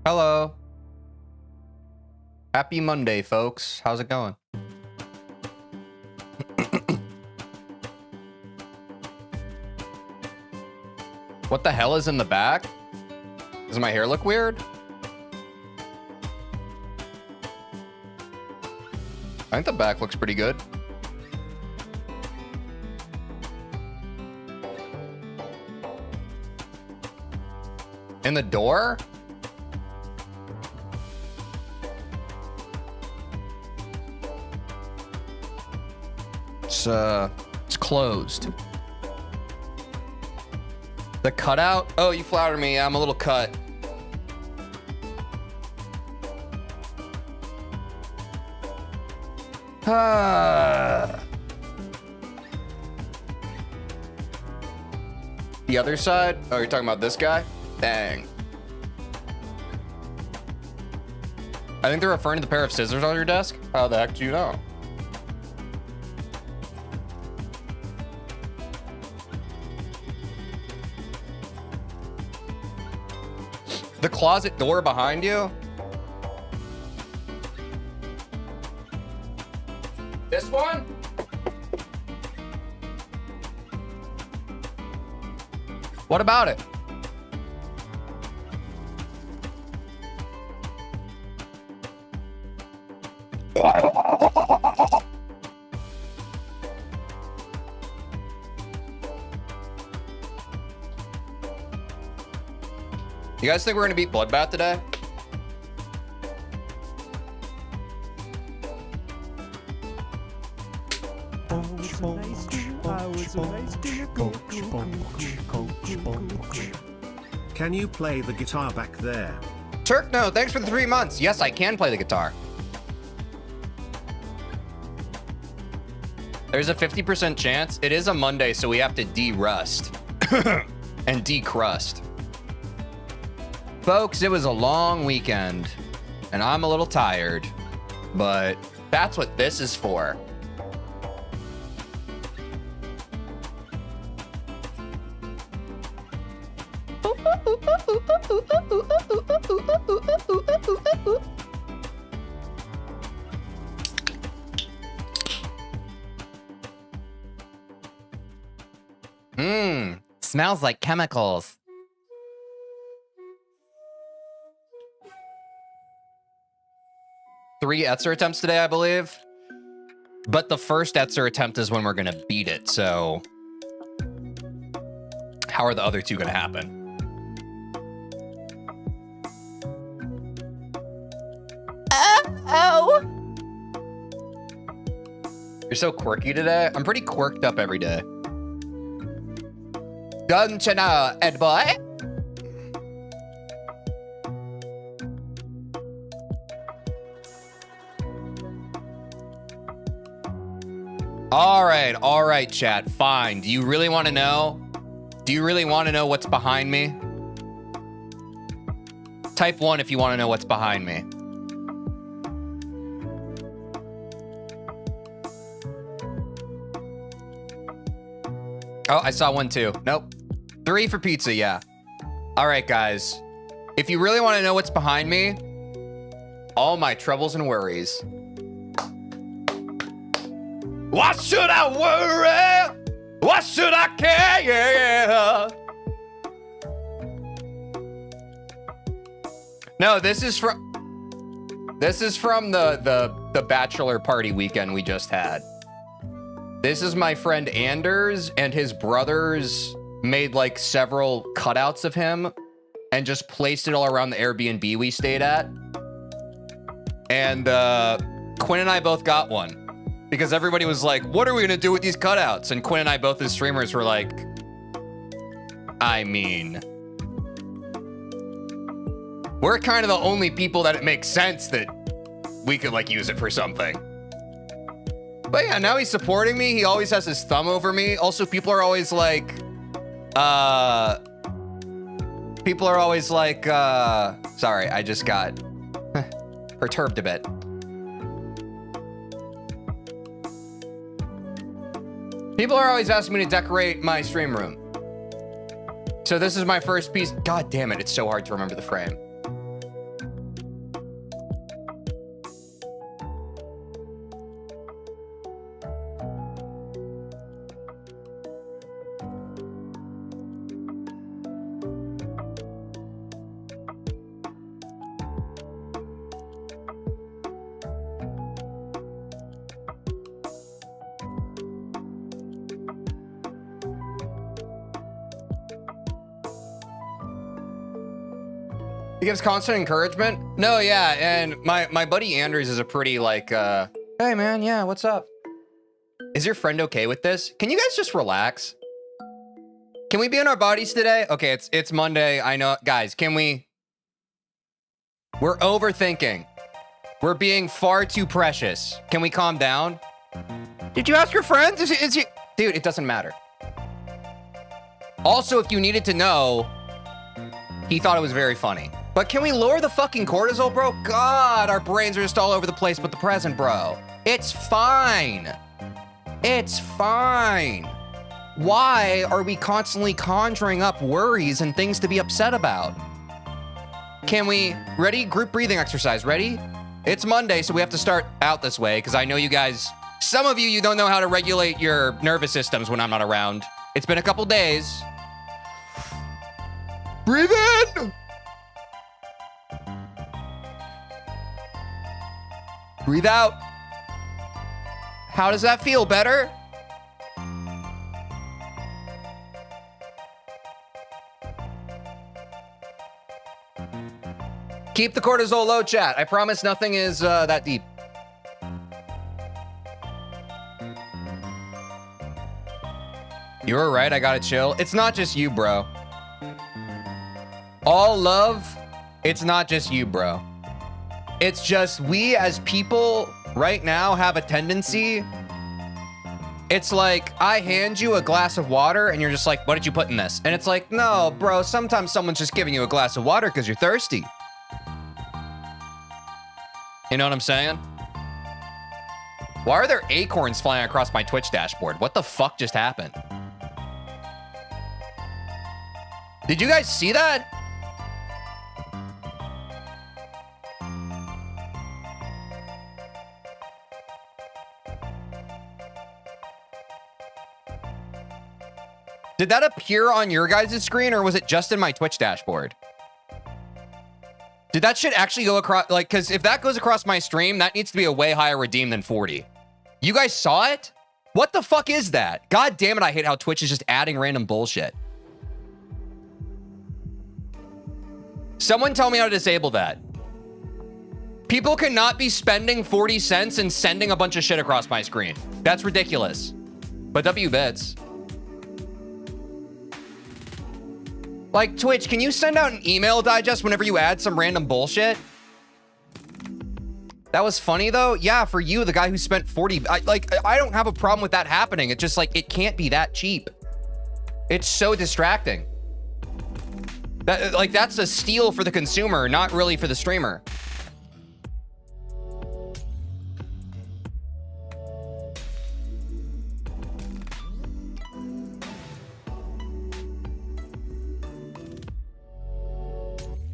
Hello. Happy Monday, folks. How's it going? What the hell is in the back? Does my hair look weird? I think the back looks pretty good. In the door? It's closed. The cutout? Oh, you flatter me. I'm a little cut. The other side? Oh, you're talking about this guy? Dang. I think they're referring to the pair of scissors on your desk. How the heck do you know? The closet door behind you? This one? What about it? You guys think we're gonna beat Bloodbath today? Can you play the guitar back there? Turk, no, thanks for the 3 months. Yes, I can play the guitar. There's a 50% chance. It is a Monday, so we have to de-rust and decrust. Folks, it was a long weekend, and I'm a little tired, but that's what this is for. Smells like chemicals. Three Etzer attempts today, I believe. But the first Etzer attempt is when we're going to beat it, so how are the other two going to happen? Oh! You're so quirky today. I'm pretty quirked up every day. Don't you know, Ed boy? All right, chat, fine. Do you really want to know? Do you really want to know what's behind me? Type 1 if you want to know what's behind me. Oh, I saw one too. Nope. 3 for pizza, yeah. All right, guys. If you really want to know what's behind me, all my troubles and worries. Why should I worry? Why should I care? No, this is from the bachelor party weekend we just had. This is my friend Anders, and his brothers made like several cutouts of him and just placed it all around the Airbnb we stayed at. And Quinn and I both got one because everybody was like, what are we gonna do with these cutouts? And Quinn and I both as streamers were like, I mean, we're kind of the only people that it makes sense that we could like use it for something. But yeah, now he's supporting me. He always has his thumb over me. Also, people are always like, sorry, I just got perturbed a bit. People are always asking me to decorate my stream room. So this is my first piece. God damn it, it's so hard to remember the frame. He gives constant encouragement. No, yeah, and my buddy Anders is a pretty like, hey man, yeah, what's up? Is your friend okay with this? Can you guys just relax? Can we be in our bodies today? Okay, it's Monday. I know, guys. Can we? We're overthinking. We're being far too precious. Can we calm down? Did you ask your friends? Is he? Dude, it doesn't matter. Also, if you needed to know, he thought it was very funny. But can we lower the fucking cortisol, bro? God, our brains are just all over the place with the present, bro. It's fine. It's fine. Why are we constantly conjuring up worries and things to be upset about? Can we, ready? Group breathing exercise, ready? It's Monday, so we have to start out this way, because I know you guys, some of you don't know how to regulate your nervous systems when I'm not around. It's been a couple days. Breathe in! Breathe out. How does that feel? Better? Keep the cortisol low, chat. I promise nothing is that deep. You were right, I gotta chill. It's not just you, bro. All love, it's not just you, bro. It's just we as people right now have a tendency. It's like, I hand you a glass of water and you're just like, what did you put in this? And it's like, no, bro, sometimes someone's just giving you a glass of water because you're thirsty. You know what I'm saying? Why are there acorns flying across my Twitch dashboard? What the fuck just happened? Did you guys see that? Did that appear on your guys' screen or was it just in my Twitch dashboard? Did that shit actually go across? Like, because if that goes across my stream, that needs to be a way higher redeem than 40. You guys saw it? What the fuck is that? God damn it, I hate how Twitch is just adding random bullshit. Someone tell me how to disable that. People cannot be spending 40 cents and sending a bunch of shit across my screen. That's ridiculous. But W bits. Like, Twitch, can you send out an email digest whenever you add some random bullshit? That was funny, though. Yeah, for you, the guy who spent 40... I don't have a problem with that happening. It's just, like, it can't be that cheap. It's so distracting. That's a steal for the consumer, not really for the streamer.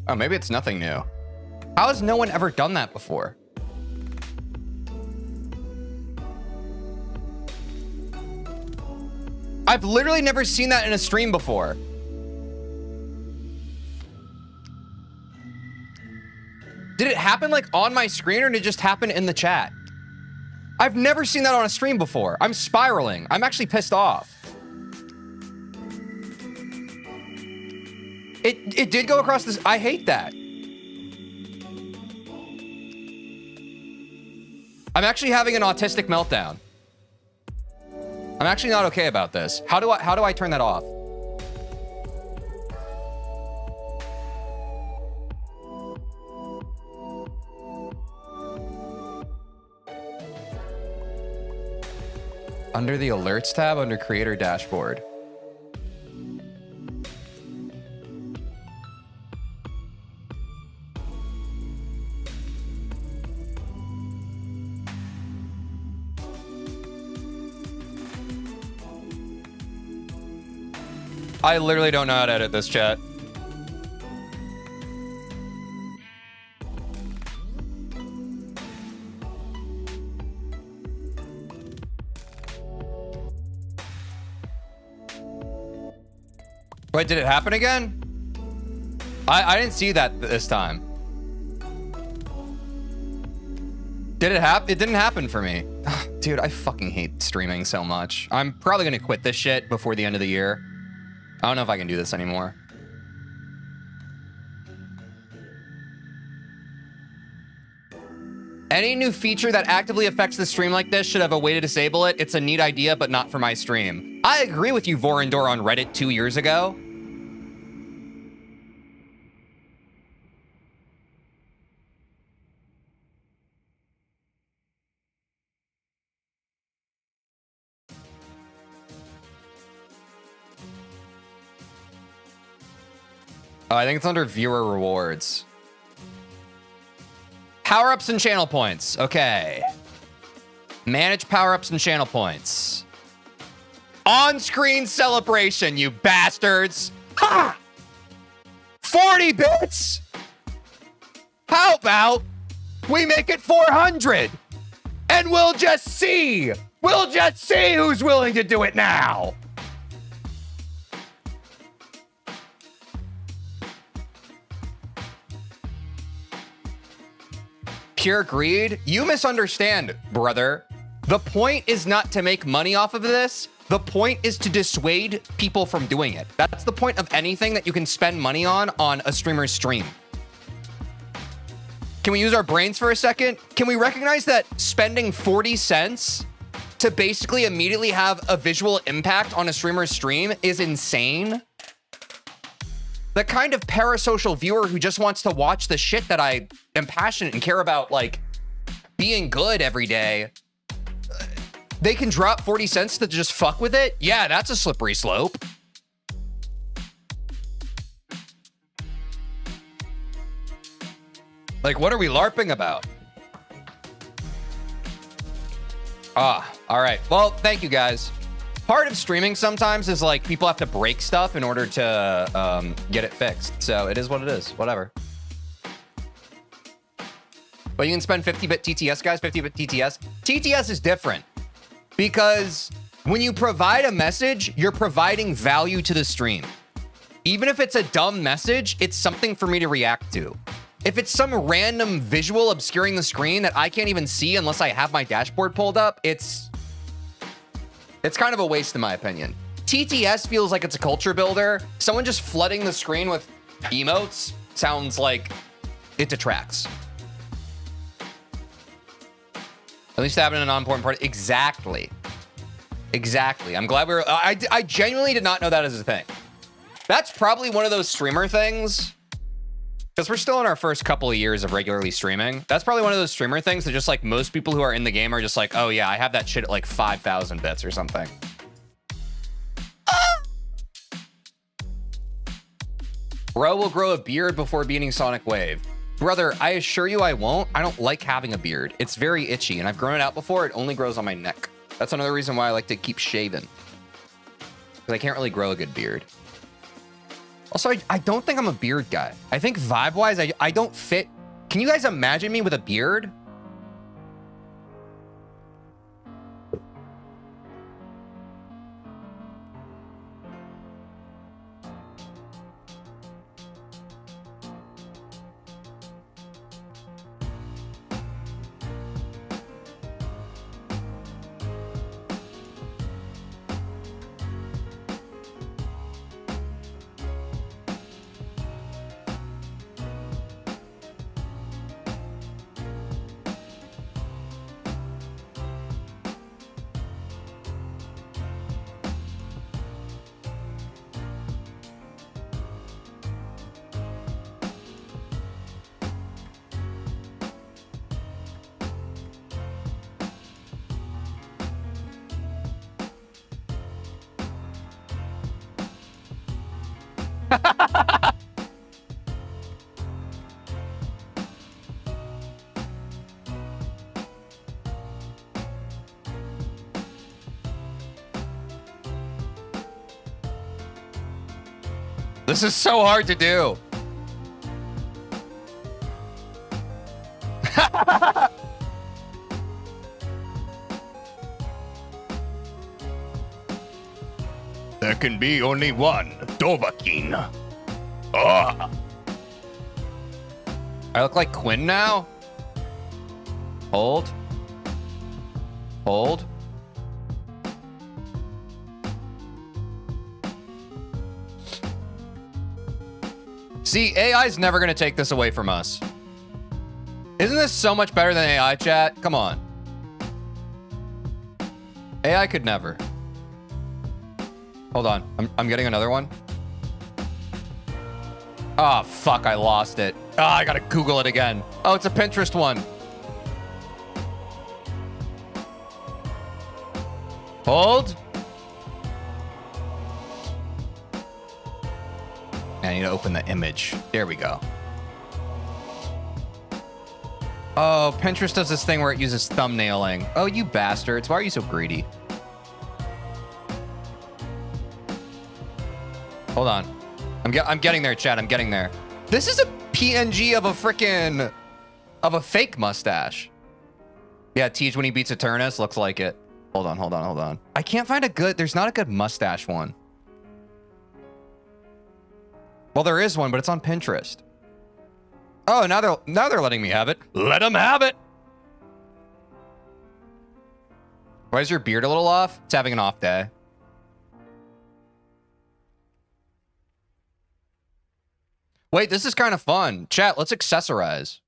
Oh, maybe it's nothing new. How has no one ever done that before? I've literally never seen that in a stream before. Did it happen like on my screen or did it just happen in the chat? I've never seen that on a stream before. I'm spiraling. I'm actually pissed off. It did go across this. I hate that. I'm actually having an autistic meltdown. I'm actually not okay about this. How do I turn that off? Under the alerts tab, under creator dashboard. I literally don't know how to edit this, chat. Wait, did it happen again? I didn't see that this time. Did it happen? It didn't happen for me. Dude, I fucking hate streaming so much. I'm probably gonna quit this shit before the end of the year. I don't know if I can do this anymore. Any new feature that actively affects the stream like this should have a way to disable it. It's a neat idea, but not for my stream. I agree with you, Vorendor, on Reddit 2 years ago. Oh, I think it's under viewer rewards. Power-ups and channel points. Okay. Manage power-ups and channel points. On-screen celebration, you bastards. Ha! 40 bits? How about we make it 400? And we'll just see. We'll just see who's willing to do it now. Pure greed? You misunderstand, brother. The point is not to make money off of this. The point is to dissuade people from doing it. That's the point of anything that you can spend money on a streamer's stream. Can we use our brains for a second? Can we recognize that spending 40 cents to basically immediately have a visual impact on a streamer's stream is insane? The kind of parasocial viewer who just wants to watch the shit that I am passionate and care about, like, being good every day, they can drop 40 cents to just fuck with it? Yeah, that's a slippery slope. Like, what are we LARPing about? Ah, all right. Well, thank you, guys. Part of streaming sometimes is like people have to break stuff in order to get it fixed. So it is what it is. Whatever. But you can spend 50-bit TTS, guys. 50-bit TTS. TTS is different because when you provide a message, you're providing value to the stream. Even if it's a dumb message, it's something for me to react to. If it's some random visual obscuring the screen that I can't even see unless I have my dashboard pulled up, it's kind of a waste in my opinion. TTS feels like it's a culture builder. Someone just flooding the screen with emotes sounds like it detracts. At least having an important part. Exactly. Exactly. I'm glad we were... I genuinely did not know that as a thing. That's probably one of those streamer things, because we're still in our first couple of years of regularly streaming. That's probably one of those streamer things that just like most people who are in the game are just like, oh yeah, I have that shit at like 5,000 bits or something. Bro will grow a beard before beating Sonic Wave. Brother, I assure you I won't. I don't like having a beard. It's very itchy, and I've grown it out before. It only grows on my neck. That's another reason why I like to keep shaving, because I can't really grow a good beard. Also, I don't think I'm a beard guy. I think vibe-wise, I don't fit. Can you guys imagine me with a beard? This is so hard to do. There can be only one Dovahkiin. Oh. I look like Quinn now? Hold. Hold. See, AI is never going to take this away from us. Isn't this so much better than AI chat? Come on. AI could never. Hold on. I'm getting another one. Oh, fuck. I lost it. Oh, I gotta Google it again. Oh, it's a Pinterest one. Hold. I need to open the image. There we go. Oh, Pinterest does this thing where it uses thumbnailing. Oh, you bastards. Why are you so greedy? Hold on. I'm getting there, chat. I'm getting there. This is a PNG of a frickin' of a fake mustache. Yeah, Tej when he beats Eternus looks like it. Hold on. I can't find a good, there's not a good mustache one. Well, there is one, but it's on Pinterest. Oh, now they're letting me have it. Let them have it. Why is your beard a little off? It's having an off day. Wait, this is kind of fun. Chat, let's accessorize.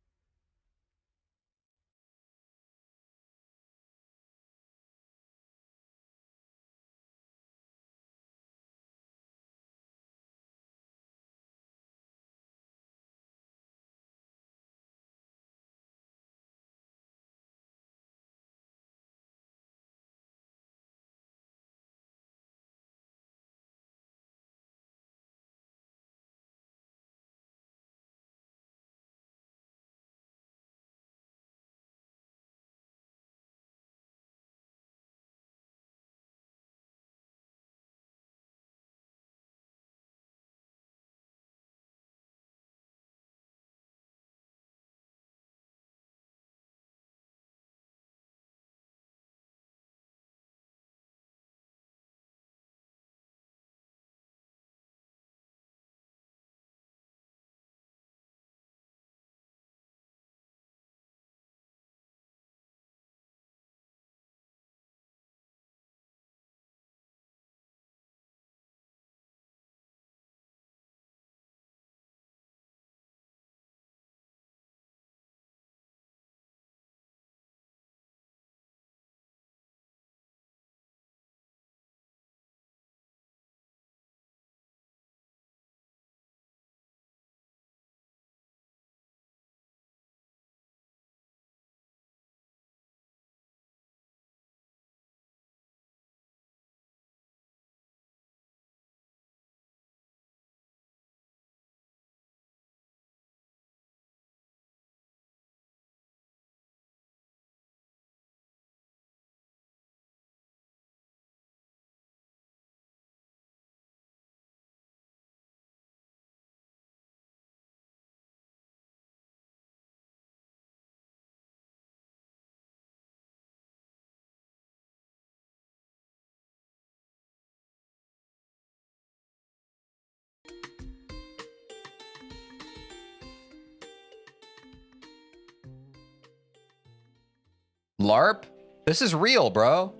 LARP? This is real, bro.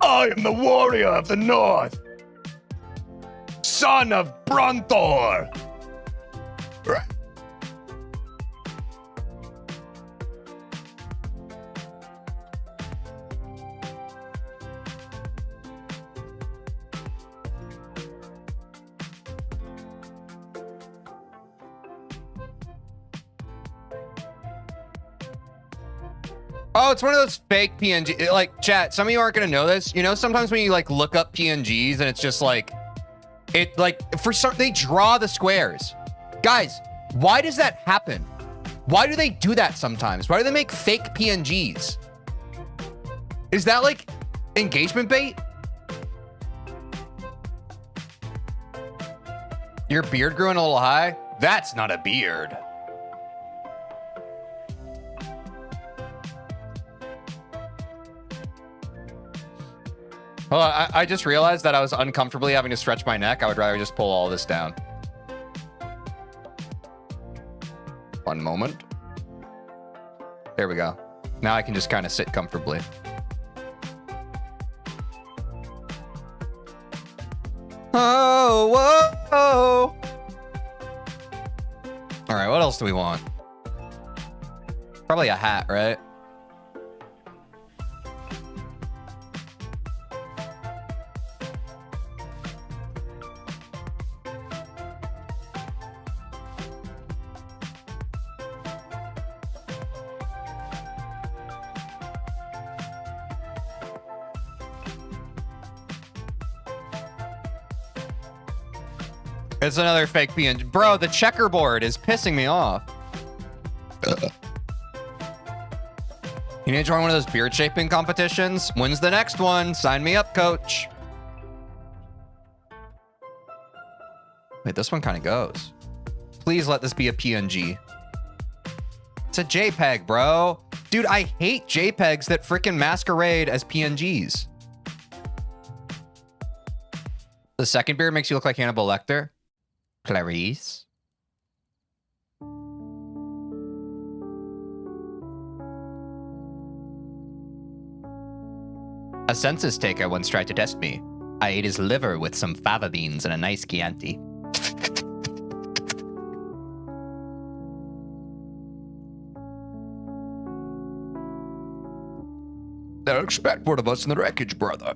I am the warrior of the north, son of Bronthor. Oh, it's one of those fake PNG. Like, chat, some of you aren't going to know this. You know, sometimes when you, like, look up PNGs and it's just, like, it, like, for some, they draw the squares. Guys, why does that happen? Why do they do that sometimes? Why do they make fake PNGs? Is that, like, engagement bait? Your beard growing a little high? That's not a beard. Well, I just realized that I was uncomfortably having to stretch my neck. I would rather just pull all this down. One moment. There we go. Now I can just kind of sit comfortably. Oh, whoa, oh. All right, what else do we want? Probably a hat, right? It's another fake PNG. Bro, the checkerboard is pissing me off. You need to join one of those beard shaping competitions? When's the next one? Sign me up, coach. Wait, this one kind of goes. Please let this be a PNG. It's a JPEG, bro. Dude, I hate JPEGs that freaking masquerade as PNGs. The second beard makes you look like Hannibal Lecter. Clarice. A census taker once tried to test me. I ate his liver with some fava beans and a nice Chianti. They'll expect one of us in the wreckage, brother.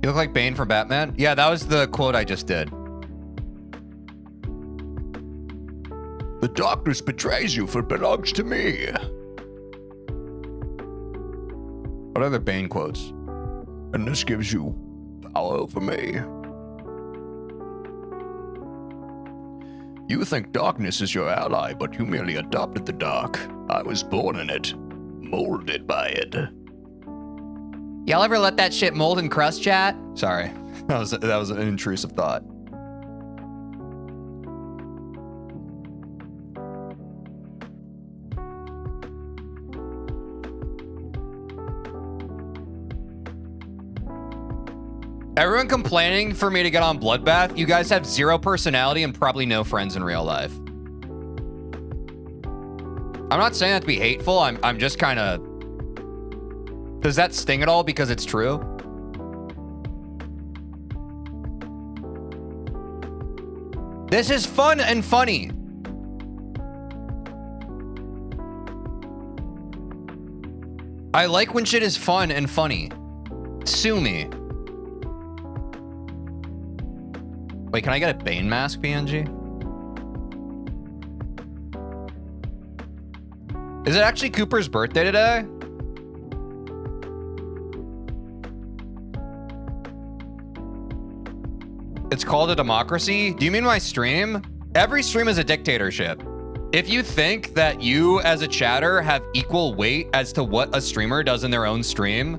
You look like Bane from Batman? Yeah, that was the quote I just did. The darkness betrays you, for it belongs to me. What other Bane quotes? And this gives you power over me. You think darkness is your ally, but you merely adopted the dark. I was born in it, molded by it. Y'all ever let that shit mold and crust, chat? Sorry, that was an intrusive thought. Everyone complaining for me to get on Bloodbath. You guys have zero personality and probably no friends in real life. I'm not saying that to be hateful. I'm just kind of... Does that sting at all because it's true? This is fun and funny. I like when shit is fun and funny. Sue me. Wait, can I get a Bane mask PNG? Is it actually Cooper's birthday today? It's called a democracy? Do you mean my stream? Every stream is a dictatorship. If you think that you as a chatter have equal weight as to what a streamer does in their own stream,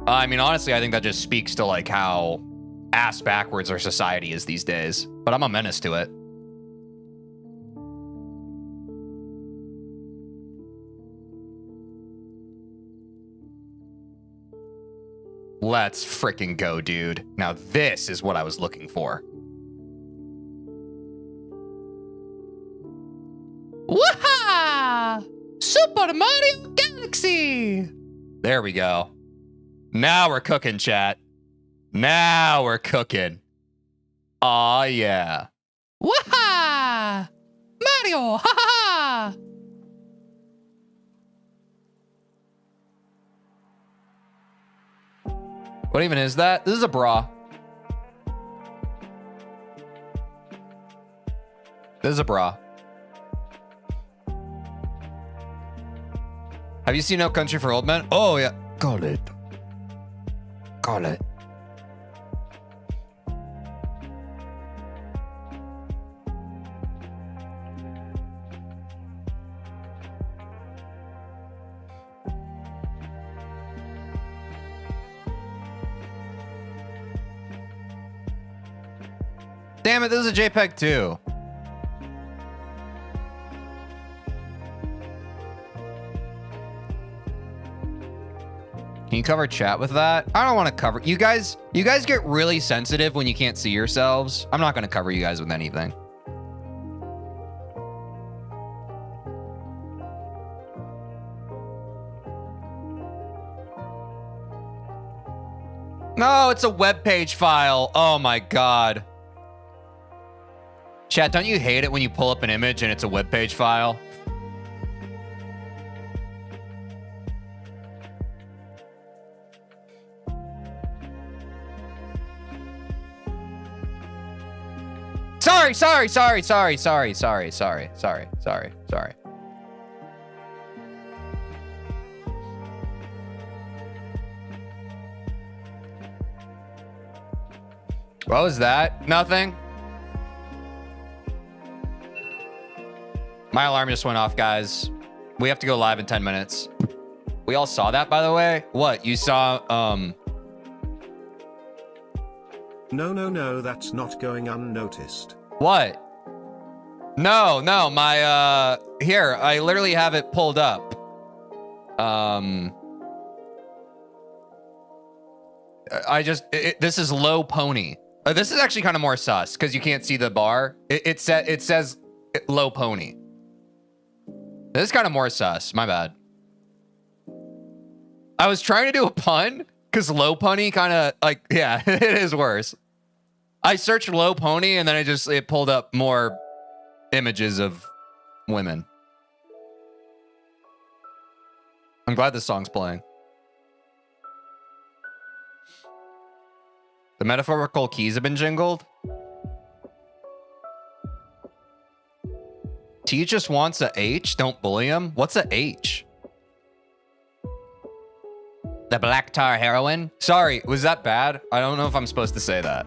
I mean, honestly, I think that just speaks to like how ass backwards our society is these days. But I'm a menace to it. Let's freaking go, dude. Now this is what I was looking for. Woohoo! Super Mario Galaxy! There we go. Now we're cooking, chat. Now we're cooking. Aw, yeah. Woohoo! Mario! Ha ha! What even is that? This is a bra. This is a bra. Have you seen No Country for Old Men? Oh, yeah. Call it. Call it. Damn it, this is a JPEG too. Can you cover chat with that? I don't want to cover you guys. You guys get really sensitive when you can't see yourselves. I'm not going to cover you guys with anything. No, it's a web page file. Oh my God. Chat, don't you hate it when you pull up an image and it's a web page file? Sorry. What was that? Nothing? My alarm just went off, guys. We have to go live in 10 minutes. We all saw that, by the way. What? You saw, No, that's not going unnoticed. What? No, my, here, I literally have it pulled up. This is low pony. This is actually kind of more sus because you can't see the bar. It says low pony. This is kind of more sus. My bad. I was trying to do a pun because low pony kind of like, yeah, it is worse. I searched low pony and then it pulled up more images of women. I'm glad this song's playing. The metaphorical keys have been jingled. T just wants a H. Don't bully him. What's a H? The black tar heroin? Sorry, was that bad? I don't know if I'm supposed to say that.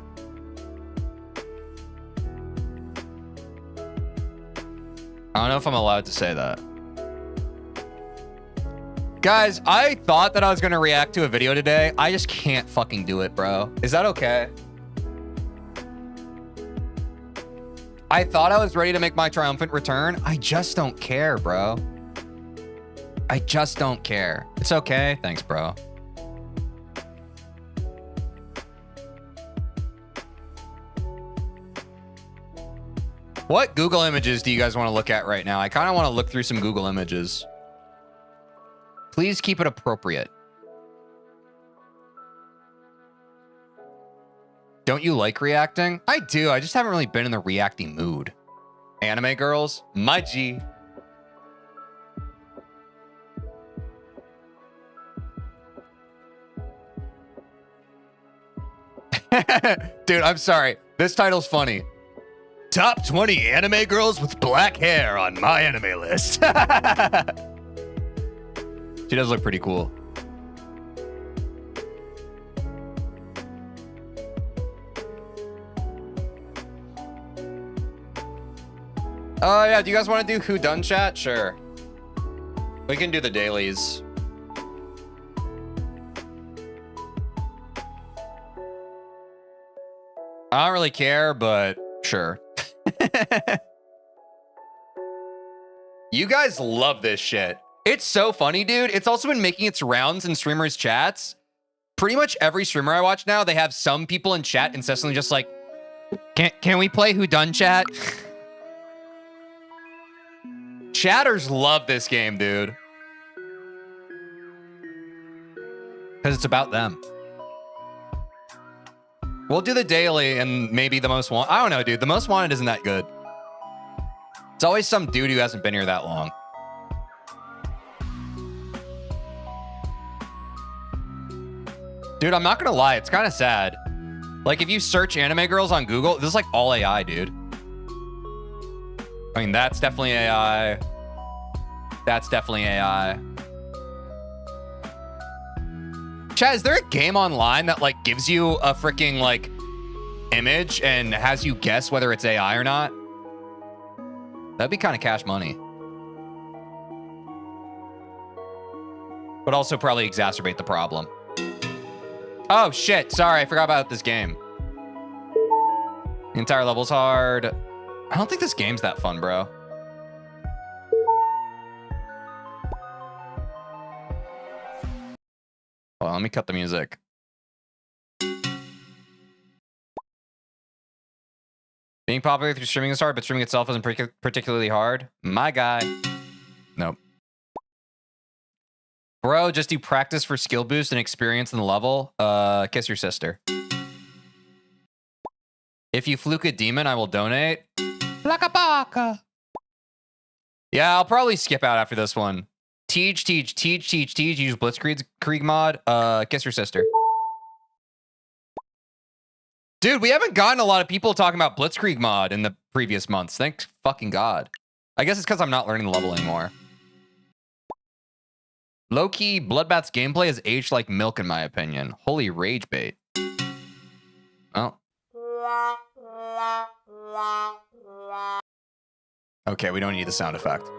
I don't know if I'm allowed to say that. Guys, I thought that I was going to react to a video today. I just can't fucking do it, bro. Is that okay? I thought I was ready to make my triumphant return. I just don't care, bro. I just don't care. It's okay. Thanks, bro. What Google images do you guys want to look at right now? I kind of want to look through some Google images. Please keep it appropriate. Don't you like reacting? I do. I just haven't really been in the reacting mood. Anime girls, my G. Dude, I'm sorry. This title's funny. Top 20 anime girls with black hair on my anime list. She does look pretty cool. Oh, yeah. Do you guys want to do Who Done Chat? Sure. We can do the dailies. I don't really care, but sure. You guys love this shit. It's so funny, dude. It's also been making its rounds in streamers' chats. Pretty much every streamer I watch now, they have some people in chat incessantly just like, can we play Who Done Chat? Chatters love this game, dude. Because it's about them. We'll do the daily and maybe the most wanted. I don't know, dude. The most wanted isn't that good. It's always some dude who hasn't been here that long. Dude, I'm not gonna lie. It's kind of sad. Like, if you search anime girls on Google, this is like all AI, dude. I mean, that's definitely AI. That's definitely AI. Chad, is there a game online that like gives you a freaking like image and has you guess whether it's AI or not? That'd be kind of cash money. But also probably exacerbate the problem. Oh shit, sorry, I forgot about this game. The entire level's hard. I don't think this game's that fun, bro. Hold on, let me cut the music. Being popular through streaming is hard, but streaming itself isn't particularly hard. My guy. Nope. Bro, just do practice for skill boost and experience in the level. Kiss your sister. If you fluke a demon, I will donate. Laka baka. Yeah, I'll probably skip out after this one. Teej, use Blitzkrieg mod. Kiss your sister. Dude, we haven't gotten a lot of people talking about Blitzkrieg mod in the previous months. Thank fucking God. I guess it's because I'm not learning the level anymore. Low-key, Bloodbath's gameplay has aged like milk in my opinion. Holy rage bait. Oh. Okay, we don't need the sound effect.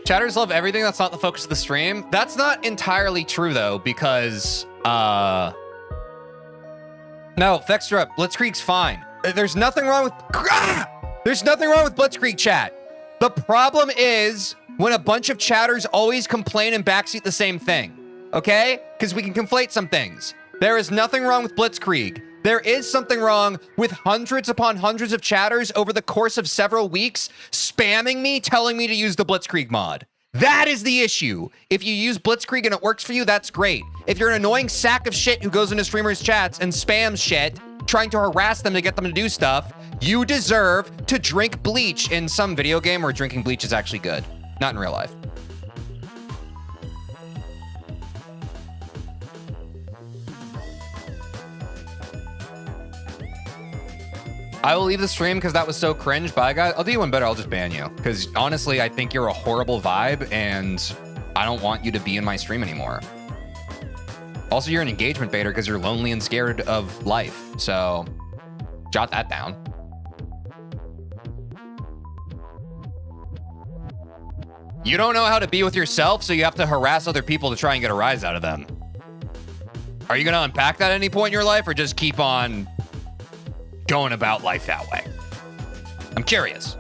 Chatters love everything that's not the focus of the stream. That's not entirely true though, because no, Vextra, Blitzkrieg's fine. There's nothing wrong with there's nothing wrong with Blitzkrieg chat. The problem is when a bunch of chatters always complain and backseat the same thing. Okay? Because we can conflate some things. There is nothing wrong with Blitzkrieg. There is something wrong with hundreds upon hundreds of chatters over the course of several weeks spamming me, telling me to use the Blitzkrieg mod. That is the issue. If you use Blitzkrieg and it works for you, that's great. If you're an annoying sack of shit who goes into streamers' chats and spams shit, trying to harass them to get them to do stuff, you deserve to drink bleach in some video game where drinking bleach is actually good. Not in real life. I will leave the stream because that was so cringe. Bye, guys. I'll do you one better. I'll just ban you. Because honestly, I think you're a horrible vibe and I don't want you to be in my stream anymore. Also, you're an engagement baiter because you're lonely and scared of life. So jot that down. You don't know how to be with yourself, so you have to harass other people to try and get a rise out of them. Are you going to unpack that at any point in your life or just keep on going about life that way? I'm curious.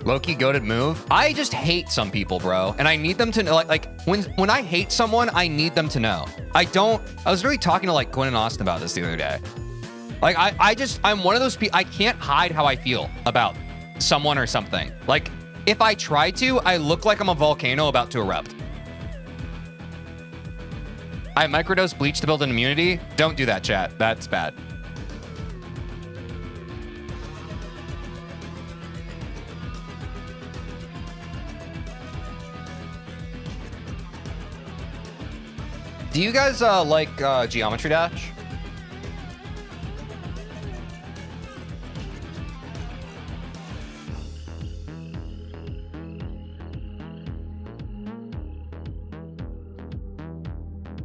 Low-key goated move. I just hate some people, bro. And I need them to know, like when I hate someone, I need them to know. I was really talking to like Gwen and Austin about this the other day. Like I'm one of those people, I can't hide how I feel about someone or something. Like if I try to, I look like I'm a volcano about to erupt. I microdose bleach to build an immunity. Don't do that, chat. That's bad. Do you guys like Geometry Dash?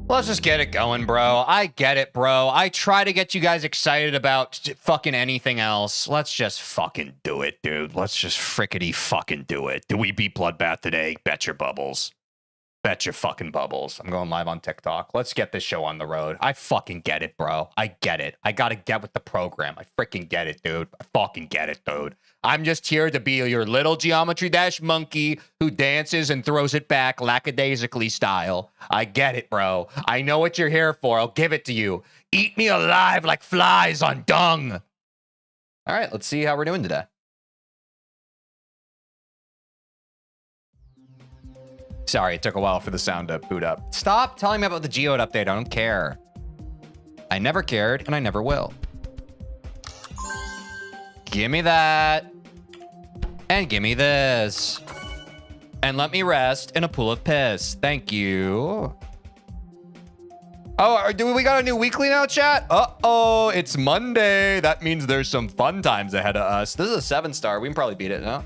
Let's just get it going, bro. I get it, bro. I try to get you guys excited about fucking anything else. Let's just fucking do it, dude. Let's just frickety fucking do it. Do we beat Bloodbath today? Bet your bubbles. Bet your fucking bubbles. I'm going live on TikTok. Let's get this show on the road. I fucking get it, bro. I get it. I gotta get with the program. I freaking get it, dude. I fucking get it, dude. I'm just here to be your little Geometry Dash monkey who dances and throws it back lackadaisically style. I get it, bro. I know what you're here for. I'll give it to you. Eat me alive like flies on dung. All right, let's see how we're doing today. Sorry, it took a while for the sound to boot up. Stop telling me about the Geode update. I don't care. I never cared, and I never will. Give me that. And give me this. And let me rest in a pool of piss. Thank you. Oh, we got a new weekly now, chat? Uh-oh, it's Monday. That means there's some fun times ahead of us. This is a 7-star. We can probably beat it, no?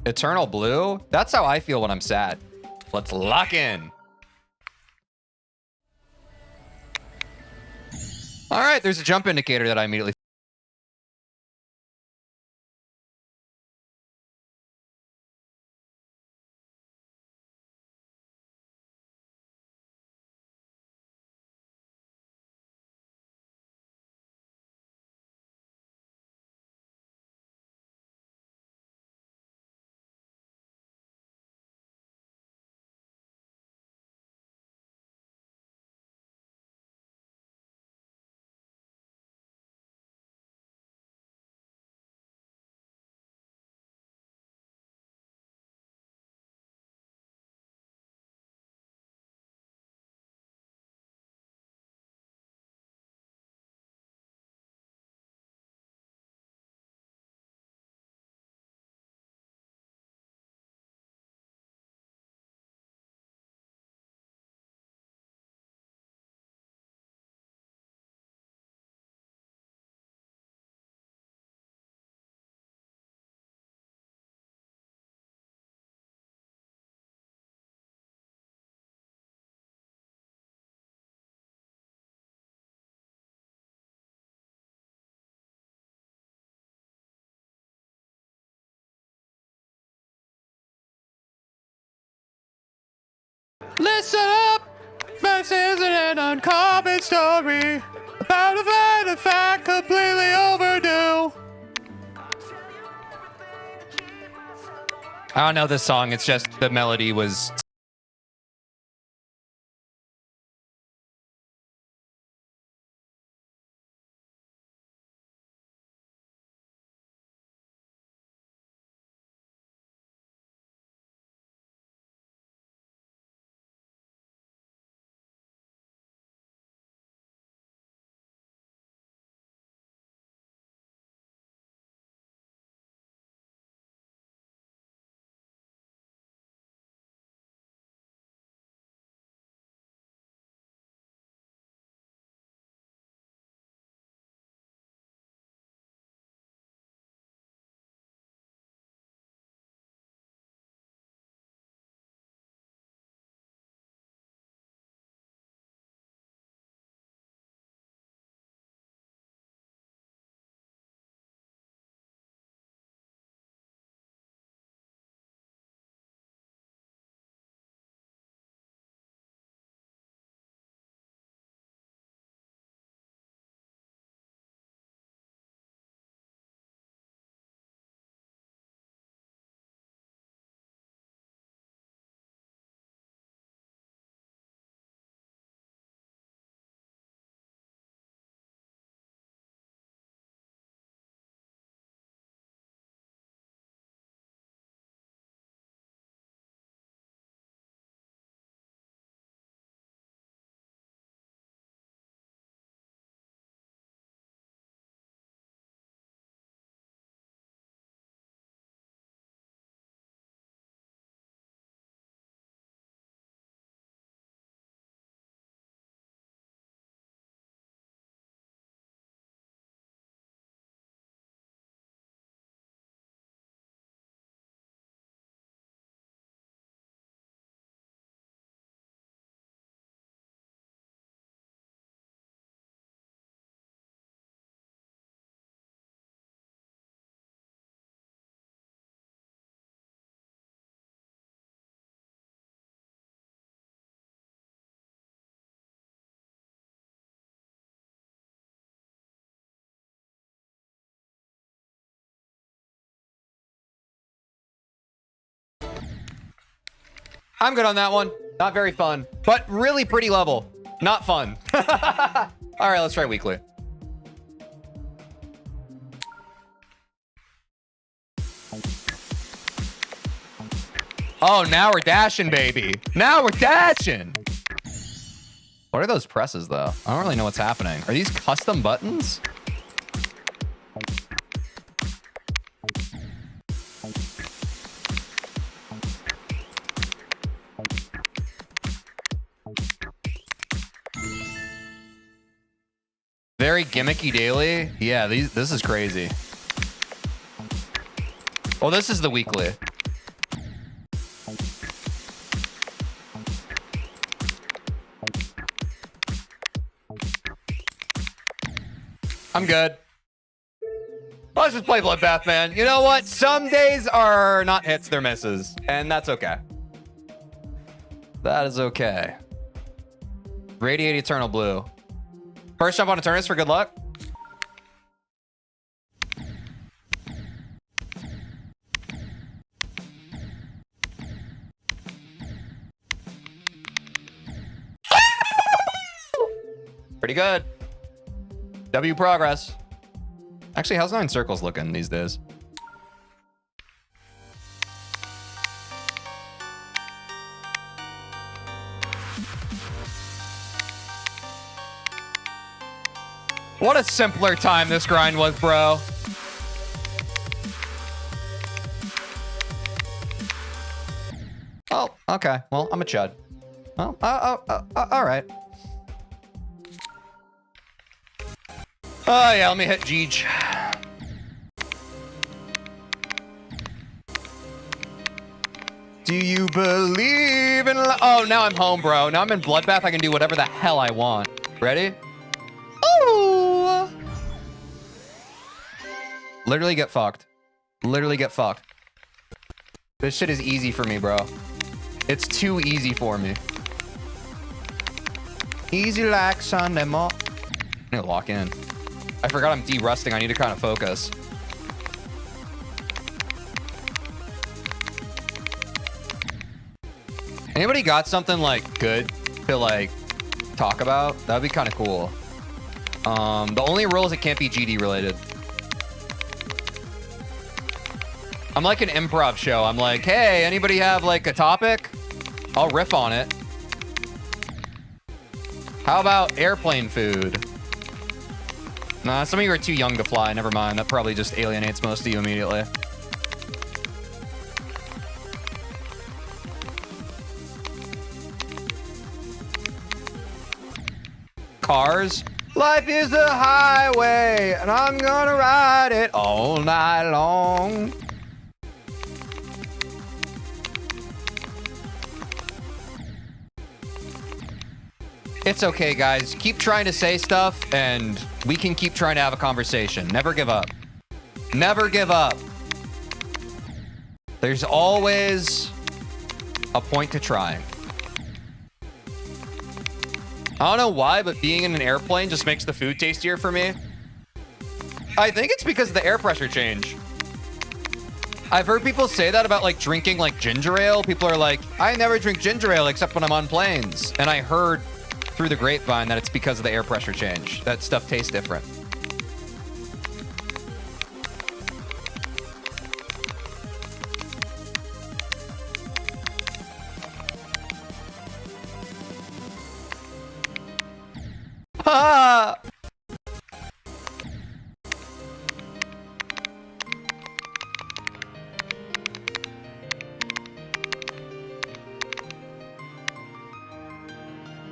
Eternal blue? That's how I feel when I'm sad. Let's lock in. All right, there's a jump indicator that I immediately Listen up! This isn't an uncommon story about a fan of fact completely overdue. I don't know this song. It's just the melody was... I'm good on that one. Not very fun, but really pretty level. Not fun. All right, let's try weekly. Oh, now we're dashing, baby. Now we're dashing. What are those presses, though? I don't really know what's happening. Are these custom buttons? Very gimmicky daily. Yeah, this is crazy. Oh, this is the weekly. I'm good. Let's just play Bloodbath, man. You know what? Some days are not hits, they're misses. And that's okay. That is okay. Radiate Eternal Blue. First jump on Eternus for good luck. Pretty good. W progress. Actually, how's 9 circles looking these days? What a simpler time this grind was, bro. Oh, okay. Well, I'm a chud. Oh, all right. Oh, yeah, let me hit Jeej. Do you believe in love? Oh, now I'm home, bro. Now I'm in Bloodbath. I can do whatever the hell I want. Ready? Oh! Literally get fucked. Literally get fucked. This shit is easy for me, bro. It's too easy for me. Easy like Sunday morning. I need to lock in. I forgot I'm de-rusting. I need to kind of focus. Anybody got something like good to like talk about? That'd be kind of cool. The only rule is it can't be GD related. I'm like an improv show. I'm like, hey, anybody have like a topic? I'll riff on it. How about airplane food? Nah, some of you are too young to fly. Never mind. That probably just alienates most of you immediately. Cars. Life is a highway, and I'm gonna ride it all night long. It's okay, guys. Keep trying to say stuff, and we can keep trying to have a conversation. Never give up. Never give up. There's always a point to trying. I don't know why, but being in an airplane just makes the food tastier for me. I think it's because of the air pressure change. I've heard people say that about like drinking like ginger ale. People are like, I never drink ginger ale except when I'm on planes. And I heard through the grapevine that it's because of the air pressure change. That stuff tastes different. Ah!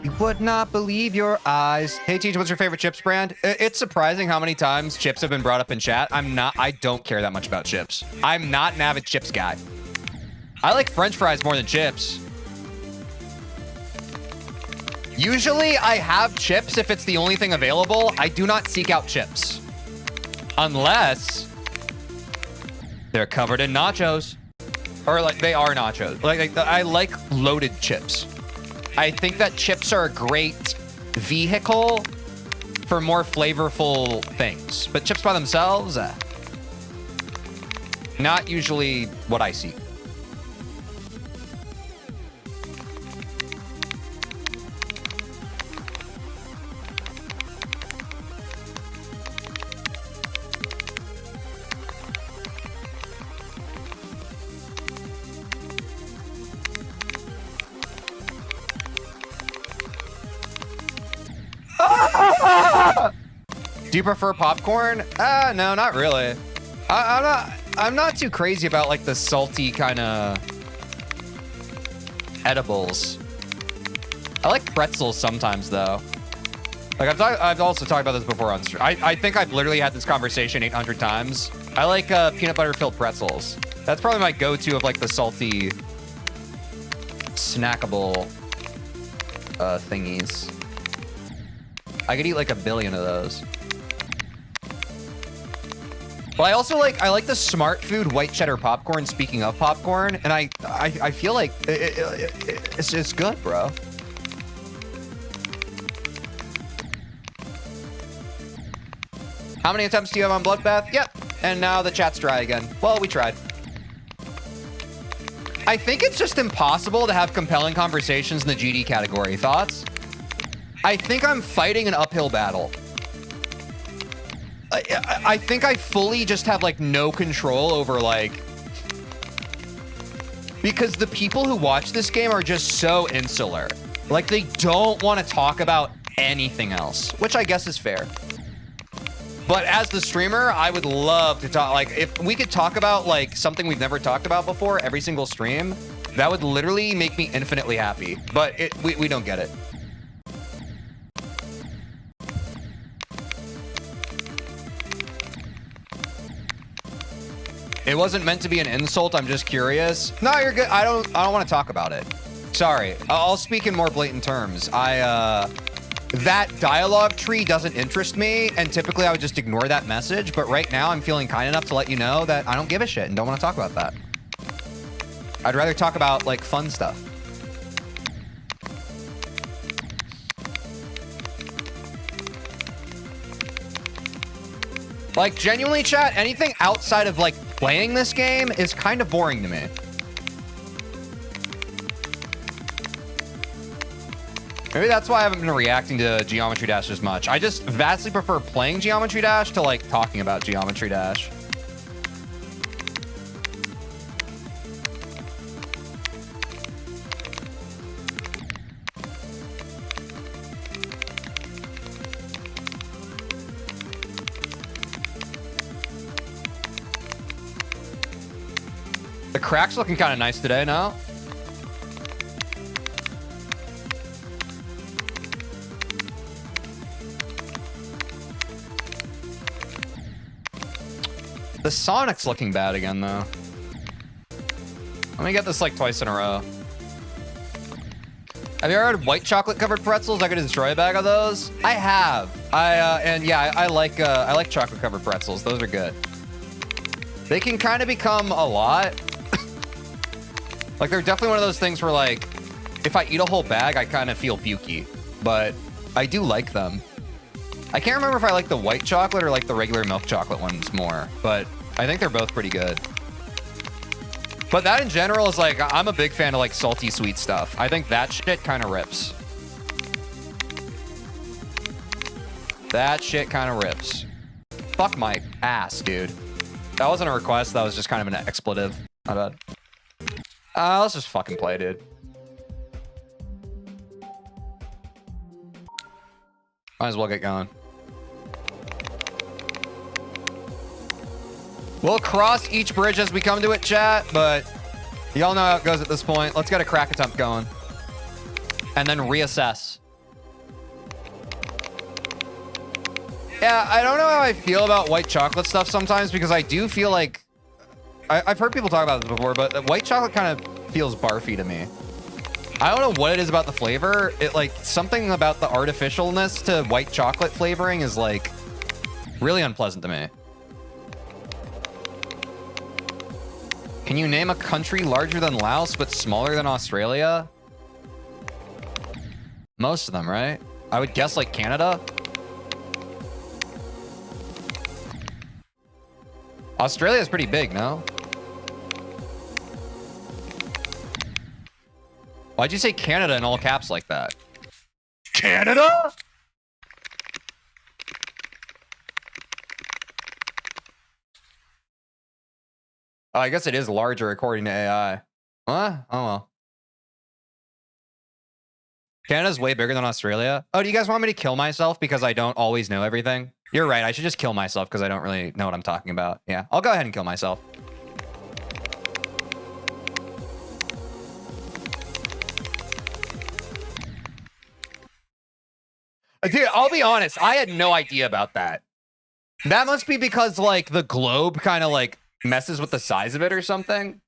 You would not believe your eyes. Hey, Teej, what's your favorite chips brand? It's surprising how many times chips have been brought up in chat. I don't care that much about chips. I'm not an avid chips guy. I like French fries more than chips. Usually I have chips if it's the only thing available. I do not seek out chips. Unless they're covered in nachos. Or like they are nachos. Like I like loaded chips. I think that chips are a great vehicle for more flavorful things. But chips by themselves, not usually what I seek. Do you prefer popcorn? No, not really. I'm not too crazy about like the salty kind of edibles. I like pretzels sometimes though. Like I've also talked about this before on stream. I think I've literally had this conversation 800 times. I like peanut butter filled pretzels. That's probably my go-to of like the salty snackable thingies. I could eat like 1 billion of those. But I also like the Smart Food white cheddar popcorn. Speaking of popcorn, and I feel like it's good, bro. How many attempts do you have on Bloodbath? Yep. And now the chat's dry again. Well, we tried. I think it's just impossible to have compelling conversations in the GD category. Thoughts? I think I'm fighting an uphill battle. I think I fully just have like no control over like, because the people who watch this game are just so insular. Like they don't want to talk about anything else, which I guess is fair. But as the streamer, I would love to talk, like if we could talk about like something we've never talked about before every single stream, that would literally make me infinitely happy. But we don't get it. It wasn't meant to be an insult. I'm just curious. No, you're good. I don't want to talk about it. Sorry. I'll speak in more blatant terms. That dialogue tree doesn't interest me, and typically I would just ignore that message. But right now I'm feeling kind enough to let you know that I don't give a shit and don't want to talk about that. I'd rather talk about like fun stuff. Like, genuinely, chat, anything outside of, like, playing this game is kind of boring to me. Maybe that's why I haven't been reacting to Geometry Dash as much. I just vastly prefer playing Geometry Dash to, like, talking about Geometry Dash. The crack's looking kind of nice today, no? The Sonic's looking bad again, though. Let me get this like twice in a row. Have you ever had white chocolate covered pretzels? I could destroy a bag of those. I have. And yeah, I like chocolate covered pretzels. Those are good. They can kind of become a lot. Like, they're definitely one of those things where, like, if I eat a whole bag, I kind of feel pukey. But I do like them. I can't remember if I like the white chocolate or like the regular milk chocolate ones more, but I think they're both pretty good. But that in general is like, I'm a big fan of like salty sweet stuff. I think that shit kind of rips. That shit kind of rips. Fuck my ass, dude. That wasn't a request. That was just kind of an expletive. My bad. Let's just fucking play, dude. Might as well get going. We'll cross each bridge as we come to it, chat, but y'all know how it goes at this point. Let's get a crack attempt going. And then reassess. Yeah, I don't know how I feel about white chocolate stuff sometimes because I do feel like... I've heard people talk about this before, but white chocolate kind of feels barfy to me. I don't know what it is about the flavor. It like something about the artificialness to white chocolate flavoring is like really unpleasant to me. Can you name a country larger than Laos but smaller than Australia? Most of them, right? I would guess like Canada. Australia is pretty big, no? Why'd you say Canada in all caps like that? Canada? Oh, I guess it is larger according to AI. Huh? Oh, well. Canada's way bigger than Australia. Oh, do you guys want me to kill myself because I don't always know everything? You're right. I should just kill myself because I don't really know what I'm talking about. Yeah, I'll go ahead and kill myself. Dude, I'll be honest. I had no idea about that. That must be because, like, the globe kind of, like, messes with the size of it or something.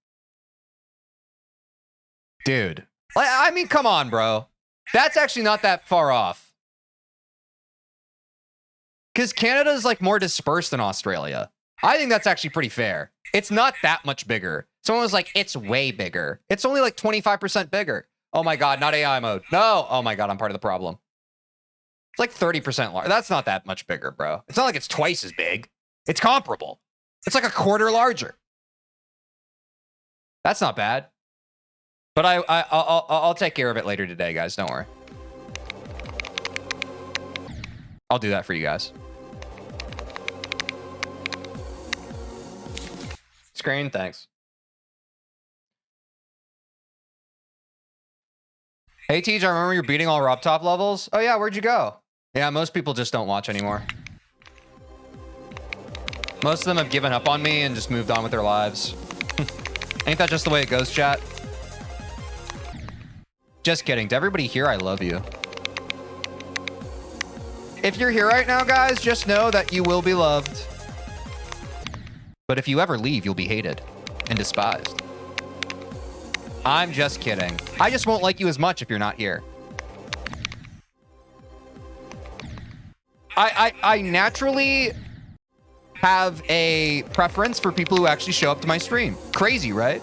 Dude. I mean, come on, bro. That's actually not that far off. Because Canada is, like, more dispersed than Australia. I think that's actually pretty fair. It's not that much bigger. Someone was like, it's way bigger. It's only, like, 25% bigger. Oh, my God, not AI mode. No. Oh, my God, I'm part of the problem. It's like 30% larger. That's not that much bigger, bro. It's not like it's twice as big. It's comparable. It's like a quarter larger. That's not bad. But I'll take care of it later today, guys. Don't worry. I'll do that for you guys. Screen, thanks. Hey, Teej, I remember you're beating all Rob Top levels. Oh, yeah, where'd you go? Yeah, most people just don't watch anymore. Most of them have given up on me and just moved on with their lives. Ain't that just the way it goes, chat? Just kidding. To everybody here, I love you. If you're here right now, guys, just know that you will be loved. But if you ever leave, you'll be hated and despised. I'm just kidding. I just won't like you as much if you're not here. I naturally have a preference for people who actually show up to my stream. Crazy, right?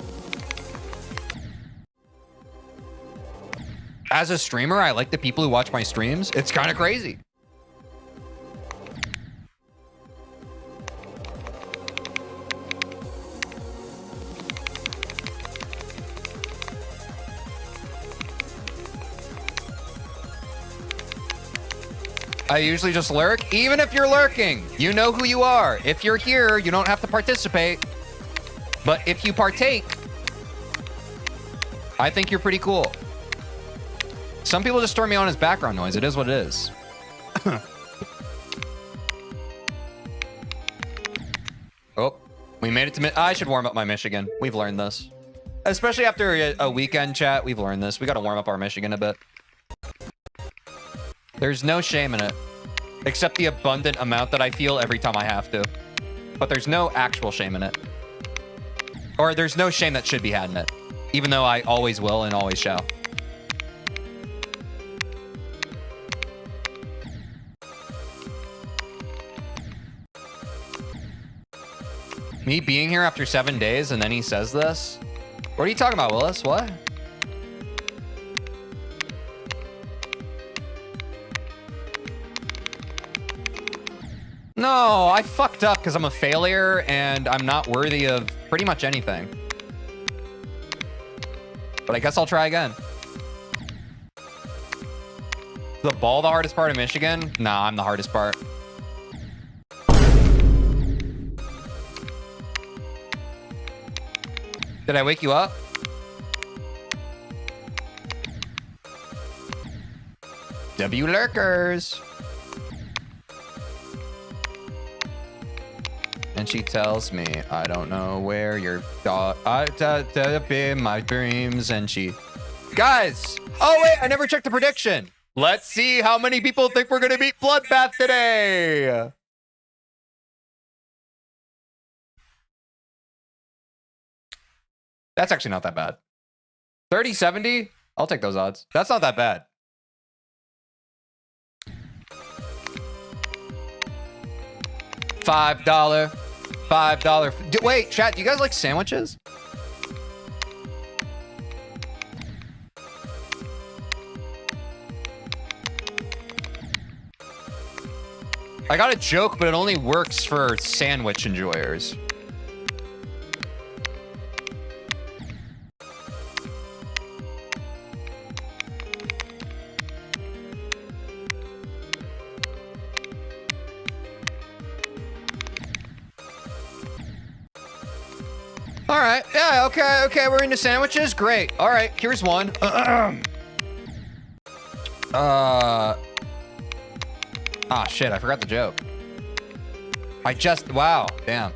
As a streamer, I like the people who watch my streams. It's kind of crazy. I usually just lurk. Even if you're lurking, you know who you are. If you're here, you don't have to participate. But if you partake, I think you're pretty cool. Some people just storm me on as background noise. It is what it is. Oh, we made it to... I should warm up my Michigan. We've learned this. Especially after a weekend chat, we've learned this. We got to warm up our Michigan a bit. There's no shame in it. Except the abundant amount that I feel every time I have to. But there's no actual shame in it. Or there's no shame that should be had in it. Even though I always will and always shall. Me being here after 7 days and then he says this? What are you talking about, Willis? What? No, I fucked up because I'm a failure and I'm not worthy of pretty much anything. But I guess I'll try again. The ball the hardest part of Michigan? Nah, I'm the hardest part. Did I wake you up? W lurkers. And she tells me, I don't know where your dog, in my dreams. And she, guys, oh wait, I never checked the prediction. Let's see how many people think we're going to beat Bloodbath today. That's actually not that bad. 30-70? I'll take those odds. That's not that bad. $5. Wait, chat, do you guys like sandwiches? I got a joke, but it only works for sandwich enjoyers. All right. Yeah, okay. We're into sandwiches. Great. All right, here's one. Ah, shit, I forgot the joke. Wow, damn.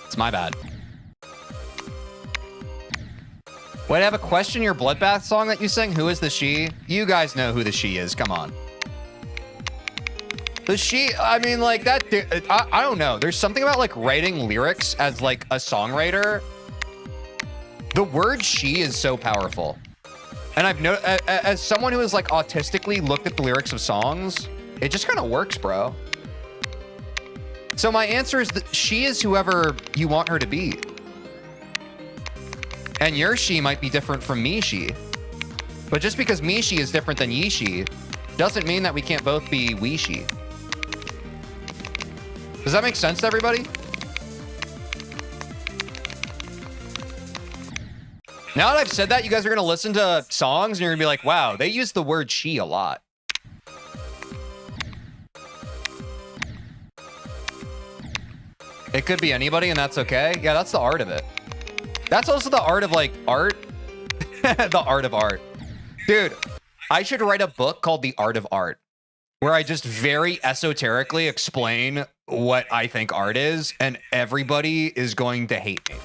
It's my bad. Wait, I have a question. Your Bloodbath song that you sing, who is the she? You guys know who the she is. Come on. The she, I mean, like, that, I don't know. There's something about, like, writing lyrics as, like, a songwriter. The word she is so powerful. And I've noticed, as someone who has, like, autistically looked at the lyrics of songs, it just kind of works, bro. So my answer is that she is whoever you want her to be. And your she might be different from me she. But just because me she is different than ye she, doesn't mean that we can't both be we she. Does that make sense to everybody? Now that I've said that, you guys are going to listen to songs and you're going to be like, wow, they use the word she a lot. It could be anybody and that's okay. Yeah, that's the art of it. That's also the art of, like, art. The art of art. Dude, I should write a book called The Art of Art, where I just very esoterically explain what I think art is, and everybody is going to hate me.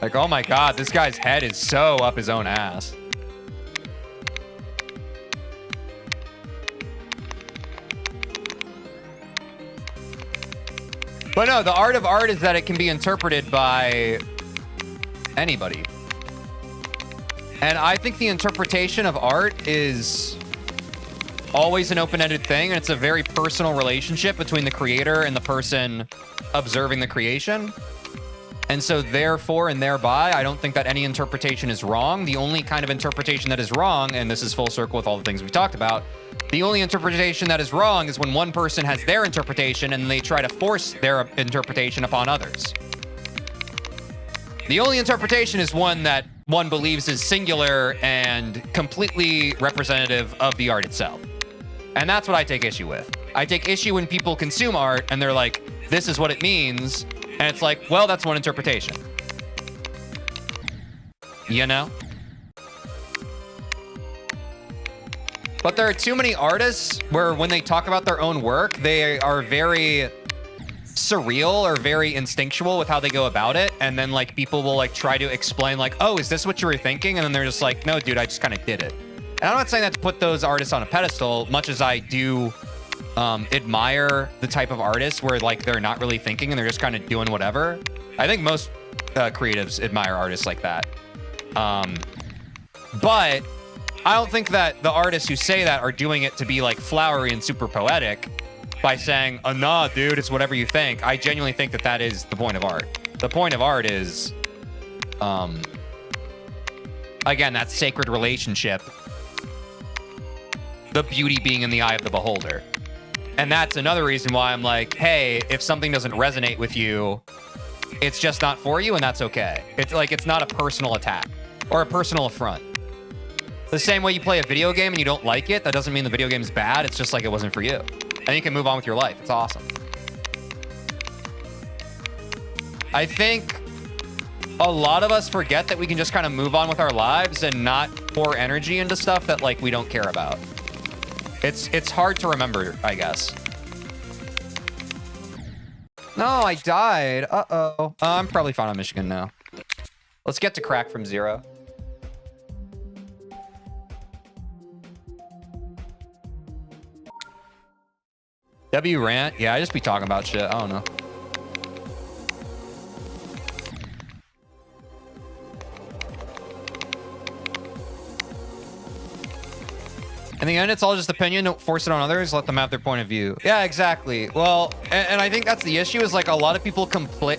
Like, oh my God, this guy's head is so up his own ass. But no, the art of art is that it can be interpreted by anybody. And I think the interpretation of art is always an open-ended thing, and it's a very personal relationship between the creator and the person observing the creation. And so therefore and thereby, I don't think that any interpretation is wrong. The only kind of interpretation that is wrong, and this is full circle with all the things we talked about, the only interpretation that is wrong is when one person has their interpretation and they try to force their interpretation upon others. The only interpretation is one that one believes is singular and completely representative of the art itself. And that's what I take issue with. I take issue when people consume art and they're like, this is what it means. And it's like, well, that's one interpretation. You know? But there are too many artists where when they talk about their own work, they are very surreal or very instinctual with how they go about it. And then like people will like try to explain like, oh, is this what you were thinking? And then they're just like, no, dude, I just kind of did it. And I'm not saying that to put those artists on a pedestal, much as I do admire the type of artists where like they're not really thinking and they're just kind of doing whatever. I think most creatives admire artists like that. But I don't think that the artists who say that are doing it to be like flowery and super poetic by saying, oh, nah, dude, it's whatever you think. I genuinely think that that is the point of art. The point of art is, again, that sacred relationship, the beauty being in the eye of the beholder. And that's another reason why I'm like, hey, if something doesn't resonate with you, it's just not for you, and that's okay. It's like, it's not a personal attack or a personal affront. The same way you play a video game and you don't like it, that doesn't mean the video game's bad. It's just like it wasn't for you. And you can move on with your life. It's awesome. I think a lot of us forget that we can just kind of move on with our lives and not pour energy into stuff that like we don't care about. It's hard to remember, I guess. No, I died. Uh-oh. I'm probably fine on Michigan now. Let's get to crack from 0. W rant? Yeah, I just be talking about shit. I don't know. In the end, it's all just opinion. Don't force it on others. Let them have their point of view. Yeah, exactly. Well, and I think that's the issue is like a lot of people complain.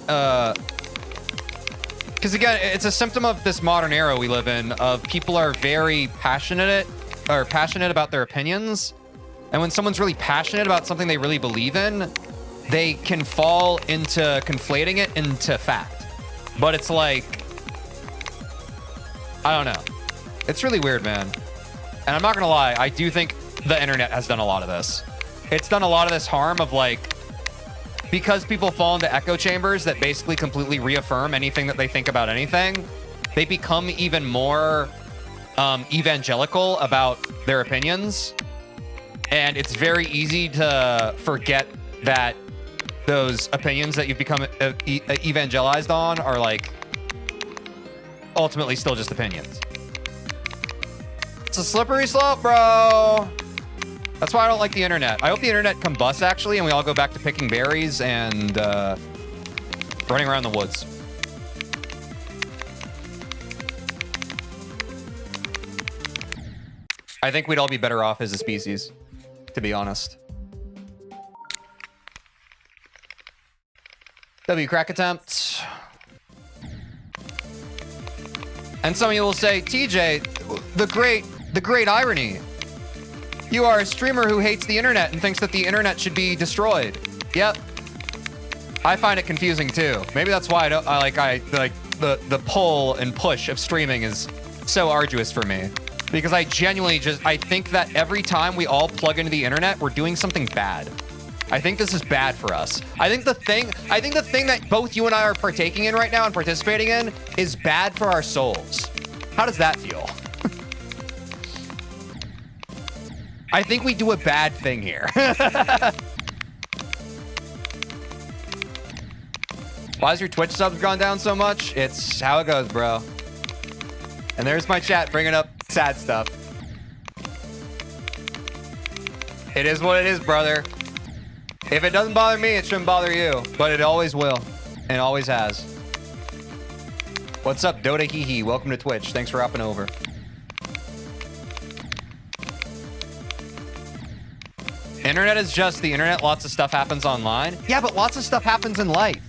Because again, it's a symptom of this modern era we live in of people are very passionate about their opinions. And when someone's really passionate about something they really believe in, they can fall into conflating it into fact. But it's like, I don't know. It's really weird, man. And I'm not gonna lie, I do think the internet has done a lot of this. It's done a lot of this harm of like, because people fall into echo chambers that basically completely reaffirm anything that they think about anything, they become even more evangelical about their opinions. And it's very easy to forget that those opinions that you've become evangelized on are like ultimately still just opinions. It's a slippery slope, bro. That's why I don't like the internet. I hope the internet combusts actually and we all go back to picking berries and running around the woods. I think we'd all be better off as a species, to be honest. W crack attempt. And some of you will say, TJ, the great irony. You are a streamer who hates the internet and thinks that the internet should be destroyed. Yep. I find it confusing too. Maybe that's why I like the pull and push of streaming is so arduous for me. Because I genuinely I think that every time we all plug into the internet, we're doing something bad. I think this is bad for us. I think the thing that both you and I are partaking in right now and participating in is bad for our souls. How does that feel? I think we do a bad thing here. Why has your Twitch subs gone down so much? It's how it goes, bro. And there's my chat bringing up sad stuff. It is what it is, brother. If it doesn't bother me, it shouldn't bother you. But it always will. And it always has. What's up, Dota Hee Hee? Welcome to Twitch. Thanks for hopping over. Internet is just the internet. Lots of stuff happens online. Yeah, but lots of stuff happens in life.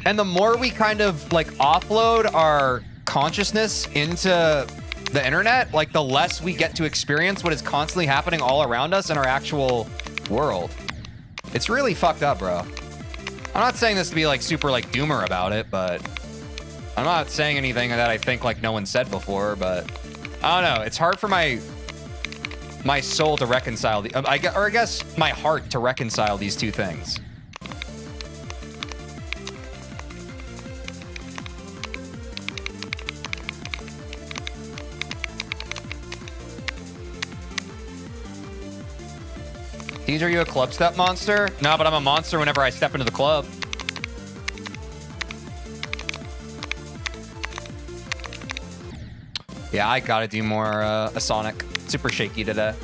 And the more we kind of like offload our consciousness into the internet, like the less we get to experience what is constantly happening all around us in our actual world. It's really fucked up, bro. I'm not saying this to be like super like doomer about it, but I'm not saying anything that I think like no one said before, but I don't know. It's hard for my soul to reconcile the, I guess my heart to reconcile these two things. Teej, are you a club step monster? No, but I'm a monster whenever I step into the club. Yeah, I gotta do more a Sonic. Super shaky today.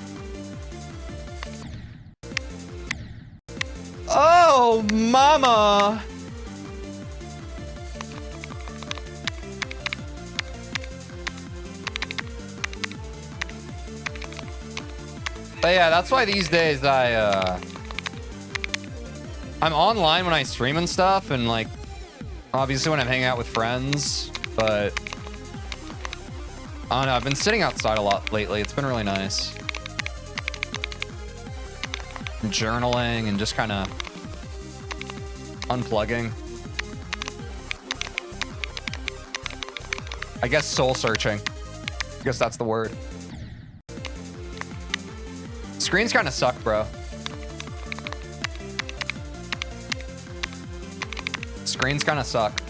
Oh, mama! But yeah, that's why these days I'm online when I stream and stuff, and like obviously when I'm hanging out with friends, but I don't know, I've been sitting outside a lot lately. It's been really nice. Journaling and just kind of unplugging. I guess soul searching. I guess that's the word. Screens kind of suck, bro. Screens kind of suck.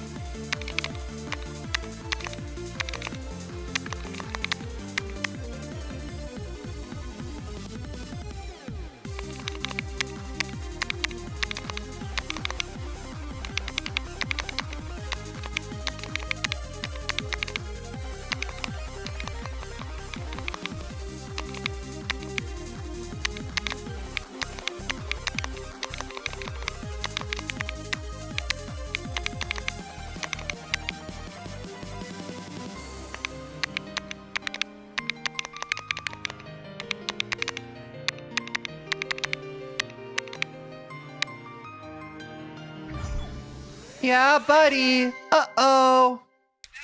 Yeah, buddy. Uh-oh.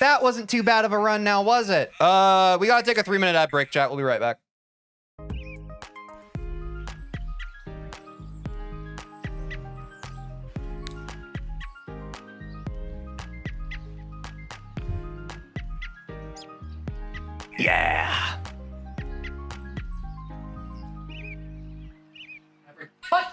That wasn't too bad of a run now, was it? We gotta take a 3-minute ad break, chat. We'll be right back. Yeah. Touch.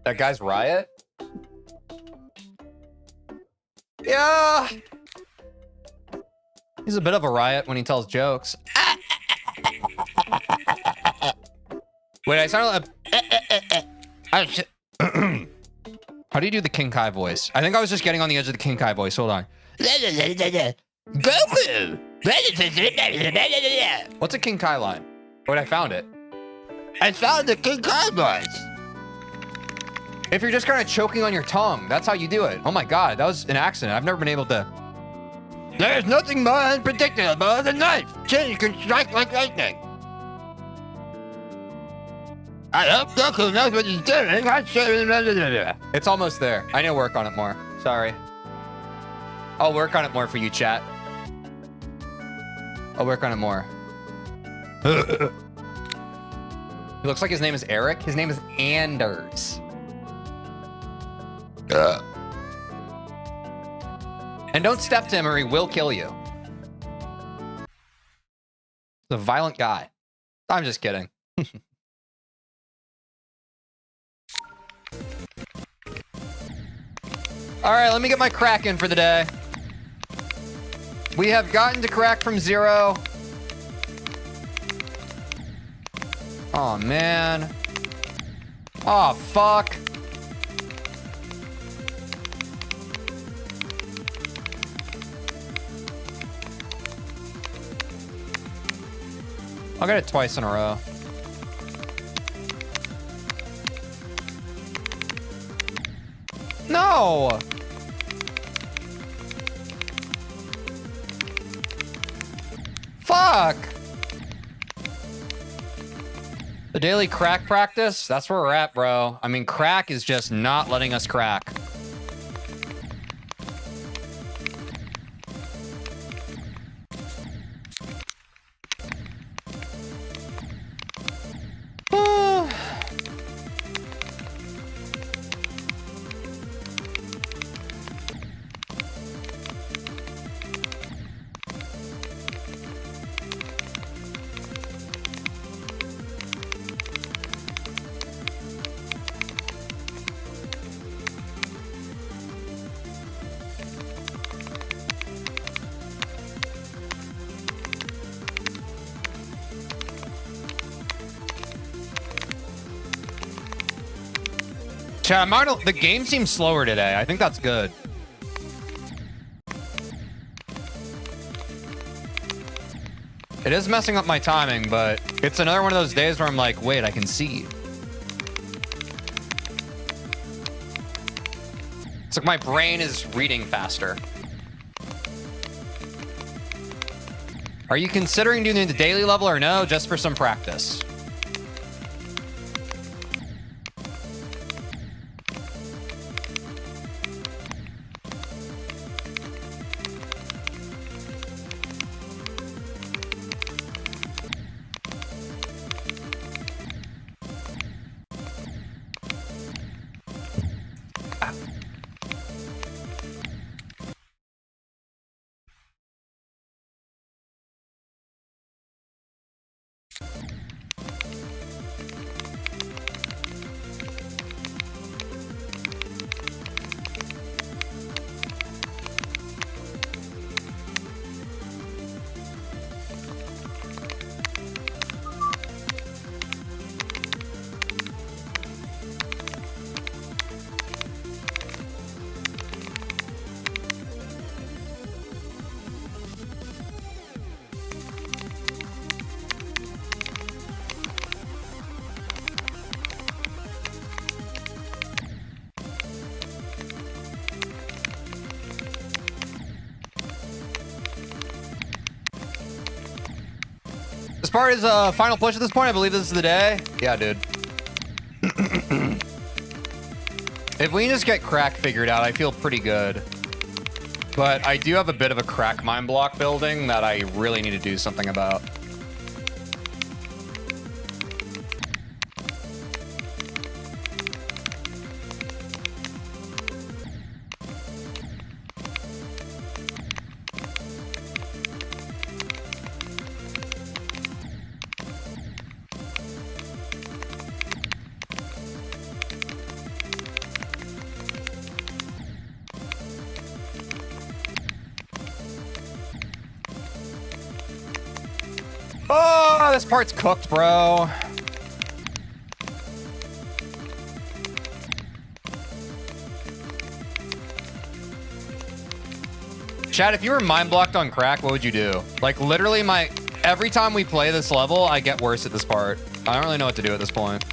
That guy's Riot? Yeah. He's a bit of a riot when he tells jokes. Wait, I sound like how do you do the King Kai voice? I think I was just getting on the edge of the King Kai voice. Hold on. Goku! What's a King Kai line? Wait, I found it. I found the King Kai voice. If you're just kind of choking on your tongue, that's how you do it. Oh my God, that was an accident. I've never been able to. There's nothing more unpredictable than life. Change can strike like lightning. I hope Goku knows what he's doing. It's almost there. I need to work on it more. Sorry. I'll work on it more for you, chat. I'll work on it more. He looks like his name is Eric. His name is Anders. And don't step to him or he will kill you. He's a violent guy. I'm just kidding. All right, let me get my crack in for the day. We have gotten to crack from 0. Oh, man. Oh, fuck. I'll get it twice in a row. No! Fuck! The daily crack practice? That's where we're at, bro. I mean, crack is just not letting us crack. Chat, the game seems slower today. I think that's good. It is messing up my timing, but it's another one of those days where I'm like, wait, I can see. It's like my brain is reading faster. Are you considering doing the daily level or no, just for some practice? This part is a final push at this point. I believe this is the day. Yeah, dude. If we just get crack figured out, I feel pretty good. But I do have a bit of a crack mind block building that I really need to do something about. Oh, this part's cooked, bro. Chad, if you were mind blocked on crack, what would you do? Like, literally, every time we play this level, I get worse at this part. I don't really know what to do at this point.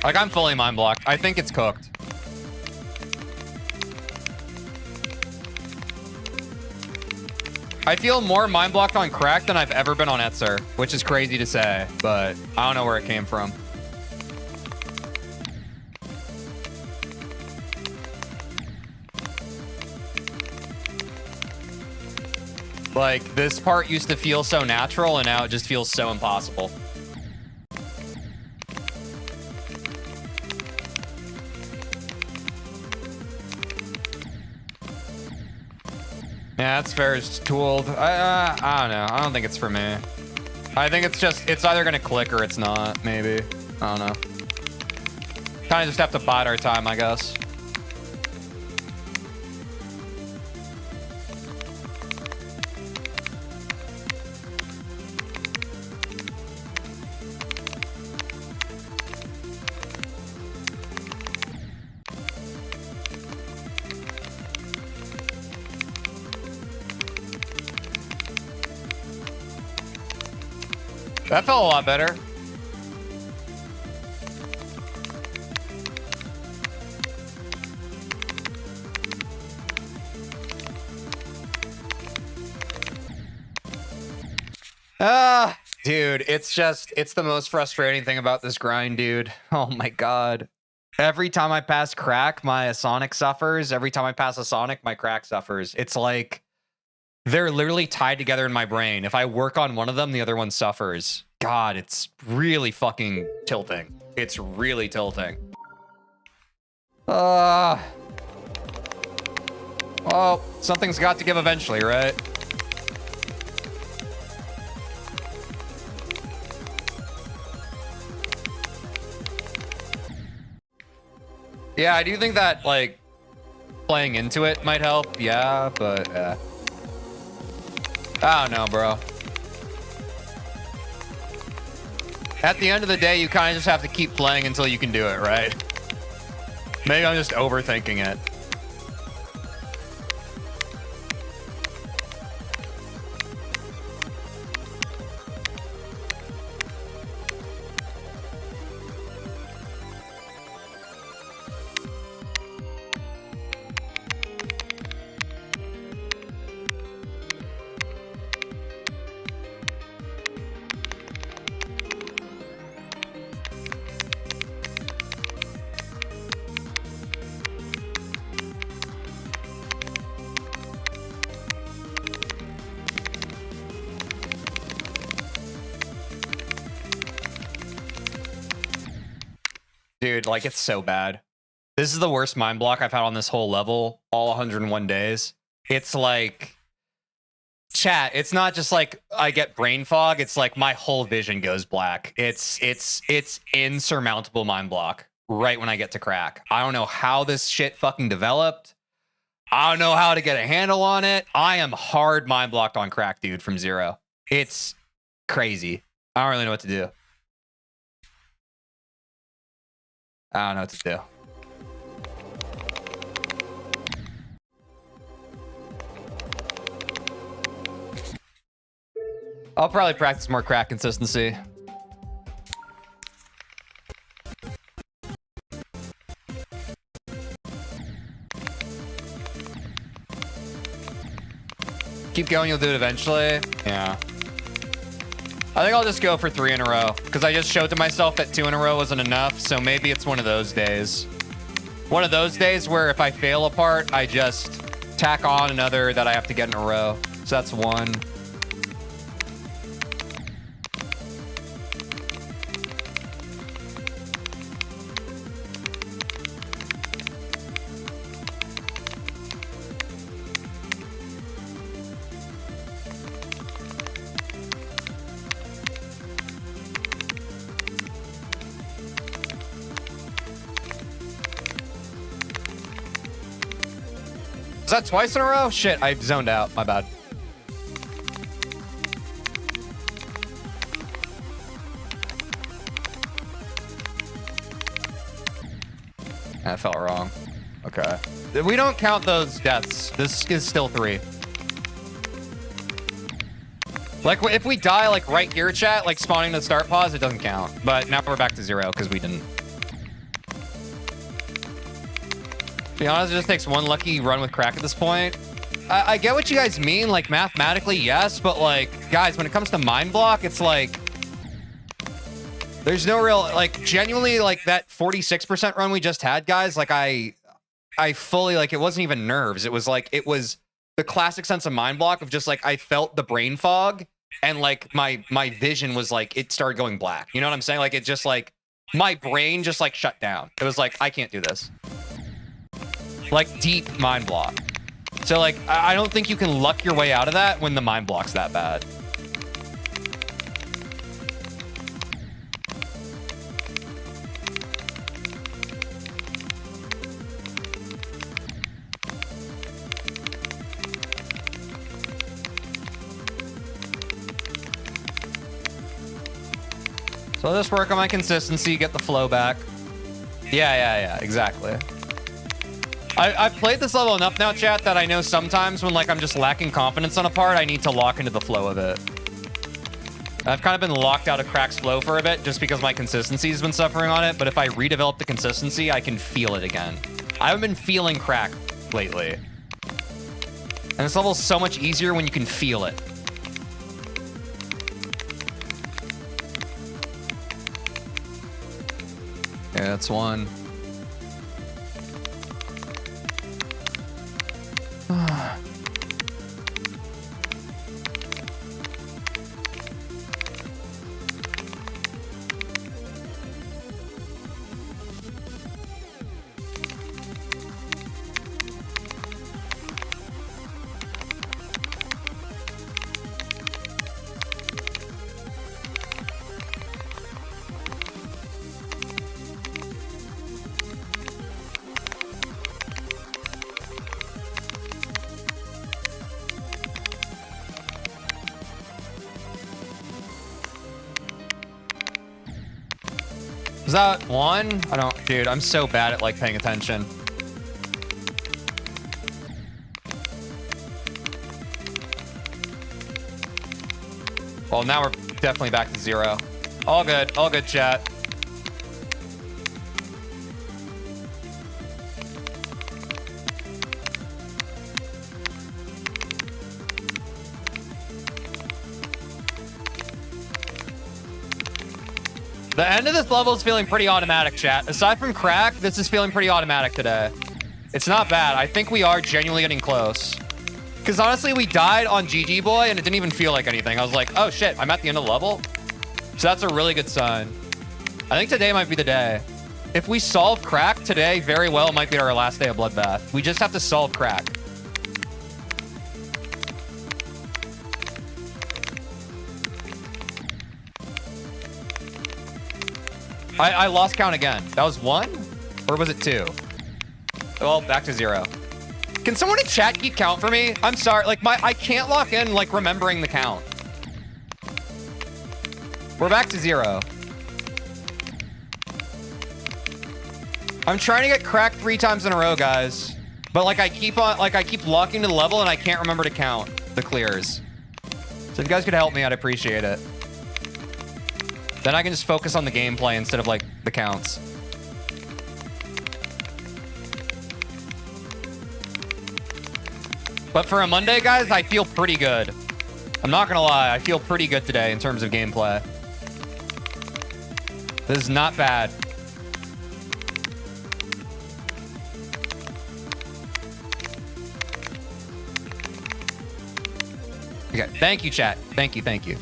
Like, I'm fully mind blocked. I think it's cooked. I feel more mind blocked on crack than I've ever been on Etzer, which is crazy to say, but I don't know where it came from. Like, this part used to feel so natural, and now it just feels so impossible. Yeah, that's fair. It's tooled. I don't know. I don't think it's for me. I think it's either going to click or it's not, maybe. I don't know. Kind of just have to bide our time, I guess. That felt a lot better. Dude, it's the most frustrating thing about this grind, dude. Oh my God. Every time I pass crack, my Sonic suffers. Every time I pass a Sonic, my crack suffers. It's like they're literally tied together in my brain. If I work on one of them, the other one suffers. God, it's really fucking tilting. It's really tilting. Well, something's got to give eventually, right? Yeah, I do think that, like, playing into it might help. Yeah, but I don't know, bro. At the end of the day, you kind of just have to keep playing until you can do it, right? Maybe I'm just overthinking it. Dude, like, it's so bad. This is the worst mind block I've had on this whole level, all 101 days. It's like, chat, it's not just like I get brain fog, it's like my whole vision goes black. It's insurmountable mind block right when I get to crack. I don't know how this shit fucking developed. I don't know how to get a handle on it. I am hard mind blocked on crack, dude, from zero. It's crazy. I don't really know what to do. I don't know what to do. I'll probably practice more crack consistency. Keep going, you'll do it eventually. Yeah. I think I'll just go for 3 in a row because I just showed to myself that 2 in a row wasn't enough. So maybe it's one of those days. One of those days where if I fail a part, I just tack on another that I have to get in a row. So that's 1. Is that twice in a row? Shit, I zoned out. My bad. I felt wrong. Okay. We don't count those deaths. This is still 3. Like, if we die, like, right here, chat, like, spawning the start pause, it doesn't count. But now we're back to 0, because we didn't. To be honest, it just takes one lucky run with crack at this point. I get what you guys mean, like, mathematically, yes, but, like, guys, when it comes to mind block, it's like... There's no real, like, genuinely, like, that 46% run we just had, guys, like, I fully, like, it wasn't even nerves. It was, like, it was the classic sense of mind block of just, like, I felt the brain fog, and, like, my vision was, like, it started going black. You know what I'm saying? Like, it just, like, my brain just, like, shut down. It was, like, I can't do this. Like, deep mind block. So, like, I don't think you can luck your way out of that when the mind block's that bad. So I'll just work on my consistency, get the flow back. Yeah, exactly. I've played this level enough now, chat, that I know sometimes when, like, I'm just lacking confidence on a part, I need to lock into the flow of it. I've kind of been locked out of Crack's flow for a bit just because my consistency has been suffering on it, but if I redevelop the consistency, I can feel it again. I haven't been feeling Crack lately. And this level is so much easier when you can feel it. Yeah, that's one. Is that one? I don't, dude, I'm so bad at, like, paying attention. Well, now we're definitely back to 0. All good, chat. The end of this level is feeling pretty automatic, chat. Aside from Crack, this is feeling pretty automatic today. It's not bad. I think we are genuinely getting close. Because honestly, we died on GG Boy, and it didn't even feel like anything. I was like, oh shit, I'm at the end of the level? So that's a really good sign. I think today might be the day. If we solve Crack, today very well might be our last day of Bloodbath. We just have to solve Crack. I lost count again. That was 1? Or was it 2? Well, back to 0. Can someone in chat keep count for me? I'm sorry. Like, I can't lock in, like, remembering the count. We're back to 0. I'm trying to get Cracked 3 times in a row, guys. But, like, I keep locking to the level and I can't remember to count the clears. So if you guys could help me, I'd appreciate it. Then I can just focus on the gameplay instead of, like, the counts. But for a Monday, guys, I feel pretty good. I'm not gonna lie, I feel pretty good today in terms of gameplay. This is not bad. Okay, thank you, chat. Thank you.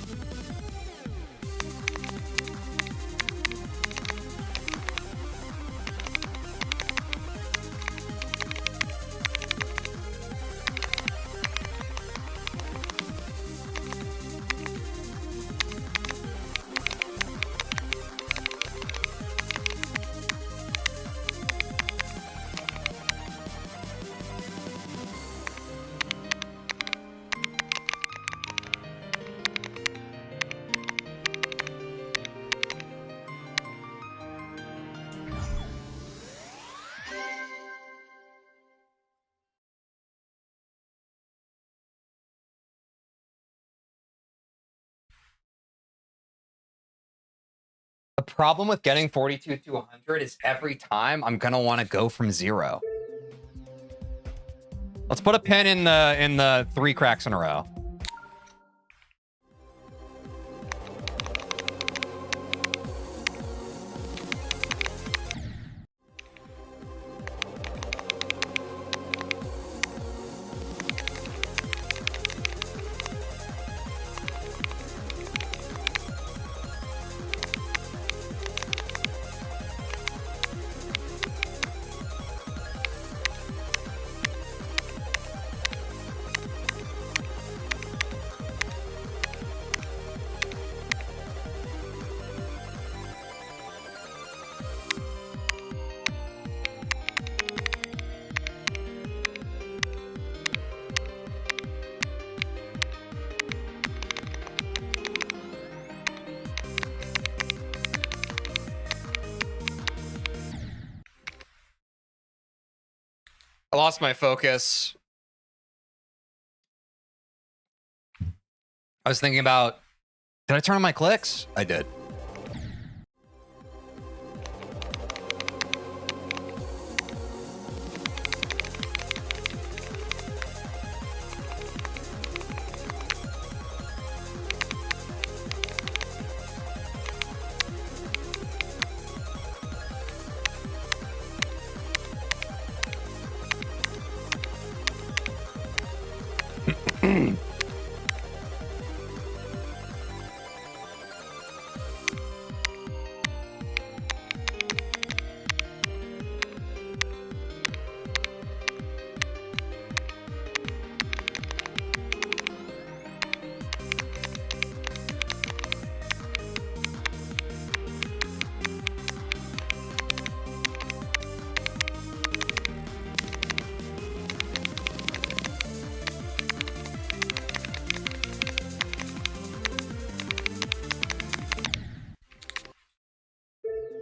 problem with getting 42 to 100 is every time I'm gonna want to go from 0. Let's put a pin in the 3 cracks in a row. I lost my focus. I was thinking about, did I turn on my clicks? I did.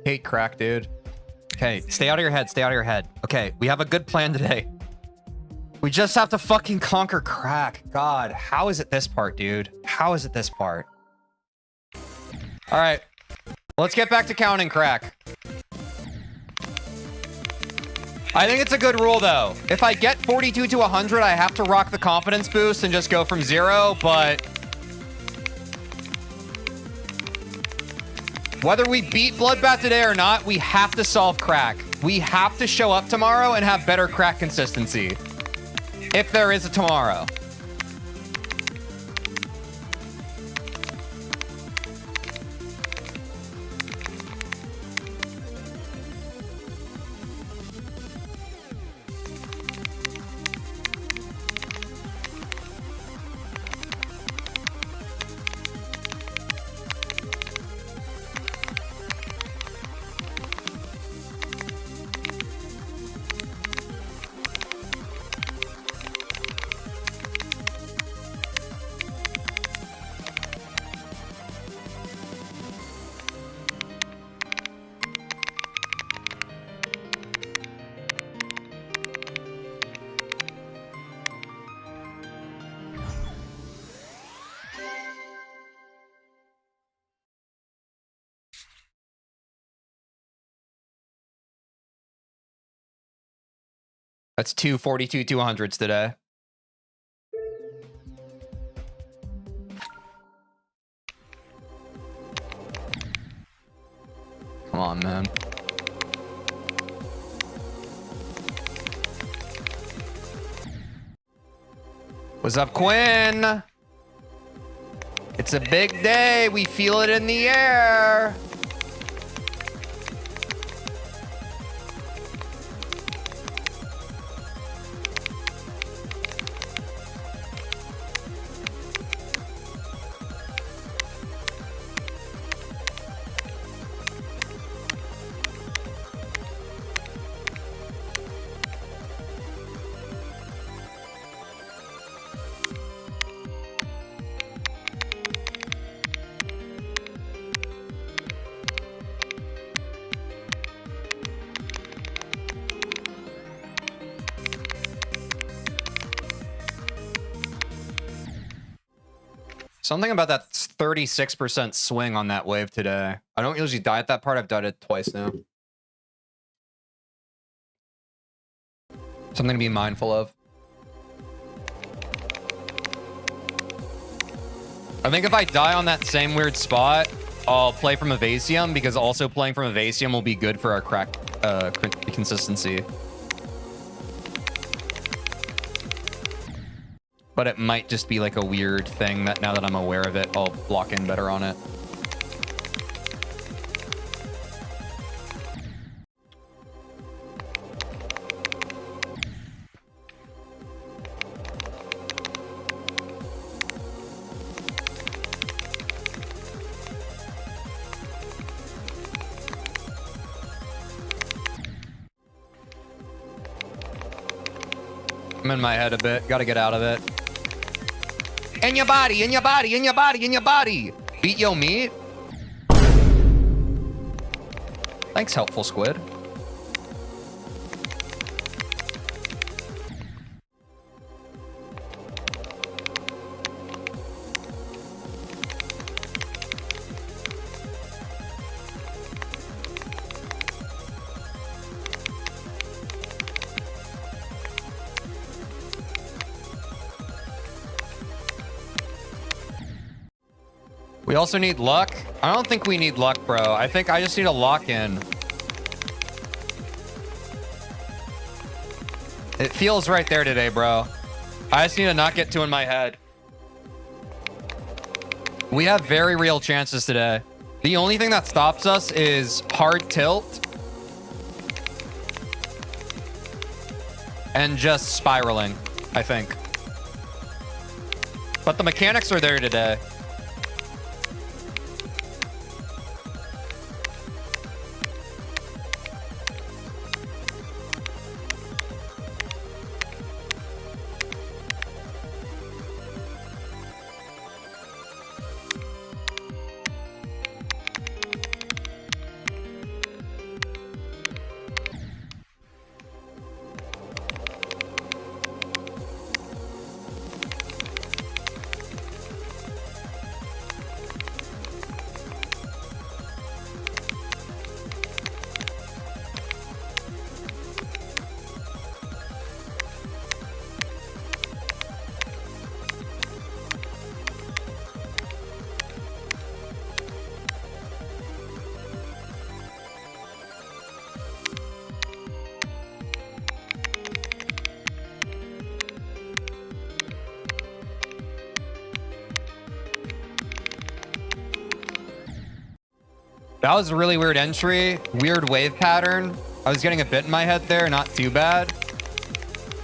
Hate crack, dude. Okay, stay out of your head. Stay out of your head. Okay, we have a good plan today. We just have to fucking conquer crack. God, how is it this part, dude? How is it this part? All right, let's get back to counting crack. I think it's a good rule, though. If I get 42 to 100, I have to rock the confidence boost and just go from 0, but whether we beat Bloodbath today or not, we have to solve crack. We have to show up tomorrow and have better crack consistency. If there is a tomorrow. That's 2 42 200s today. Come on, man. What's up, Quinn? It's a big day. We feel it in the air. Something about that 36% swing on that wave today. I don't usually die at that part. I've died it twice now. Something to be mindful of. I think if I die on that same weird spot, I'll play from Evasium, because also playing from Evasium will be good for our crack consistency. But it might just be like a weird thing that now that I'm aware of it, I'll block in better on it. I'm in my head a bit. Gotta get out of it. In your body, in your body, in your body, in your body. Beat yo meat. Thanks, helpful squid. We also need luck. I don't think we need luck, bro. I think I just need a lock in. It feels right there today, bro. I just need to not get too in my head. We have very real chances today. The only thing that stops us is hard tilt and just spiraling, I think. But the mechanics are there today. That was a really weird entry. Weird wave pattern. I was getting a bit in my head there. Not too bad.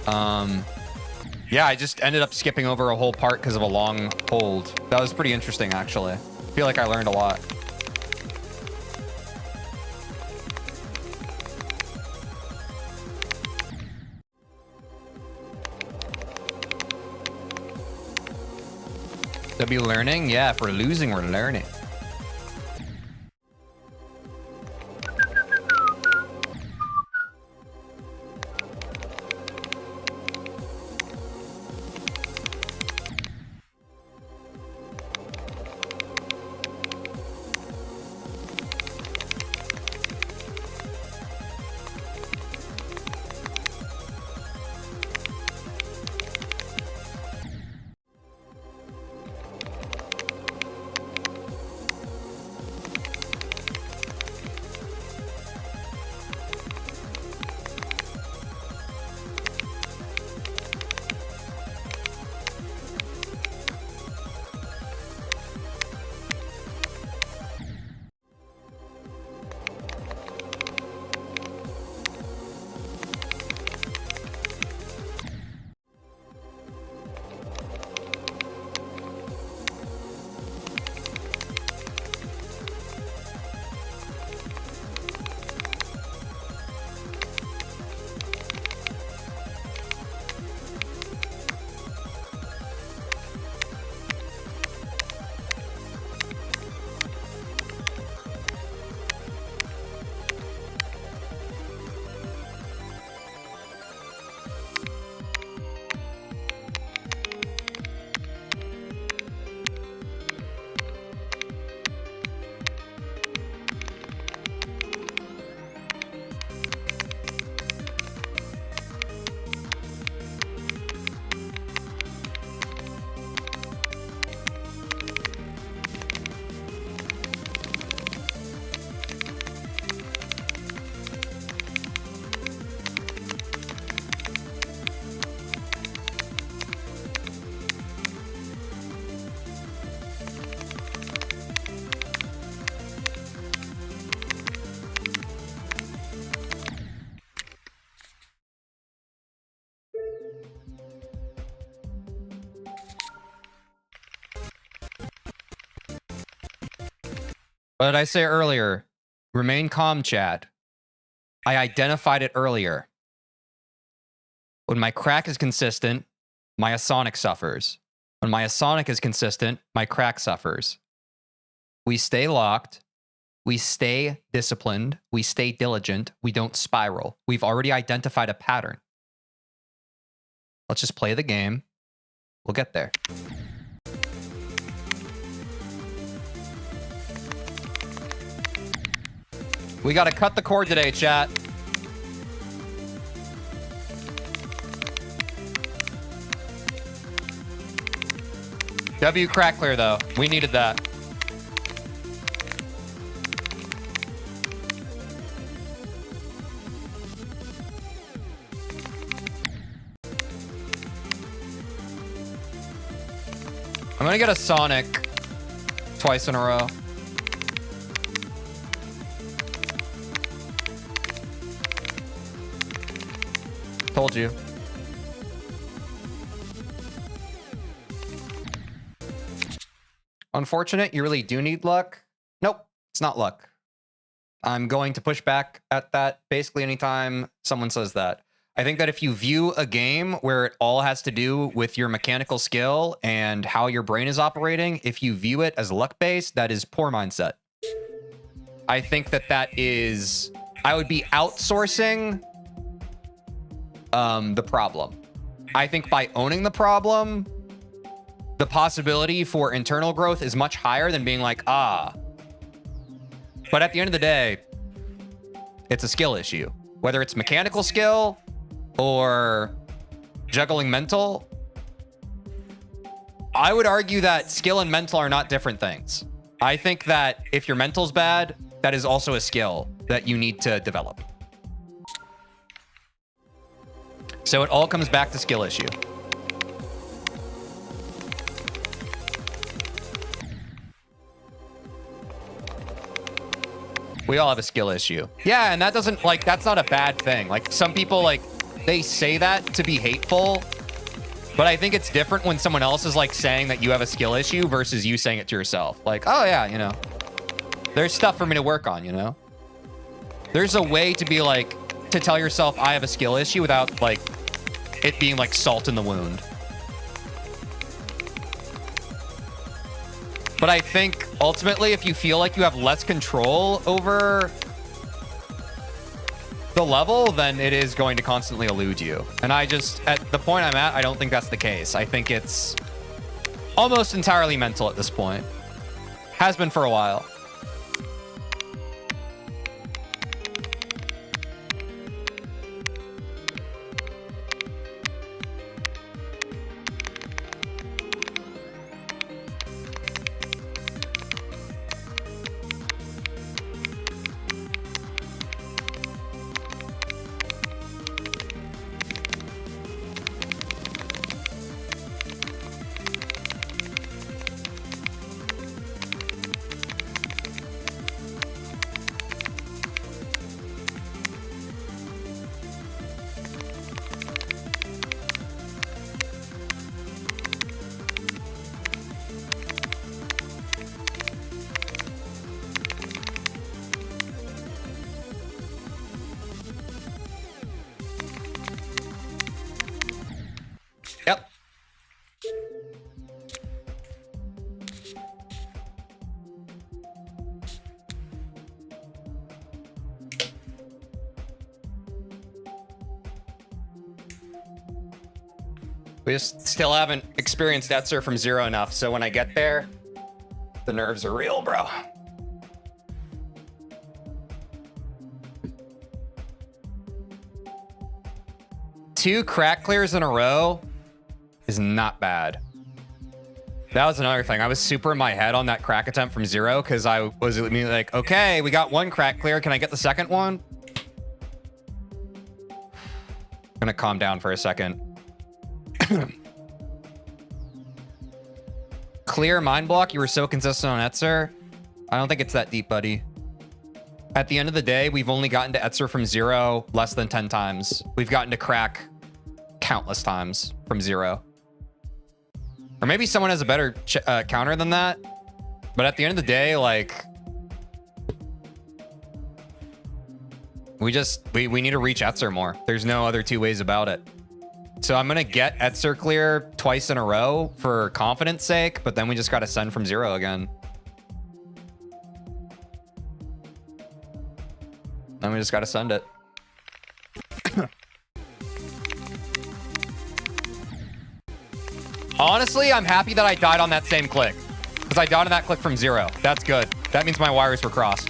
Yeah, I just ended up skipping over a whole part because of a long hold. That was pretty interesting, actually. I feel like I learned a lot. To be learning? Yeah, if we're losing, we're learning. What did I say earlier? Remain calm, chat. I identified it earlier. When my crack is consistent, my Asonic suffers. When my Asonic is consistent, my crack suffers. We stay locked. We stay disciplined. We stay diligent. We don't spiral. We've already identified a pattern. Let's just play the game. We'll get there. We got to cut the cord today, chat. W crack clear, though. We needed that. I'm going to get a Sonic twice in a row. Told you. Unfortunate, you really do need luck. Nope, it's not luck. I'm going to push back at that basically anytime someone says that. I think that if you view a game where it all has to do with your mechanical skill and how your brain is operating, if you view it as luck-based, that is poor mindset. I think that that is... I would be outsourcing the problem. I think by owning the problem, the possibility for internal growth is much higher than being like, ah. But at the end of the day, it's a skill issue. Whether it's mechanical skill or juggling mental, I would argue that skill and mental are not different things. I think that if your mental's bad, that is also a skill that you need to develop. So it all comes back to skill issue. We all have a skill issue. Yeah, and that doesn't, like, that's not a bad thing. Like, some people, like, they say that to be hateful, but I think it's different when someone else is, like, saying that you have a skill issue versus you saying it to yourself. Like, oh, yeah, you know, there's stuff for me to work on, you know? There's a way to be, like, to tell yourself I have a skill issue without, like, it being, like, salt in the wound. But I think ultimately, if you feel like you have less control over the level, then it is going to constantly elude you. And I just, at the point I'm at, I don't think that's the case. I think it's almost entirely mental at this point. Has been for a while. Yep. We just still haven't experienced Etzer from zero enough, so when I get there, the nerves are real, bro. Two crack clears in a row is not bad. That was another thing. I was super in my head on that crack attempt from zero because I was like, okay, we got one crack clear. Can I get the second one? I'm gonna calm down for a second. Clear mind block. You were so consistent on Etzer. I don't think it's that deep, buddy. At the end of the day, we've only gotten to Etzer from zero less than 10 times. We've gotten to crack countless times from zero. Or maybe someone has a better counter than that. But at the end of the day, like, We need to reach Etzer more. There's no other two ways about it. So I'm gonna get Etzer clear twice in a row for confidence sake, but then we just gotta send from 0 again. Then we just gotta send it. Honestly, I'm happy that I died on that same click. Because I died on that click from 0. That's good. That means my wires were crossed.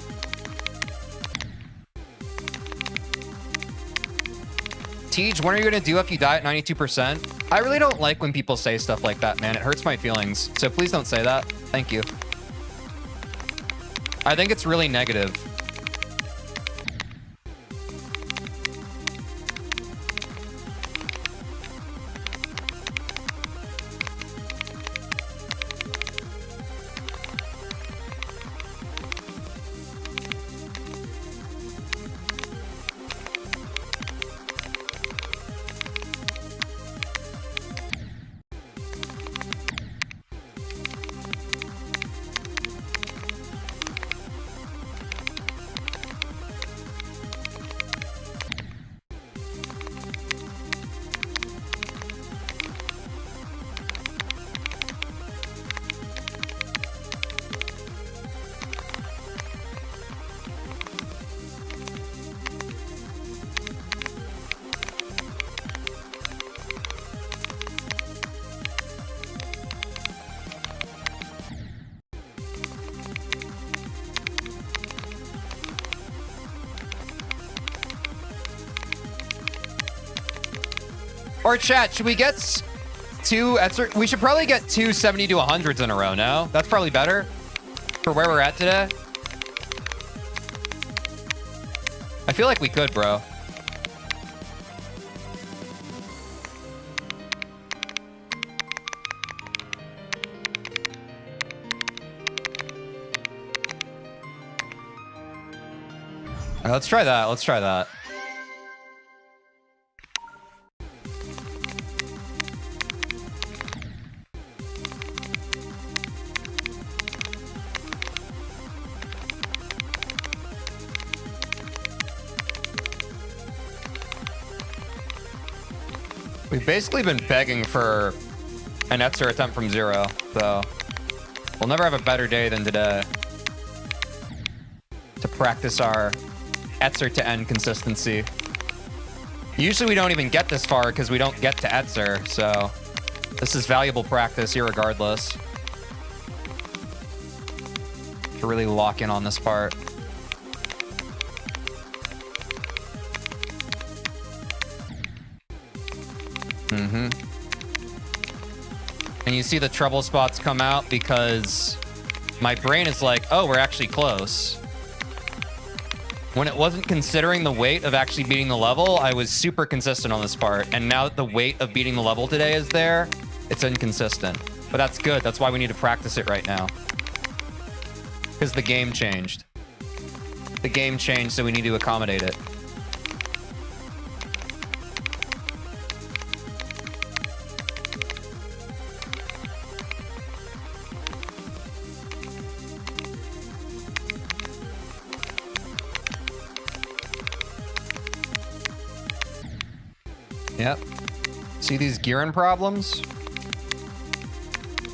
Teej, when are you going to do if you die at 92%? I really don't like when people say stuff like that, man. It hurts my feelings. So please don't say that. Thank you. I think it's really negative. Or chat, should we get two Etzer? We should probably get two 70 to 100s in a row, no? That's probably better for where we're at today. I feel like we could, bro. All right, let's try that. Let's try that. We've basically been begging for an Etzer attempt from 0, so we'll never have a better day than today to practice our Etzer to end consistency. Usually we don't even get this far because we don't get to Etzer, so this is valuable practice irregardless to really lock in on this part. And you see the trouble spots come out because my brain is like, oh, we're actually close. When it wasn't considering the weight of actually beating the level, I was super consistent on this part. And now that the weight of beating the level today is there, it's inconsistent. But that's good. That's why we need to practice it right now. Because the game changed. The game changed, so we need to accommodate it. Yep. See these gearing problems?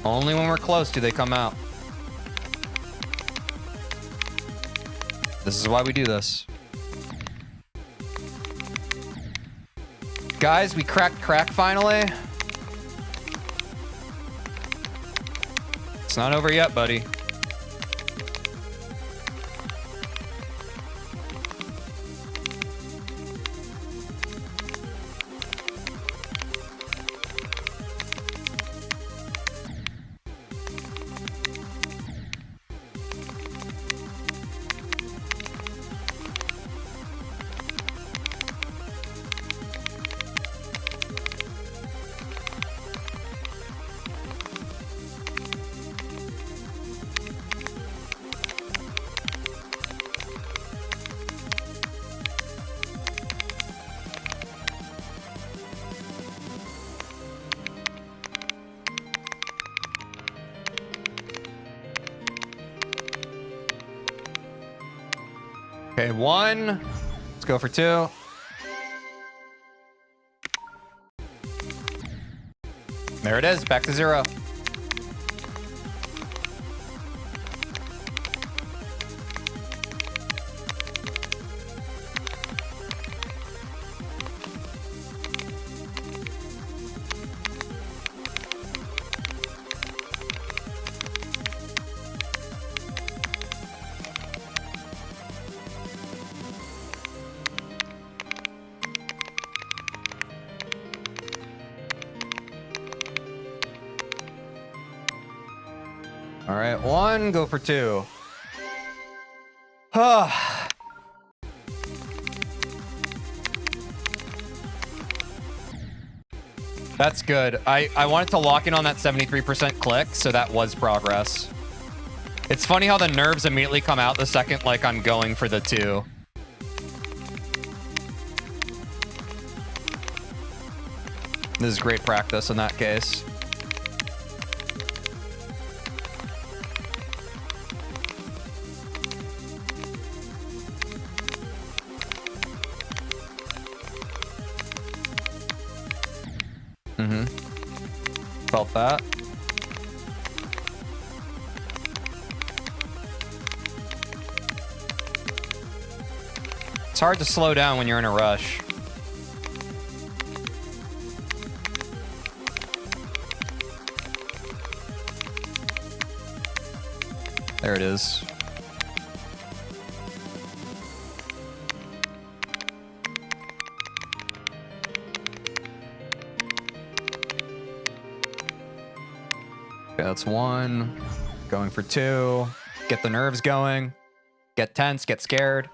Only when we're close do they come out. This is why we do this. Guys, we cracked crack finally. It's not over yet, buddy. Okay, 1. Let's go for 2. There it is, back to 0. All right, 1, go for 2. That's good. I wanted to lock in on that 73% click, so that was progress. It's funny how the nerves immediately come out the second, like, I'm going for the 2. This is great practice in that case. Felt that. It's hard to slow down when you're in a rush. There it is. Okay, that's 1. Going for 2. Get the nerves going. Get tense, get scared.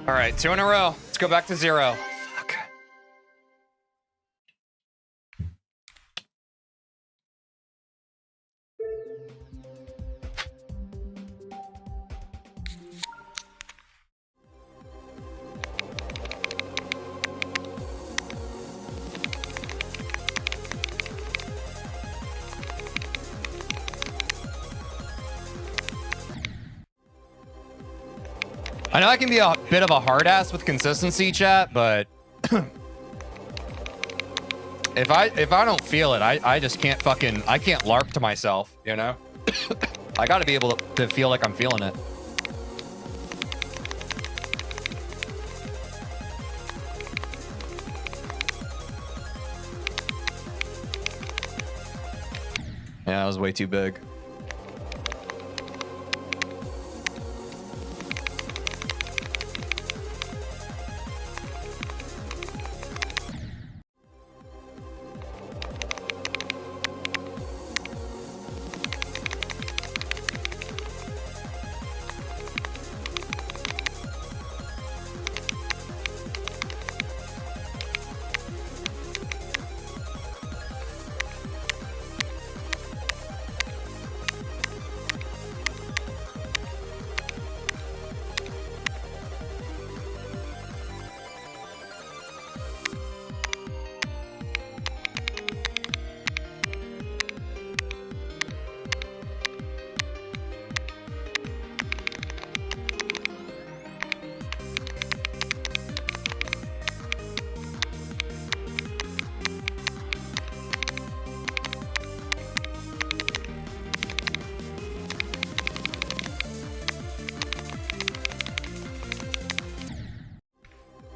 All right, 2 in a row. Let's go back to 0. Fuck. I know I can be a bit of a hard ass with consistency, chat, but if I don't feel it, I just can't fucking, I can't LARP to myself, you know? I gotta be able to feel like I'm feeling it. Yeah, that was way too big.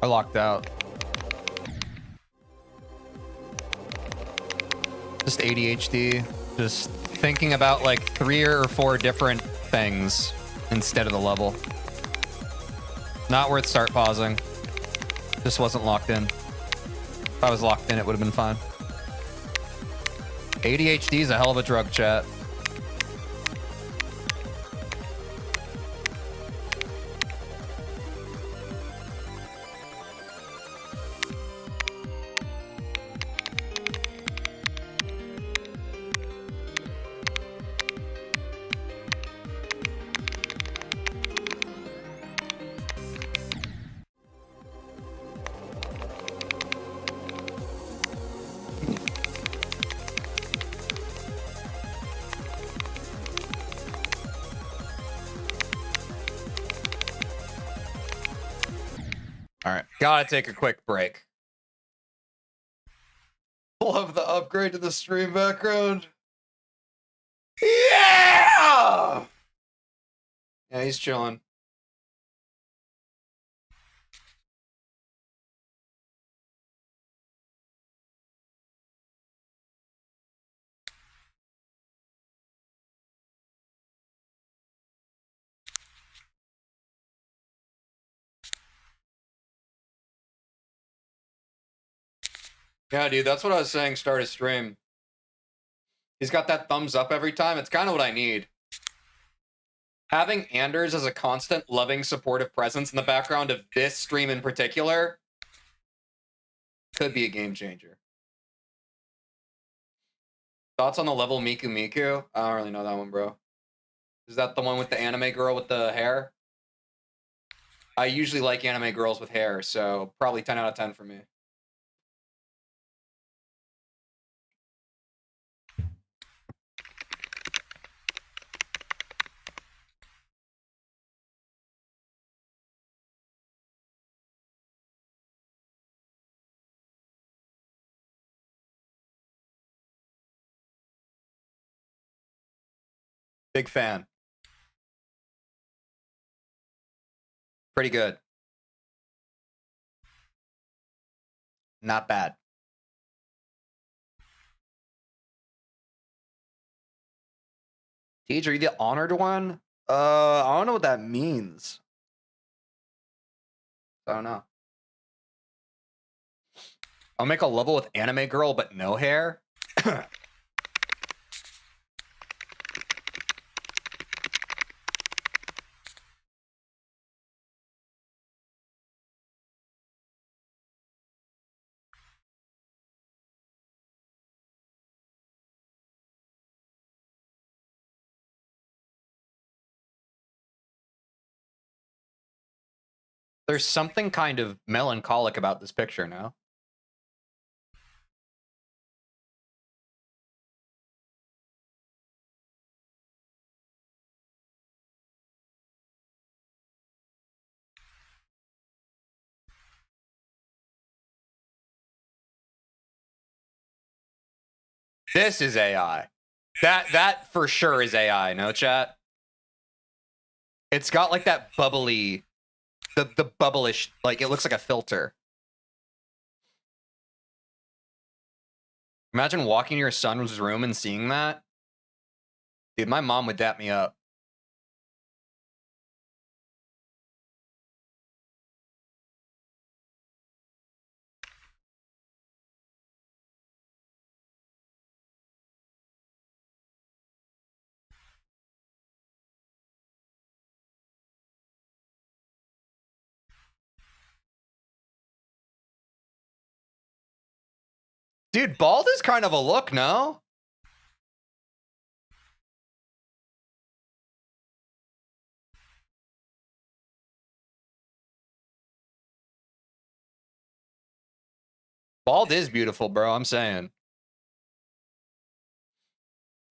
I locked out. Just ADHD. Just thinking about like 3 or 4 different things instead of the level. Not worth start pausing. Just wasn't locked in. If I was locked in, it would have been fine. ADHD is a hell of a drug, chat. Gotta take a quick break. Love the upgrade to the stream background. Yeah! Yeah, he's chilling. Yeah, dude, that's what I was saying. Start a stream. He's got that thumbs up every time. It's kind of what I need. Having Anders as a constant, loving, supportive presence in the background of this stream in particular could be a game changer. Thoughts on the level Miku Miku? I don't really know that one, bro. Is that the one with the anime girl with the hair? I usually like anime girls with hair, so probably 10 out of 10 for me. Big fan. Pretty good. Not bad. Teej, are you the honored one? I don't know what that means. I don't know. I'll make a level with anime girl, but no hair. There's something kind of melancholic about this picture now. This is AI. That for sure is AI, no chat? It's got like that bubbly, the bubblish, like it looks like a filter. Imagine walking to your son's room and seeing that. Dude, my mom would dap me up. Dude, bald is kind of a look, no? Bald is beautiful, bro. I'm saying.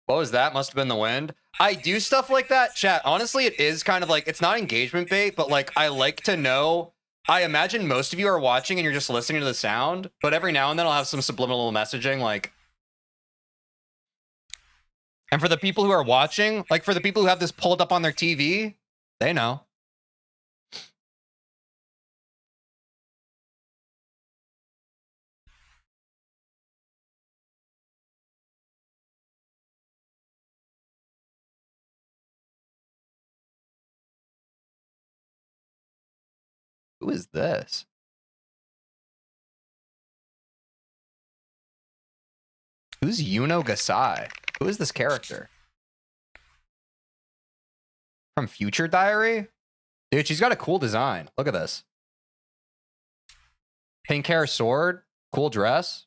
What was that? Must have been the wind. I do stuff like that, chat. Honestly, it is kind of like, it's not engagement bait, but like, I like to know. I imagine most of you are watching and you're just listening to the sound, but every now and then I'll have some subliminal messaging, like. And for the people who are watching, like for the people who have this pulled up on their TV, they know. Who is this? Who's Yuno Gasai? Who is this character? From Future Diary? Dude, she's got a cool design. Look at this. Pink hair sword. Cool dress.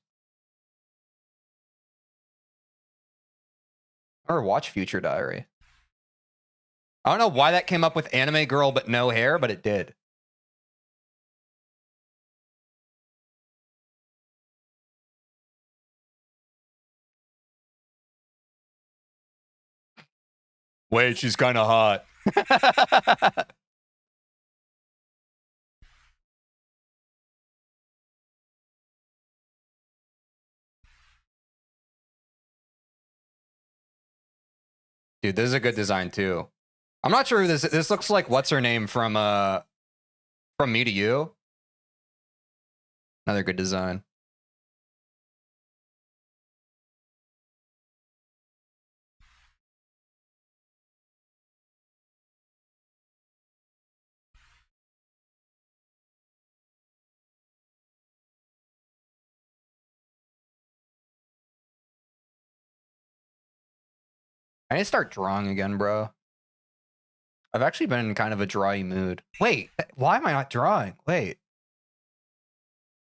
Or watch Future Diary. I don't know why that came up with anime girl but no hair, but it did. Wait, she's kind of hot. Dude, this is a good design too. I'm not sure who this looks like. What's her name from Me to You? Another good design. I need to start drawing again, bro. I've actually been in kind of a drawy mood. Wait, why am I not drawing? Wait.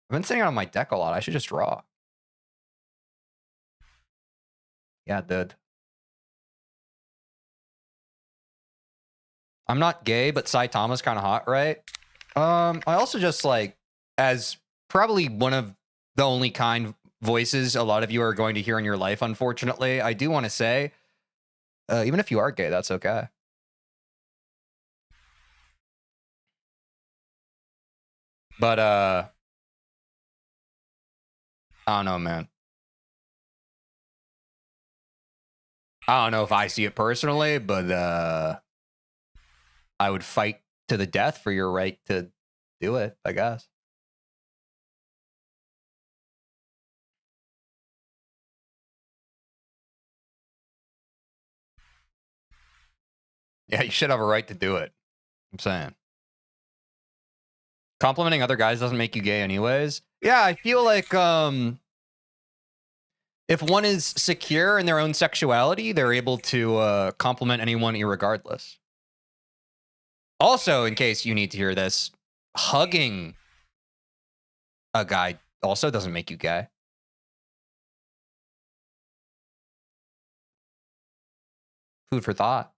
I've been sitting on my deck a lot. I should just draw. Yeah, dude. I'm not gay, but Saitama's kind of hot, right? I also just like, as probably one of the only kind voices a lot of you are going to hear in your life, unfortunately, I do want to say, even if you are gay, that's okay. But, I don't know, man. I don't know if I see it personally, but, I would fight to the death for your right to do it, I guess. Yeah, you should have a right to do it. I'm saying. Complimenting other guys doesn't make you gay anyways. Yeah, I feel like if one is secure in their own sexuality, they're able to compliment anyone irregardless. Also, in case you need to hear this, hugging a guy also doesn't make you gay. Food for thought.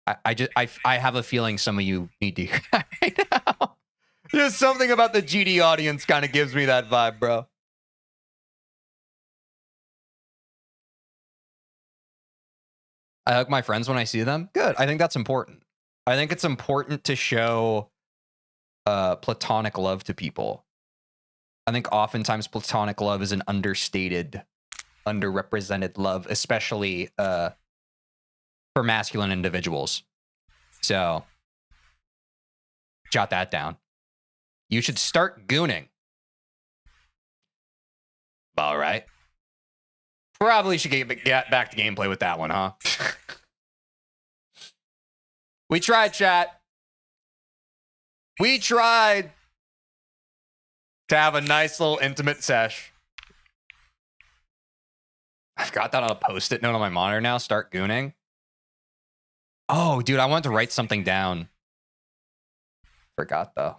I have a feeling some of you need to hear that right now. There's something about the GD audience kind of gives me that vibe, bro. I hug my friends when I see them. Good. I think that's important. I think it's important to show platonic love to people. I think oftentimes platonic love is an understated, underrepresented love, especially for masculine individuals. So, jot that down. You should start gooning. All right. Probably should get back to gameplay with that one, huh? We tried, chat. We tried to have a nice little intimate sesh. I've got that on a post-it note on my monitor now. Start gooning. Oh, dude, I wanted to write something down. Forgot, though.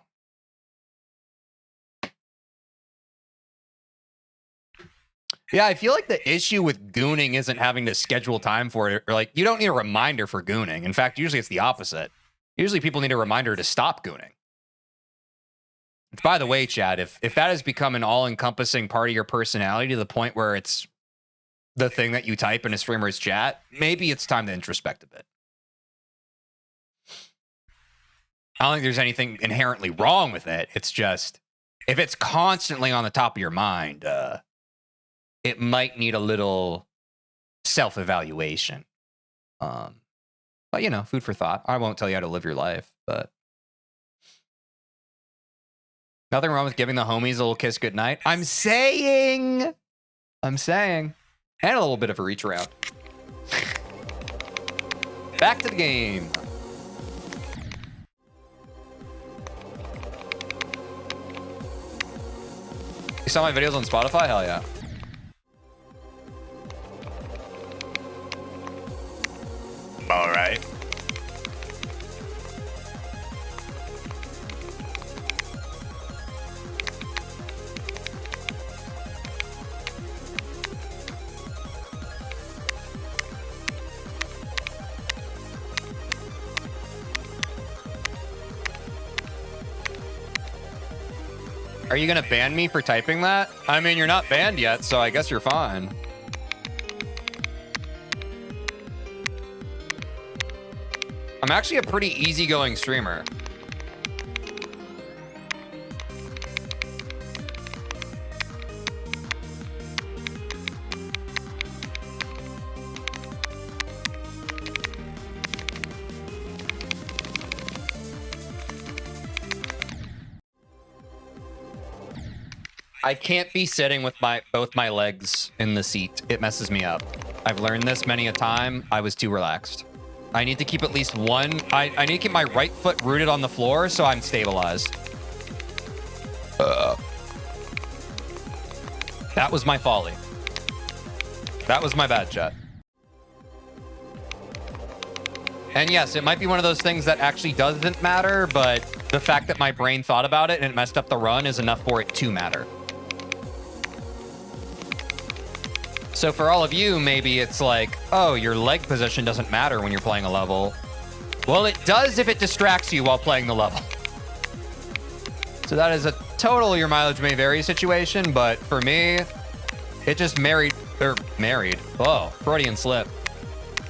Yeah, I feel like the issue with gooning isn't having to schedule time for it. Or like, you don't need a reminder for gooning. In fact, usually it's the opposite. Usually people need a reminder to stop gooning. By the way, Chad, if that has become an all-encompassing part of your personality to the point where it's the thing that you type in a streamer's chat, maybe it's time to introspect a bit. I don't think there's anything inherently wrong with it. It's just, if it's constantly on the top of your mind, it might need a little self-evaluation. But, you know, food for thought. I won't tell you how to live your life, but nothing wrong with giving the homies a little kiss goodnight. I'm saying. And a little bit of a reach around. Back to the game. You saw my videos on Spotify? Hell yeah. All right. Are you gonna ban me for typing that? I mean, you're not banned yet, so I guess you're fine. I'm actually a pretty easygoing streamer. I can't be sitting with both my legs in the seat. It messes me up. I've learned this many a time. I was too relaxed. I need to keep at least one. I need to keep my right foot rooted on the floor so I'm stabilized. That was my folly. That was my bad, chat. And yes, it might be one of those things that actually doesn't matter, but the fact that my brain thought about it and it messed up the run is enough for it to matter. So for all of you, maybe it's like, oh, your leg position doesn't matter when you're playing a level. Well, it does if it distracts you while playing the level. So that is a total your mileage may vary situation, but for me, it just married. Oh, Freudian slip.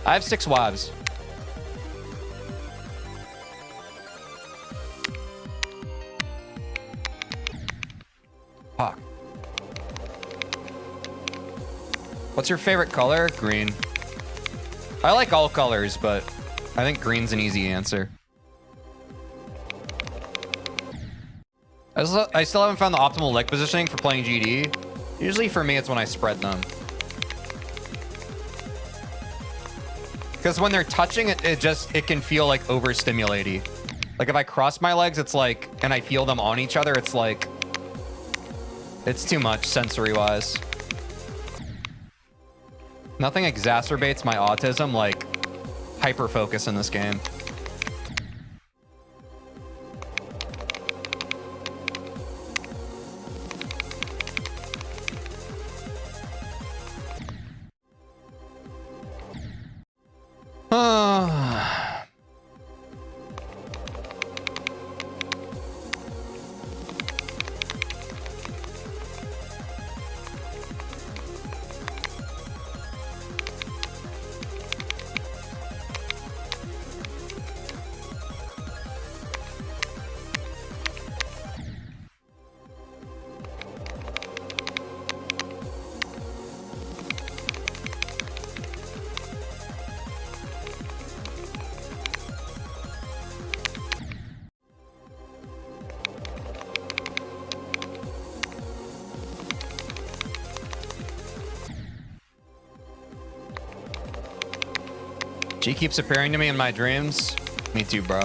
I have 6 wives. Fuck. What's your favorite color? Green. I like all colors, but I think green's an easy answer. I still haven't found the optimal leg positioning for playing GD. Usually for me, it's when I spread them. Because when they're touching, it can feel like overstimulating. Like if I cross my legs, it's like, and I feel them on each other, it's like, it's too much sensory-wise. Nothing exacerbates my autism like hyper-focus in this game. She keeps appearing to me in my dreams. Me too, bro.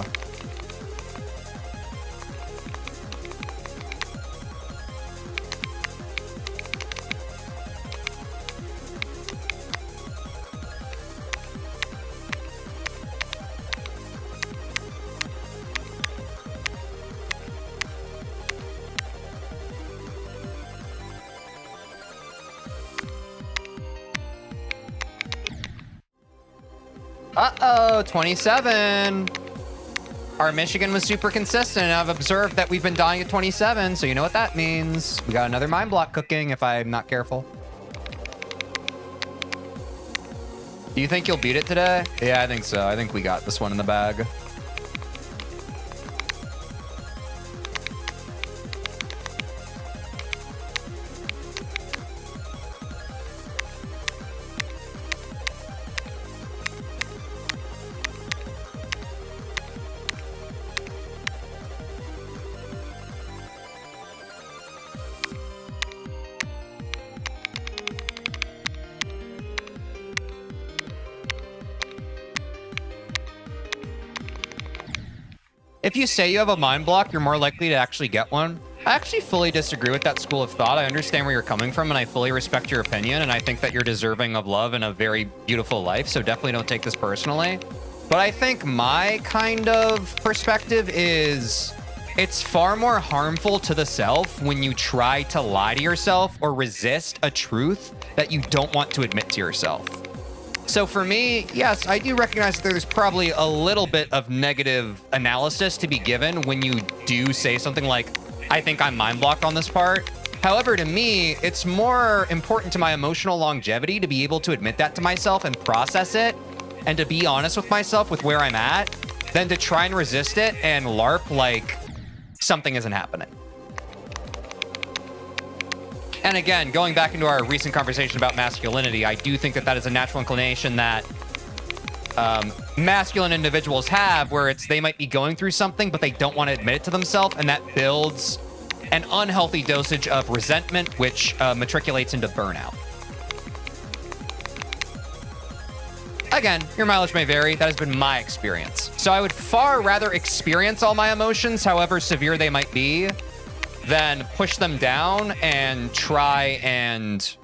Uh-oh, 27. Our Michigan was super consistent, and I've observed that we've been dying at 27, so you know what that means. We got another mind block cooking if I'm not careful. Do you think you'll beat it today? Yeah, I think so. I think we got this one in the bag. If you say you have a mind block, you're more likely to actually get one. I actually fully disagree with that school of thought. I understand where you're coming from, and I fully respect your opinion, and I think that you're deserving of love and a very beautiful life, so definitely don't take this personally. But I think my kind of perspective is it's far more harmful to the self when you try to lie to yourself or resist a truth that you don't want to admit to yourself. So for me, yes, I do recognize that there's probably a little bit of negative analysis to be given when you do say something like, I think I'm mind blocked on this part. However, to me, it's more important to my emotional longevity to be able to admit that to myself and process it and to be honest with myself with where I'm at than to try and resist it and LARP like something isn't happening. And again, going back into our recent conversation about masculinity, I do think that that is a natural inclination that masculine individuals have, where it's they might be going through something, but they don't want to admit it to themselves, and that builds an unhealthy dosage of resentment, which matriculates into burnout. Again, your mileage may vary. That has been my experience. So I would far rather experience all my emotions, however severe they might be, than push them down and try and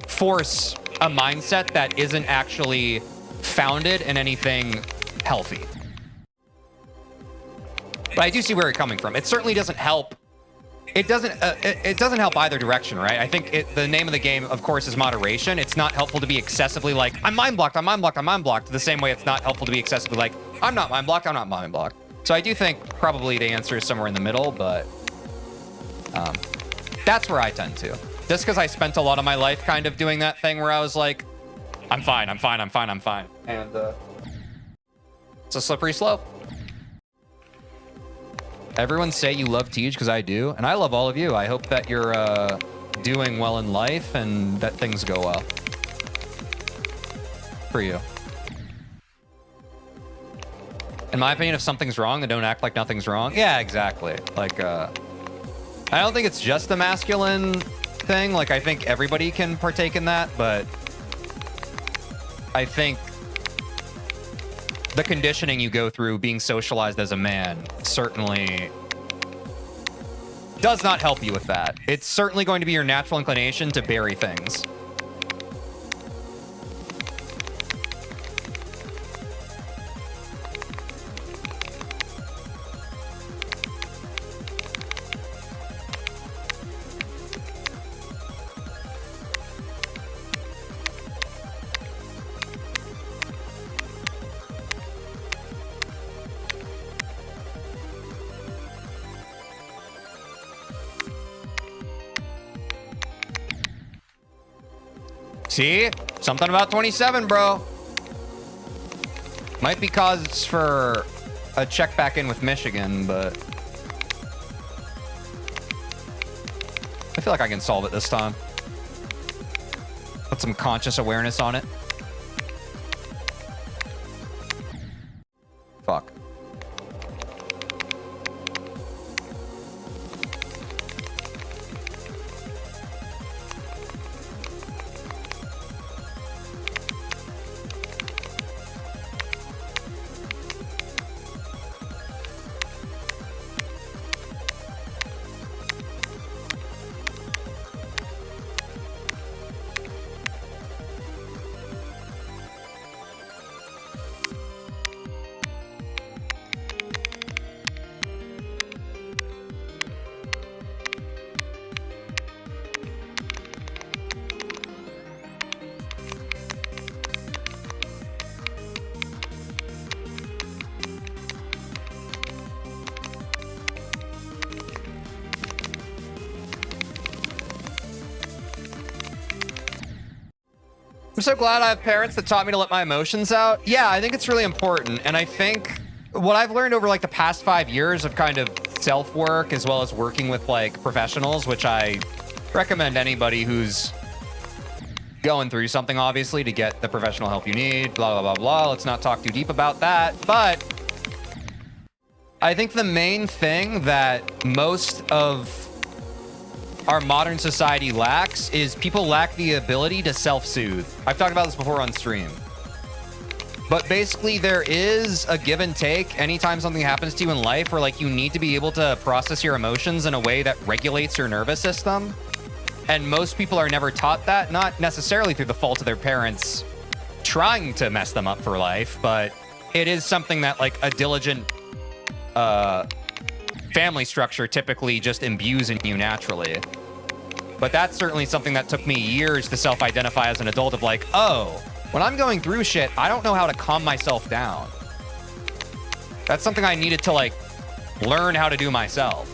force a mindset that isn't actually founded in anything healthy. But I do see where you're coming from. It certainly doesn't help. It doesn't help either direction, right? I think the name of the game, of course, is moderation. It's not helpful to be excessively like, I'm mind blocked, I'm mind blocked, I'm mind blocked. The same way it's not helpful to be excessively like, I'm not mind blocked, I'm not mind blocked. So I do think probably the answer is somewhere in the middle, but that's where I tend to. Just because I spent a lot of my life kind of doing that thing where I was like, I'm fine, I'm fine, I'm fine, I'm fine. And it's a slippery slope. Everyone say you love Tej because I do, and I love all of you. I hope that you're doing well in life and that things go well for you. In my opinion, if something's wrong, then don't act like nothing's wrong. Yeah, exactly. Like, I don't think it's just a masculine thing. Like, I think everybody can partake in that, but I think the conditioning you go through being socialized as a man certainly does not help you with that. It's certainly going to be your natural inclination to bury things. See? Something about 27, bro. Might be cause for a check back in with Michigan, but I feel like I can solve it this time. Put some conscious awareness on it. Fuck. I'm so glad I have parents that taught me to let my emotions out. Yeah, I think it's really important. And I think what I've learned over like the past 5 years of kind of self-work as well as working with like professionals, which I recommend anybody who's going through something, obviously, to get the professional help you need, blah, blah, blah, blah. Let's not talk too deep about that. But I think the main thing that most of our modern society lacks is people lack the ability to self-soothe. I've talked about this before on stream. But basically there is a give and take anytime something happens to you in life where like you need to be able to process your emotions in a way that regulates your nervous system. And most people are never taught that, not necessarily through the fault of their parents trying to mess them up for life, but it is something that like a diligent family structure typically just imbues in you naturally. But that's certainly something that took me years to self-identify as an adult of like, oh, when I'm going through shit, I don't know how to calm myself down. That's something I needed to like learn how to do myself.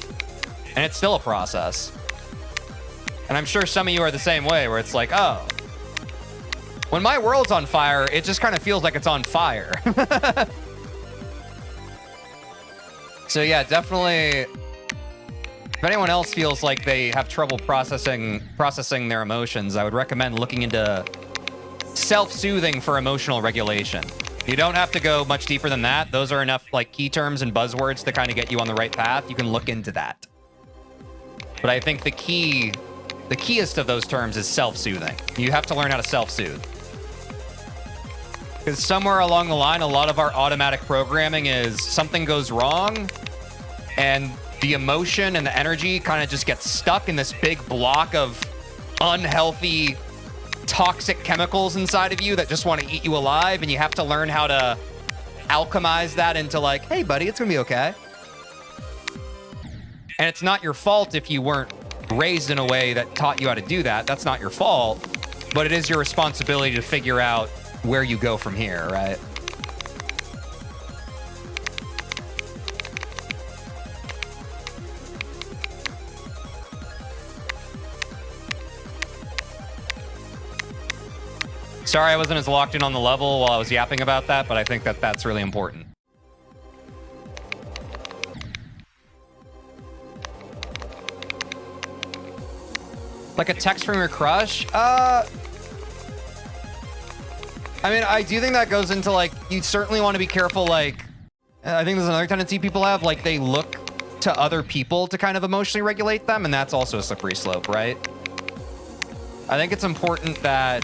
And it's still a process. And I'm sure some of you are the same way where it's like, oh, when my world's on fire, it just kind of feels like it's on fire. So yeah, definitely, if anyone else feels like they have trouble processing their emotions, I would recommend looking into self-soothing for emotional regulation. You don't have to go much deeper than that. Those are enough like key terms and buzzwords to kind of get you on the right path. You can look into that. But I think the keyest of those terms is self-soothing. You have to learn how to self-soothe. Because somewhere along the line, a lot of our automatic programming is something goes wrong, and the emotion and the energy kind of just gets stuck in this big block of unhealthy, toxic chemicals inside of you that just want to eat you alive, and you have to learn how to alchemize that into like, hey, buddy, it's gonna be okay. And it's not your fault if you weren't raised in a way that taught you how to do that. That's not your fault, but it is your responsibility to figure out where you go from here, right? Sorry I wasn't as locked in on the level while I was yapping about that, but I think that that's really important. Like a text from your crush? I mean, I do think that goes into like, you certainly want to be careful. Like, I think there's another tendency people have, like they look to other people to kind of emotionally regulate them. And that's also a slippery slope, right? I think it's important that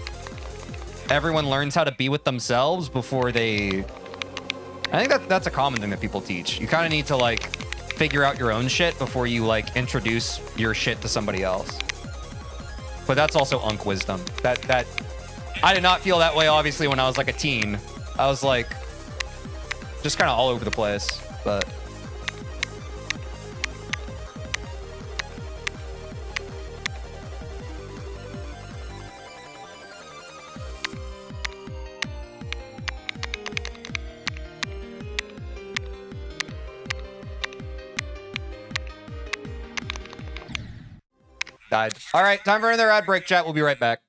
everyone learns how to be with themselves before they... I think that's a common thing that people teach. You kind of need to like figure out your own shit before you like introduce your shit to somebody else. But that's also unk wisdom. That I did not feel that way, obviously, when I was like a teen. I was like just kind of all over the place, but... Died. All right, time for another ad break, chat. We'll be right back.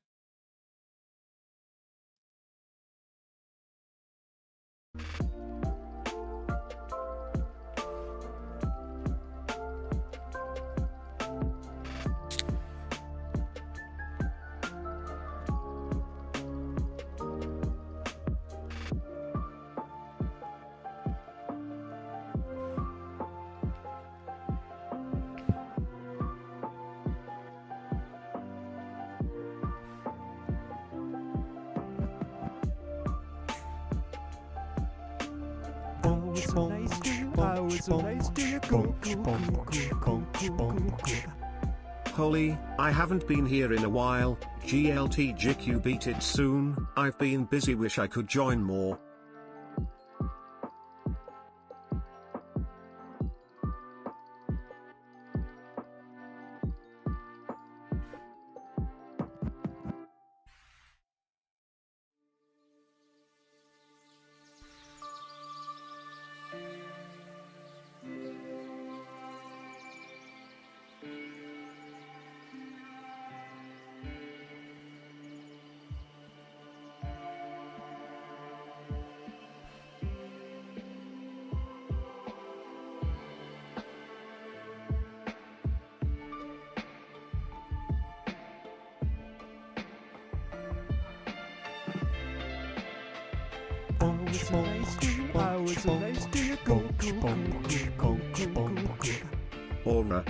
Holly, I haven't been here in a while. GLT GQ beat it soon. I've been busy, wish I could join more. Aura.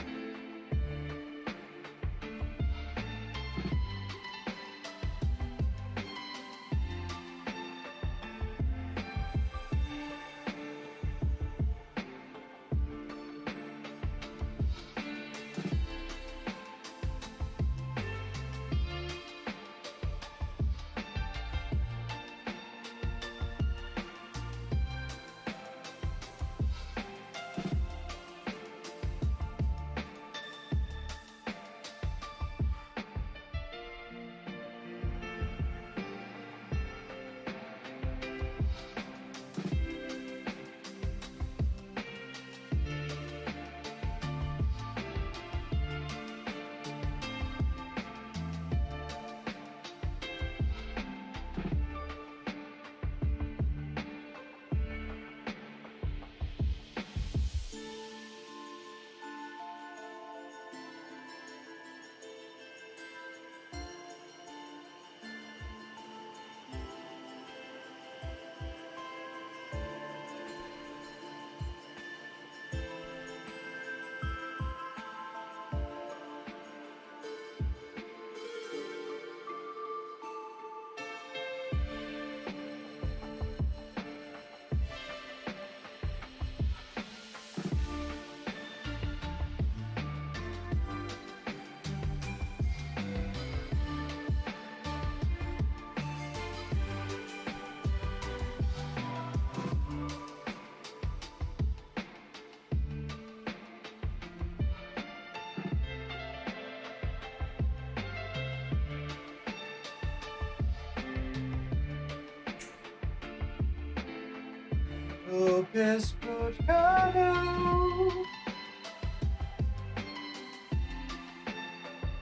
Oh,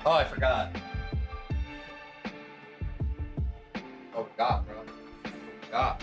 I forgot. Oh, God, bro. God.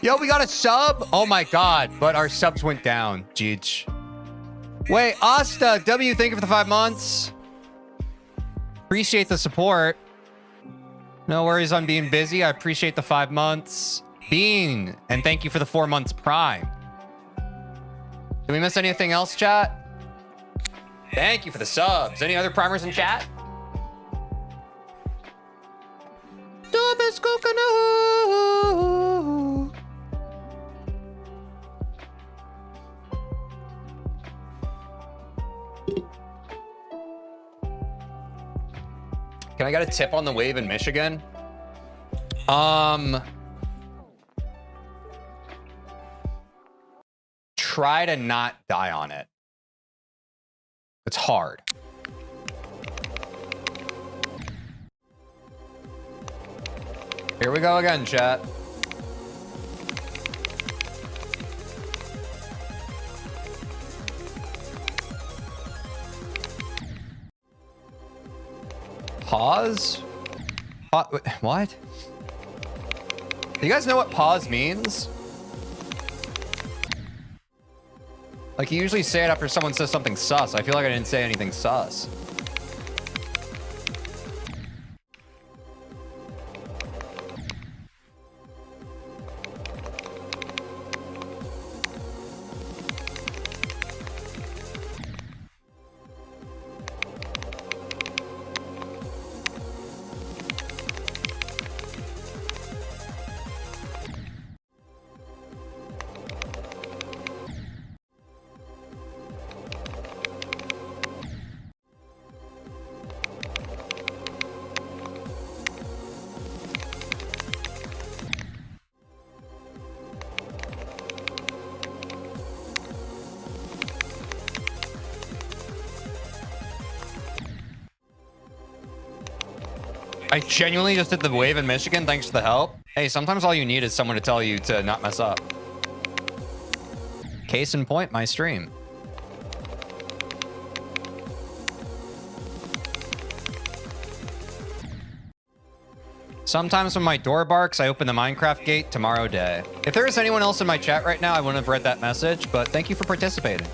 Yo, we got a sub? Oh my god, but our subs went down. Jeej. Wait, Asta, W, thank you for the 5 months. Appreciate the support. No worries on being busy. I appreciate the 5 months. Bean, and thank you for the 4 months prime. Did we miss anything else, chat? Thank you for the subs. Any other primers in chat? Can I get a tip on the wave in Michigan? Try to not die on it. It's hard. Here we go again, chat. Pause? What? Do you guys know what pause means? Like, you usually say it after someone says something sus. I feel like I didn't say anything sus. I genuinely just did the wave in Michigan. Thanks for the help. Hey, sometimes all you need is someone to tell you to not mess up. Case in point, my stream. Sometimes when my door barks, I open the Minecraft gate tomorrow day. If there is anyone else in my chat right now, I wouldn't have read that message, but thank you for participating.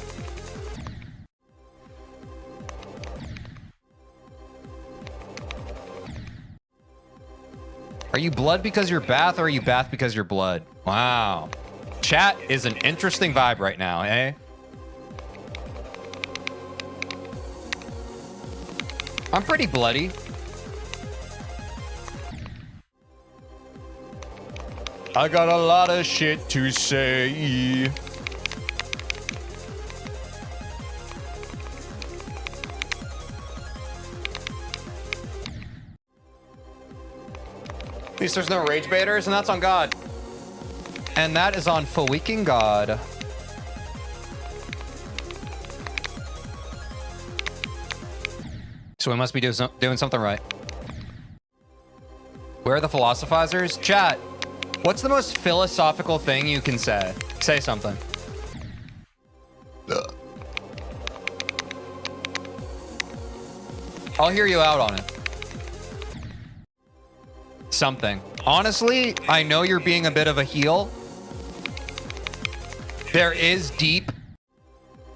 Are you blood because you're bath, or are you bath because you're blood? Wow. Chat is an interesting vibe right now, eh? I'm pretty bloody. I got a lot of shit to say. At least there's no rage baiters, and that's on God. And that is on Full-Weeking God. So we must be doing something right. Where are the philosophizers? Chat, What's the most philosophical thing you can say? Say something. I'll hear you out on it. Something. Honestly, I know you're being a bit of a heel. There is deep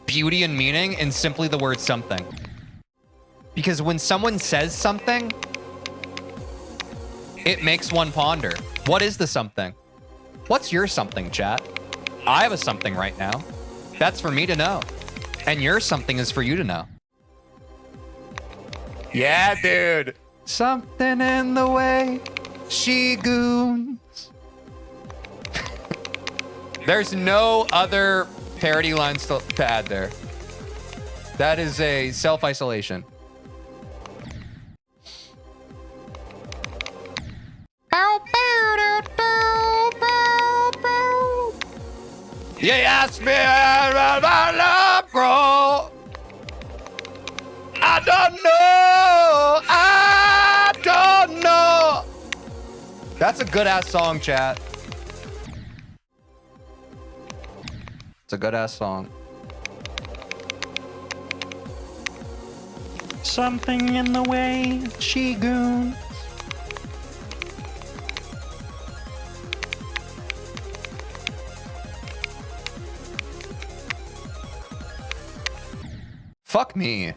beauty and meaning in simply the word something. Because when someone says something, it makes one ponder. What is the something? What's your something, chat? I have a something right now. That's for me to know. And your something is for you to know. Yeah, dude. Something in the way she goons. There's no other parody lines to add there. That is a self-isolation. You asked me where my love grow. I don't know. I don't know. That's a good ass song, chat. It's a good ass song. Something in the way she goons. Fuck me.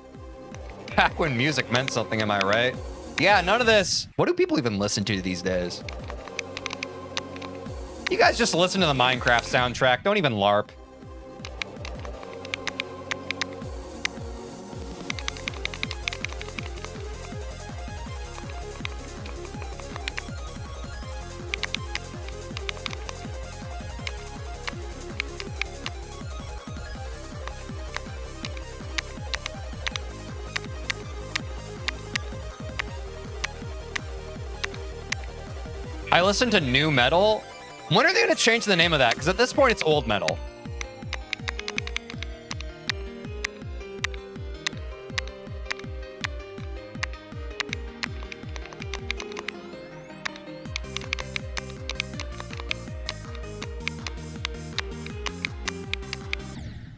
Back when music meant something, am I right? Yeah, none of this. What do people even listen to these days? You guys just listen to the Minecraft soundtrack. Don't even LARP. I listen to new metal. When are they going to change the name of that? Because at this point, it's old metal.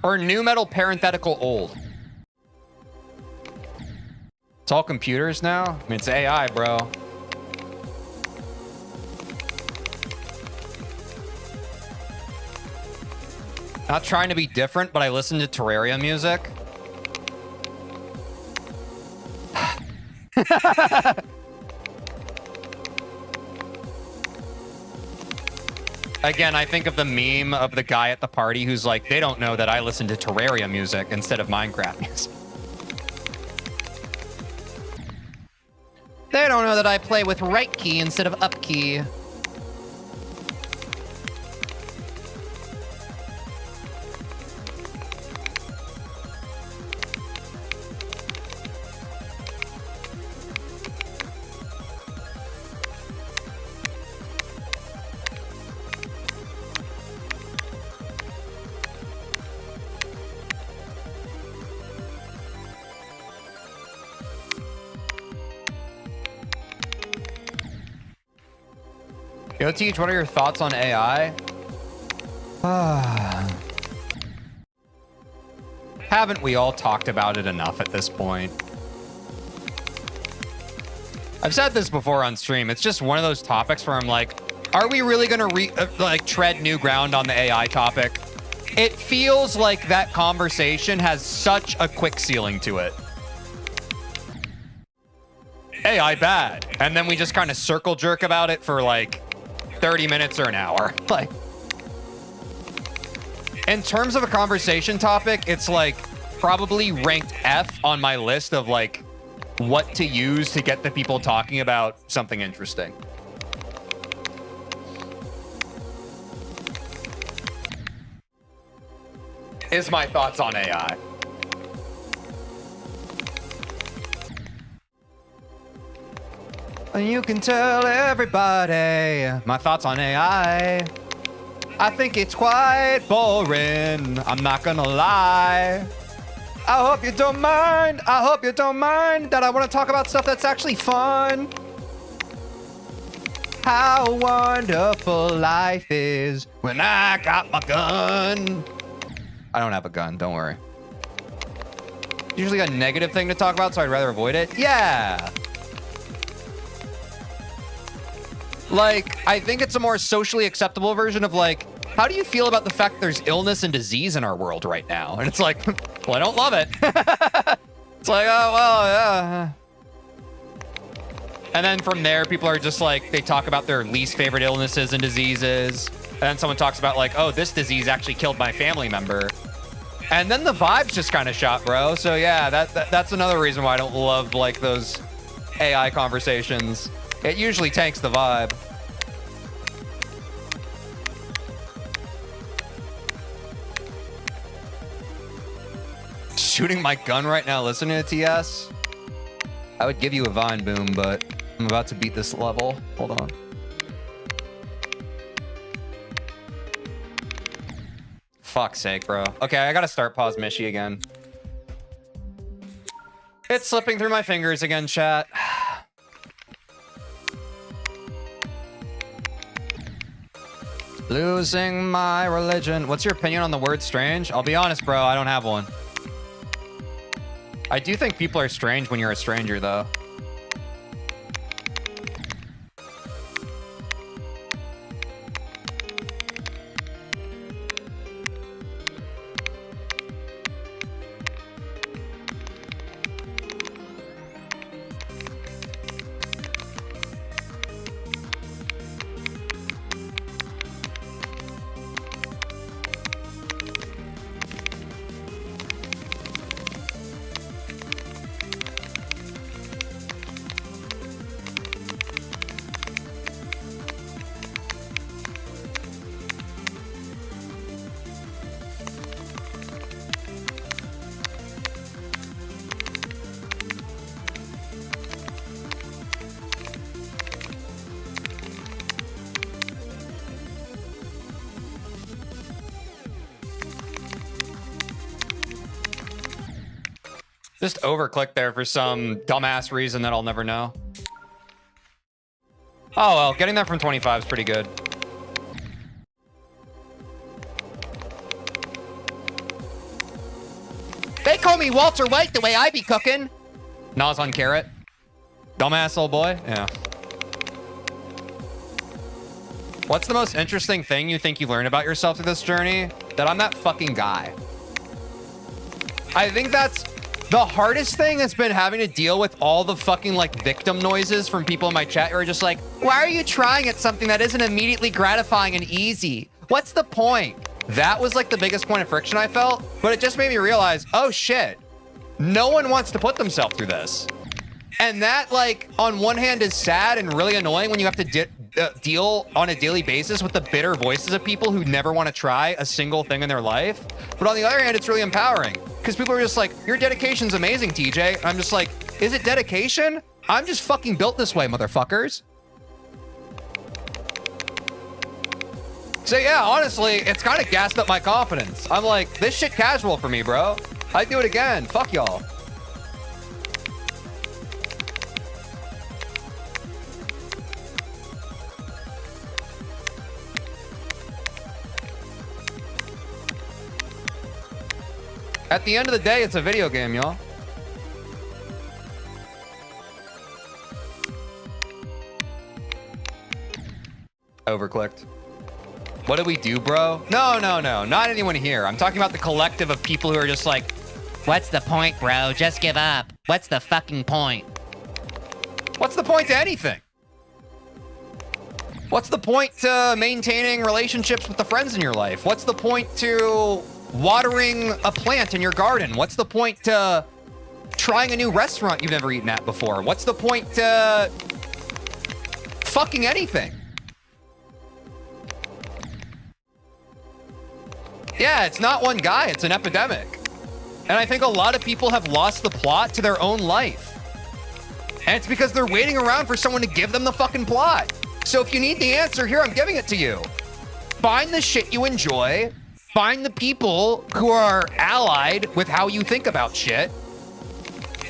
Or new metal parenthetical old. It's all computers now? I mean, it's AI, bro. Not trying to be different, but I listen to Terraria music. Again, I think of the meme of the guy at the party who's like, they don't know that I listen to Terraria music instead of Minecraft music. They don't know that I play with right key instead of up key. Yo, Teej, what are your thoughts on AI? Haven't we all talked about it enough at this point? I've said this before on stream. It's just one of those topics where I'm like, are we really going to tread new ground on the AI topic? It feels like that conversation has such a quick ceiling to it. AI bad. And then we just kind of circle jerk about it for like 30 minutes or an hour. Like, in terms of a conversation topic, it's like probably ranked F on my list of like what to use to get the people talking about something interesting. Is my thoughts on AI. You can tell everybody my thoughts on AI. I think it's quite boring. I'm not gonna lie. I hope you don't mind. I hope you don't mind that I want to talk about stuff that's actually fun. How wonderful life is when I got my gun. I don't have a gun, don't worry. Usually a negative thing to talk about, so I'd rather avoid it. Yeah. Like, I think it's a more socially acceptable version of like, how do you feel about the fact that there's illness and disease in our world right now? And it's like, well, I don't love it. It's like, oh, well, yeah. And then from there, people are just like, they talk about their least favorite illnesses and diseases. And then someone talks about like, oh, this disease actually killed my family member. And then the vibe's just kind of shot, bro. So yeah, that's another reason why I don't love like those AI conversations. It usually tanks the vibe. Shooting my gun right now, listening to TS. I would give you a vine boom, but I'm about to beat this level. Hold on. Fuck's sake, bro. Okay, I gotta start pause Mishy again. It's slipping through my fingers again, chat. Losing my religion. What's your opinion on the word strange? I'll be honest, bro. I don't have one. I do think people are strange when you're a stranger, though. Just overclick there for some dumbass reason that I'll never know. Oh, well, getting that from 25 is pretty good. They call me Walter White the way I be cooking. Nas on carrot. Dumbass old boy. Yeah. What's the most interesting thing you think you learned about yourself through this journey? That I'm that fucking guy. I think that's the hardest thing has been having to deal with all the fucking like victim noises from people in my chat who are just like, why are you trying at something that isn't immediately gratifying and easy? What's the point? That was like the biggest point of friction I felt, but it just made me realize, oh shit, no one wants to put themselves through this. And that like on one hand is sad and really annoying when you have to deal on a daily basis with the bitter voices of people who never want to try a single thing in their life. But on the other hand, it's really empowering because people are just like, your dedication's amazing, TJ. And I'm just like, is it dedication? I'm just fucking built this way, motherfuckers. So yeah, honestly, it's kind of gassed up my confidence. I'm like, this shit casual for me, bro. I'd do it again. Fuck y'all. At the end of the day, it's a video game, y'all. Overclicked. What do we do, bro? No, not anyone here. I'm talking about the collective of people who are just like, what's the point, bro? Just give up. What's the fucking point? What's the point to anything? What's the point to maintaining relationships with the friends in your life? What's the point to watering a plant in your garden? What's the point to trying a new restaurant you've never eaten at before? What's the point to fucking anything? Yeah, it's not one guy, it's an epidemic. And I think a lot of people have lost the plot to their own life. And it's because they're waiting around for someone to give them the fucking plot. So if you need the answer, here, I'm giving it to you. Find the shit you enjoy. Find the people who are allied with how you think about shit.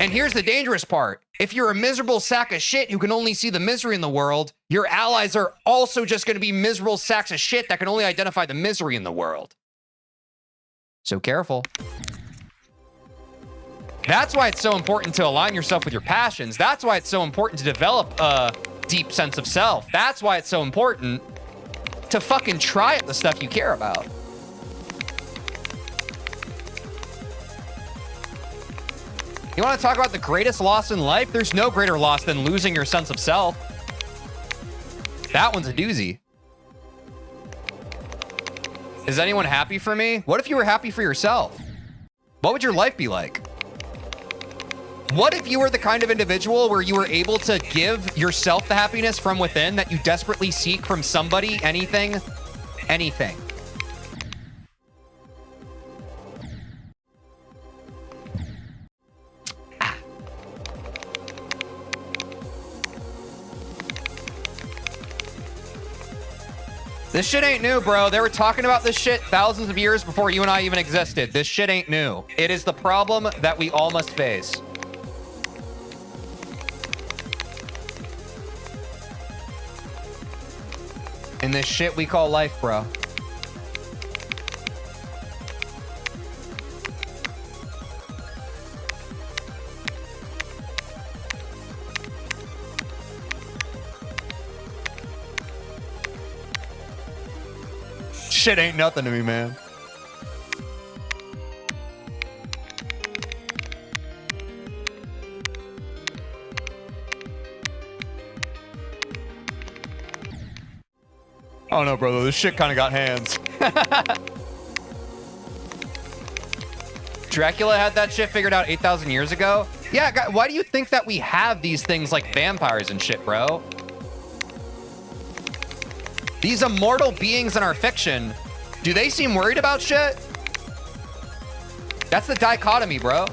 And here's the dangerous part. If you're a miserable sack of shit who can only see the misery in the world, your allies are also just going to be miserable sacks of shit that can only identify the misery in the world. So careful. That's why it's so important to align yourself with your passions. That's why it's so important to develop a deep sense of self. That's why it's so important to fucking try at the stuff you care about. You want to talk about the greatest loss in life? There's no greater loss than losing your sense of self. That one's a doozy. Is anyone happy for me? What if you were happy for yourself? What would your life be like? What if you were the kind of individual where you were able to give yourself the happiness from within that you desperately seek from somebody, anything, anything? This shit ain't new, bro. They were talking about this shit thousands of years before you and I even existed. This shit ain't new. It is the problem that we all must face. In this shit we call life, bro. Shit ain't nothing to me, man. I don't know, brother. This shit kind of got hands. Dracula had that shit figured out 8,000 years ago. Yeah, why do you think that we have these things like vampires and shit, bro? These immortal beings in our fiction, do they seem worried about shit? That's the dichotomy, bro.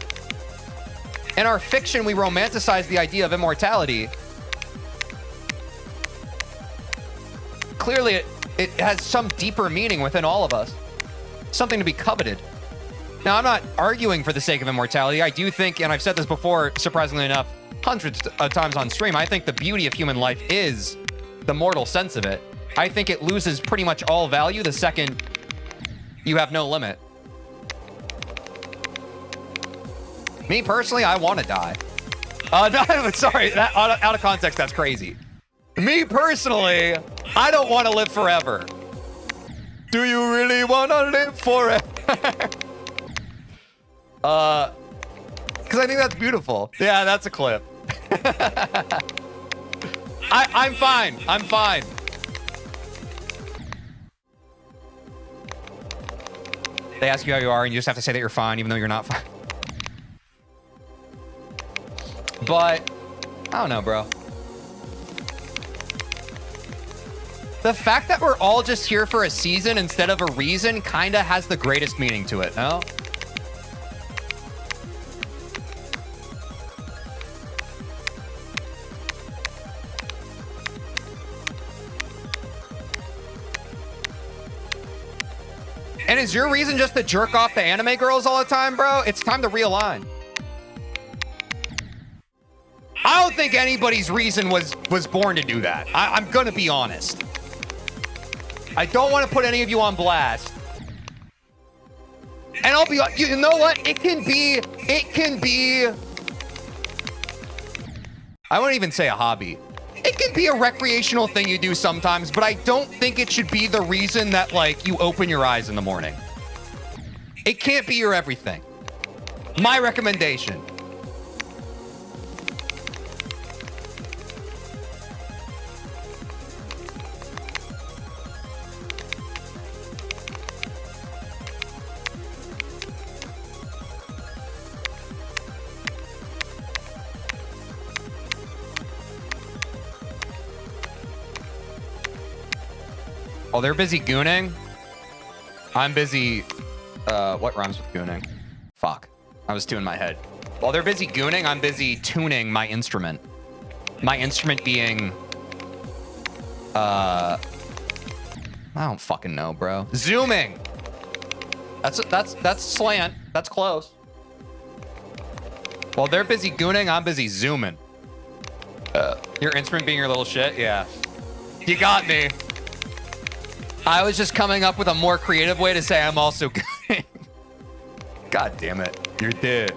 In our fiction, we romanticize the idea of immortality. Clearly, it has some deeper meaning within all of us. Something to be coveted. Now, I'm not arguing for the sake of immortality. I do think, and I've said this before, surprisingly enough, hundreds of times on stream, I think the beauty of human life is the mortal sense of it. I think it loses pretty much all value the second you have no limit. Me personally, I want to die. No, sorry, that, out of context, that's crazy. Me personally, I don't want to live forever. Do you really want to live forever? Because I think that's beautiful. Yeah, that's a clip. I'm fine. I'm fine. They ask you how you are, and you just have to say that you're fine, even though you're not fine. But, I don't know, bro. The fact that we're all just here for a season instead of a reason kind of has the greatest meaning to it, no? And is your reason just to jerk off the anime girls all the time, bro? It's time to realign. I don't think anybody's reason was born to do that. I'm gonna be honest. I don't want to put any of you on blast. And I'll be, you know what? It can be, I wouldn't even say a hobby. It can be a recreational thing you do sometimes, but I don't think it should be the reason that, like, you open your eyes in the morning. It can't be your everything. My recommendation. Oh, they're busy gooning. I'm busy. What rhymes with gooning? Fuck. I was two in my head. While they're busy gooning, I'm busy tuning my instrument. My instrument being, I don't fucking know, bro. Zooming. That's slant. That's close. While they're busy gooning, I'm busy zooming. Your instrument being your little shit? Yeah. You got me. I was just coming up with a more creative way to say I'm also gooning. God damn it. You're dead.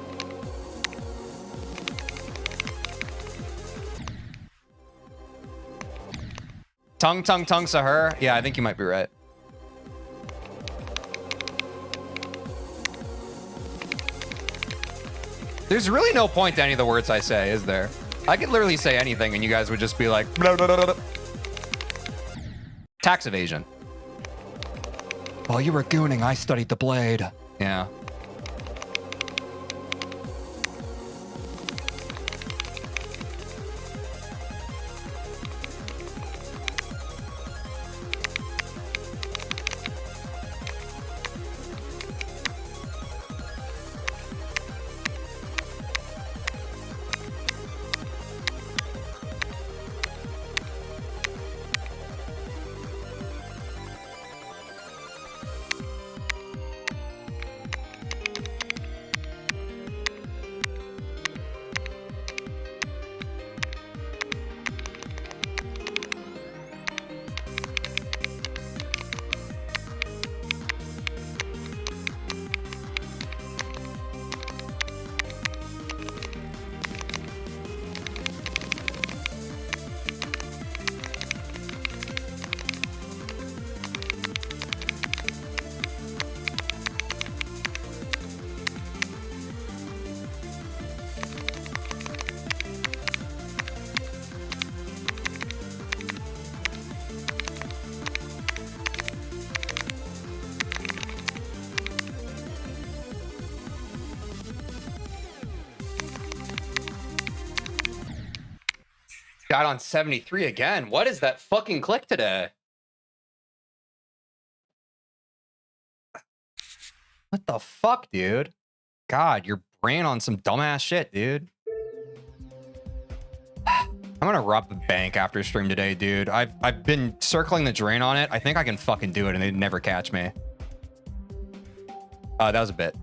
Tongue, Sahur? Yeah, I think you might be right. There's really no point to any of the words I say, is there? I could literally say anything and you guys would just be like, blah, blah, blah, blah. Tax evasion. While you were gooning, I studied the blade. Yeah. Got on 73 again. What is that fucking click today? What the fuck, dude? God, your brain on some dumbass shit, dude. I'm gonna rob the bank after stream today, dude. I've been circling the drain on it. I think I can fucking do it and they'd never catch me. That was a bit.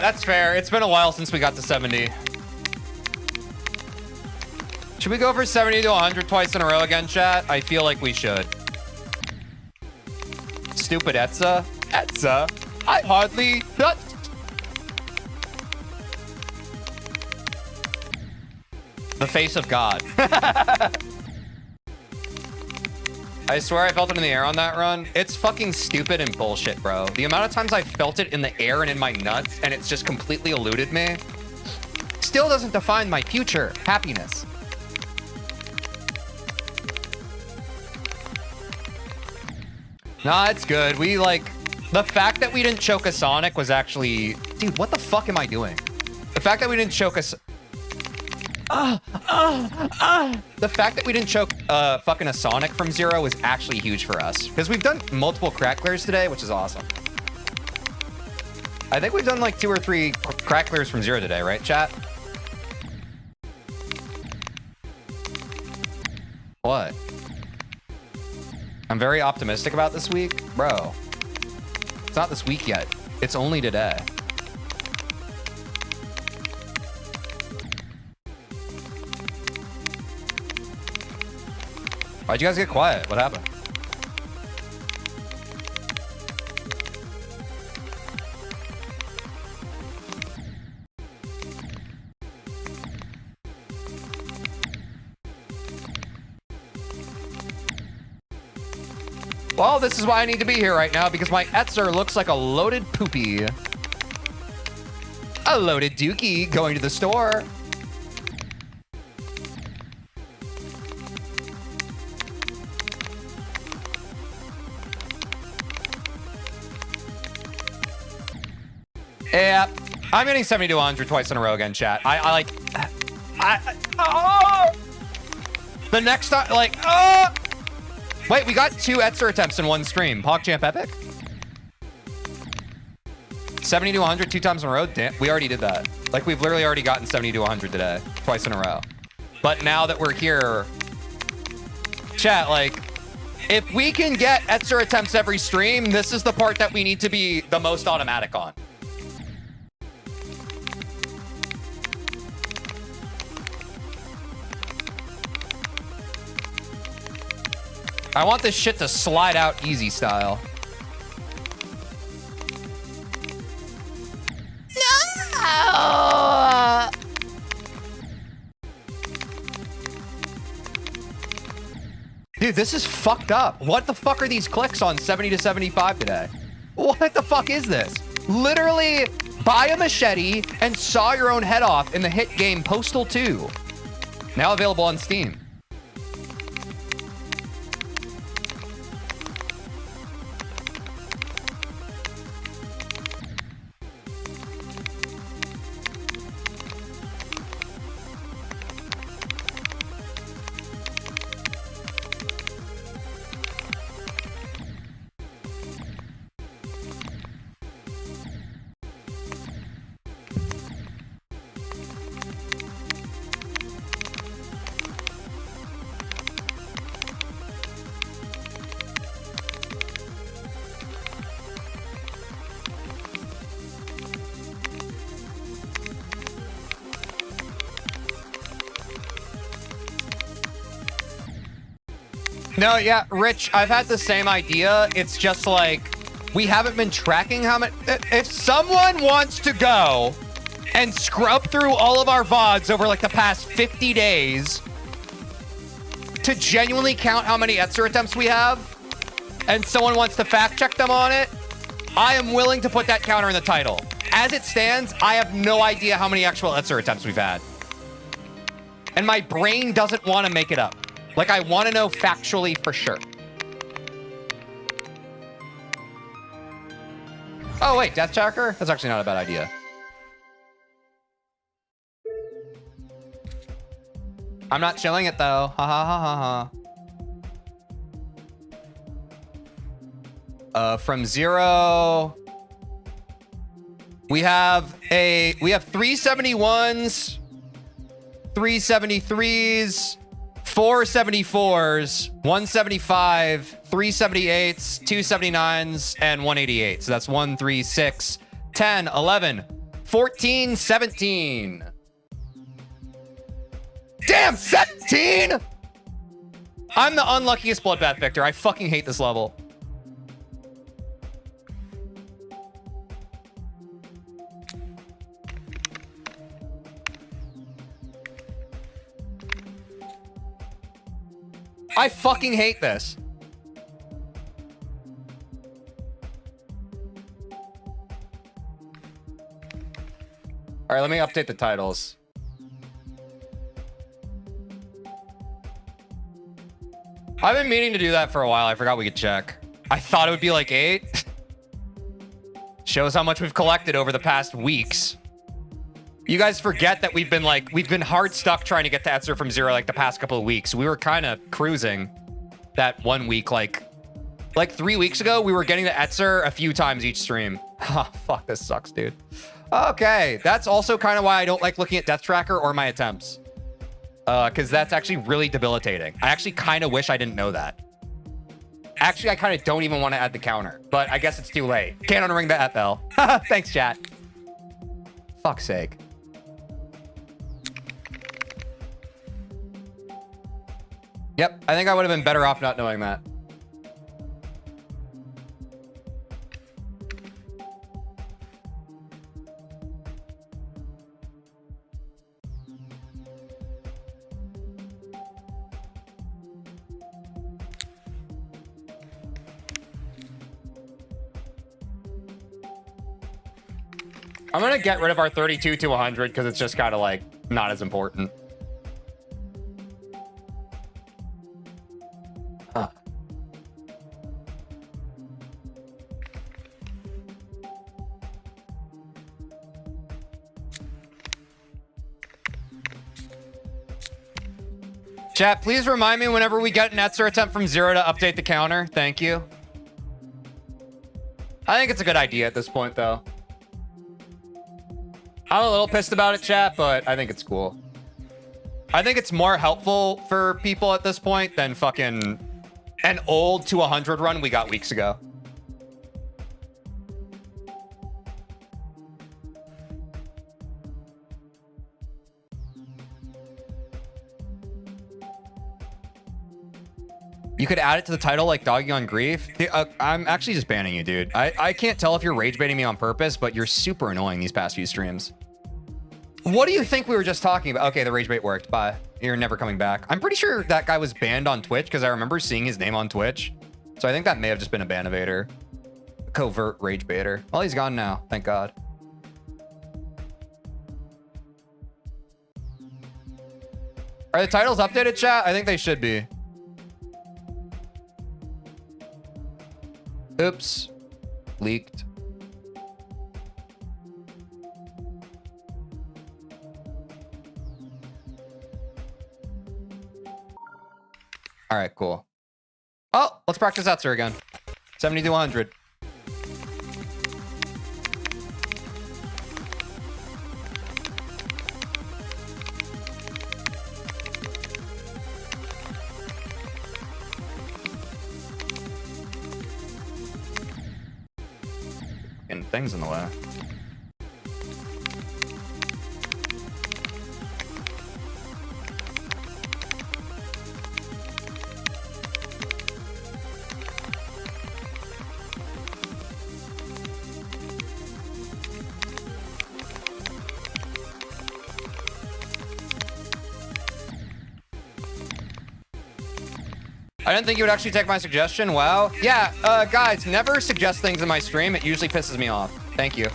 That's fair. It's been a while since we got to 70. Should we go for 70 to 100 twice in a row again, chat? I feel like we should. Stupid Etza. Etza. I hardly... The face of God. I swear I felt it in the air on that run. It's fucking stupid and bullshit, bro. The amount of times I felt it in the air and in my nuts and it's just completely eluded me still doesn't define my future happiness. Nah, it's good. We like... The fact that we didn't choke a Sonic was actually... Dude, what the fuck am I doing? The fact that we didn't choke a... The fact that we didn't choke fucking a Sonic from zero was actually huge for us. Because we've done multiple crack clears today, which is awesome. I think we've done like 2 or 3 crack clears from zero today, right, chat? What? I'm very optimistic about this week. Bro, it's not this week yet. It's only today. Why'd you guys get quiet? What happened? Well, this is why I need to be here right now, because my Etzer looks like a loaded poopy. A loaded dookie going to the store. Yeah, I'm getting 70 to 100 twice in a row again, chat. The next time, like, wait, we got 2 Etzer attempts in one stream. PogChamp Epic? 70 to 100 2 times in a row. Damn, we already did that. Like, we've literally already gotten 70 to 100 today, twice in a row. But now that we're here, chat, like, if we can get Etzer attempts every stream, this is the part that we need to be the most automatic on. I want this shit to slide out easy style. No! Dude, this is fucked up. What the fuck are these clicks on 70 to 75 today? What the fuck is this? Literally buy a machete and saw your own head off in the hit game Postal 2. Now available on Steam. No, yeah, Rich, I've had the same idea. It's just like, we haven't been tracking how many... If someone wants to go and scrub through all of our VODs over like the past 50 days to genuinely count how many Etzer attempts we have, and someone wants to fact check them on it, I am willing to put that counter in the title. As it stands, I have no idea how many actual Etzer attempts we've had. And my brain doesn't want to make it up. Like, I want to know factually for sure. Oh, wait, Death Tracker? That's actually not a bad idea. I'm not chilling it, though. Ha ha ha ha ha. From 0... We have 371s, 373s, 474s, 175, 378s, 279s, and 188. So that's 1, 3, 6, 10, 11, 14, 17. Damn, 17! I'm the unluckiest Bloodbath Victor. I fucking hate this level. I fucking hate this. All right, let me update the titles. I've been meaning to do that for a while. I forgot we could check. I thought it would be like 8. Shows how much we've collected over the past weeks. You guys forget that we've been hard stuck trying to get to Etzer from 0 like the past couple of weeks. We were kind of cruising that 1 week, like 3 weeks ago, we were getting to Etzer a few times each stream. Oh, fuck, this sucks, dude. Okay, that's also kind of why I don't like looking at Death Tracker or my attempts. Because that's actually really debilitating. I actually kind of wish I didn't know that. Actually, I kind of don't even want to add the counter, but I guess it's too late. Can't unring the FL. Thanks, chat. Fuck's sake. Yep, I think I would have been better off not knowing that. I'm gonna get rid of our 32 to 100 because it's just kind of like not as important. Chat, please remind me whenever we get an Etzer attempt from 0 to update the counter. Thank you. I think it's a good idea at this point, though. I'm a little pissed about it, chat, but I think it's cool. I think it's more helpful for people at this point than fucking an old to 100 run we got weeks ago. You could add it to the title like Doggy on Grief. I'm actually just banning you, dude. I can't tell if you're rage baiting me on purpose, but you're super annoying these past few streams. What do you think we were just talking about? Okay, the rage bait worked. Bye. You're never coming back. I'm pretty sure that guy was banned on Twitch because I remember seeing his name on Twitch. So I think that may have just been a ban evader. Covert rage baiter. Well, he's gone now. Thank God. Are the titles updated, chat? I think they should be. Oops. Leaked. All right, cool. Oh, let's practice Etzer again. 70 to 100. And things in the way. I didn't think you would actually take my suggestion. Wow. Yeah, guys, never suggest things in my stream. It usually pisses me off. Thank you.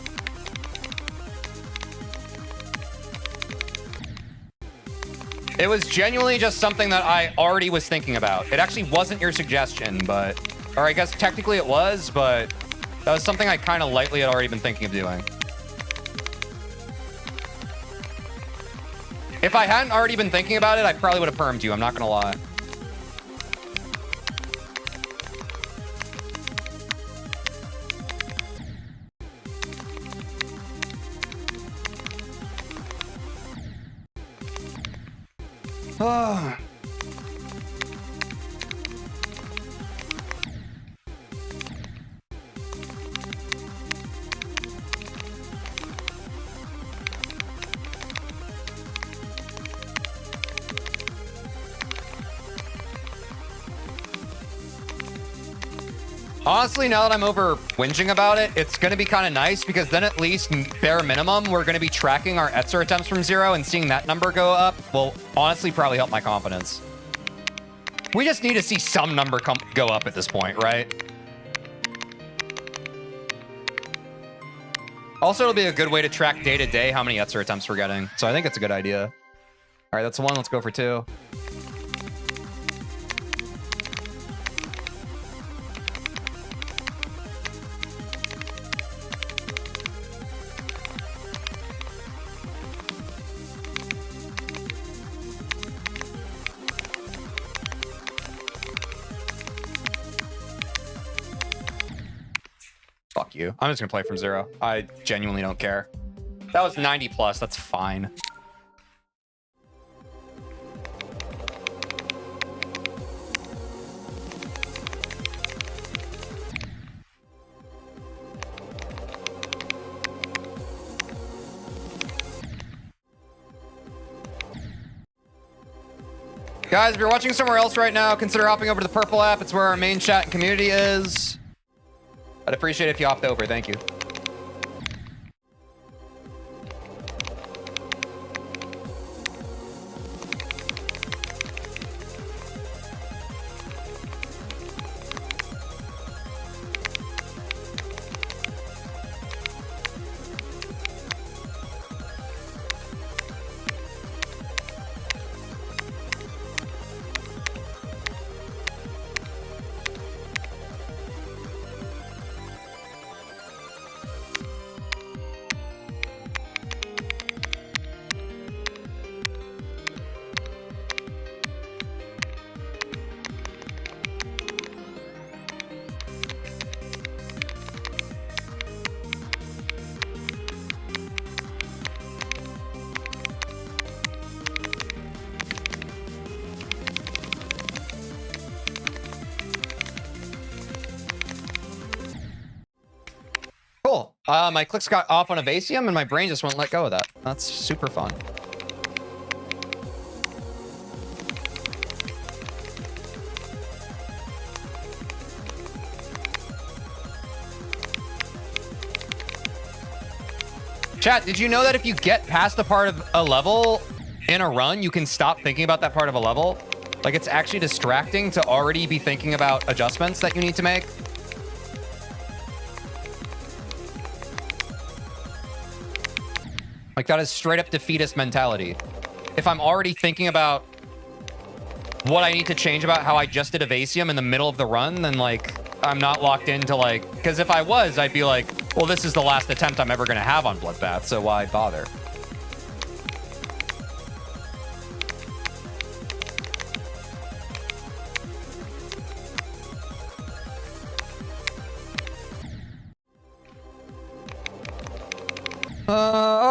It was genuinely just something that I already was thinking about. It actually wasn't your suggestion, but... Or I guess technically it was, but... That was something I kind of lightly had already been thinking of doing. If I hadn't already been thinking about it, I probably would have permed you. I'm not gonna lie. Oh. Honestly, now that I'm over whinging about it, it's going to be kind of nice because then at least bare minimum, we're going to be tracking our Etzer attempts from 0 and seeing that number go up will honestly probably help my confidence. We just need to see some number go up at this point, right? Also, it'll be a good way to track day to day how many Etzer attempts we're getting. So I think it's a good idea. All right, that's one. Let's go for 2. Fuck you. I'm just gonna play from 0. I genuinely don't care. That was 90 plus. That's fine. Guys, if you're watching somewhere else right now, consider hopping over to the purple app. It's where our main chat and community is. I'd appreciate it if you hopped over. Thank you. My clicks got off on Evasium and my brain just won't let go of that. That's super fun. Chat, did you know that if you get past a part of a level in a run, you can stop thinking about that part of a level? Like, it's actually distracting to already be thinking about adjustments that you need to make. Like, that is straight up defeatist mentality. If I'm already thinking about what I need to change about how I just did Evasium in the middle of the run, then, like, I'm not locked into, like... Because if I was, I'd be like, well, this is the last attempt I'm ever going to have on Bloodbath, so why bother? Oh.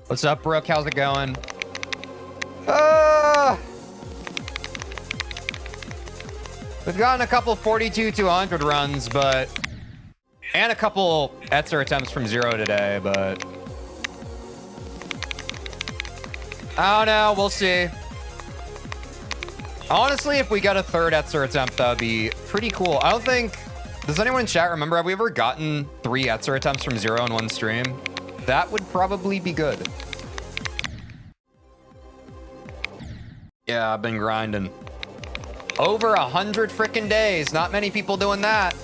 What's up, Brooke? How's it going? We've gotten a couple 42-200 runs, but... And a couple Etzer attempts from 0 today, but... I don't know. We'll see. Honestly, if we got a third Etzer attempt, that would be pretty cool. I don't think... Does anyone in chat remember, have we ever gotten 3 Etzer attempts from 0 in one stream? That would probably be good. Yeah, I've been grinding. Over 100 freaking days. Not many people doing that.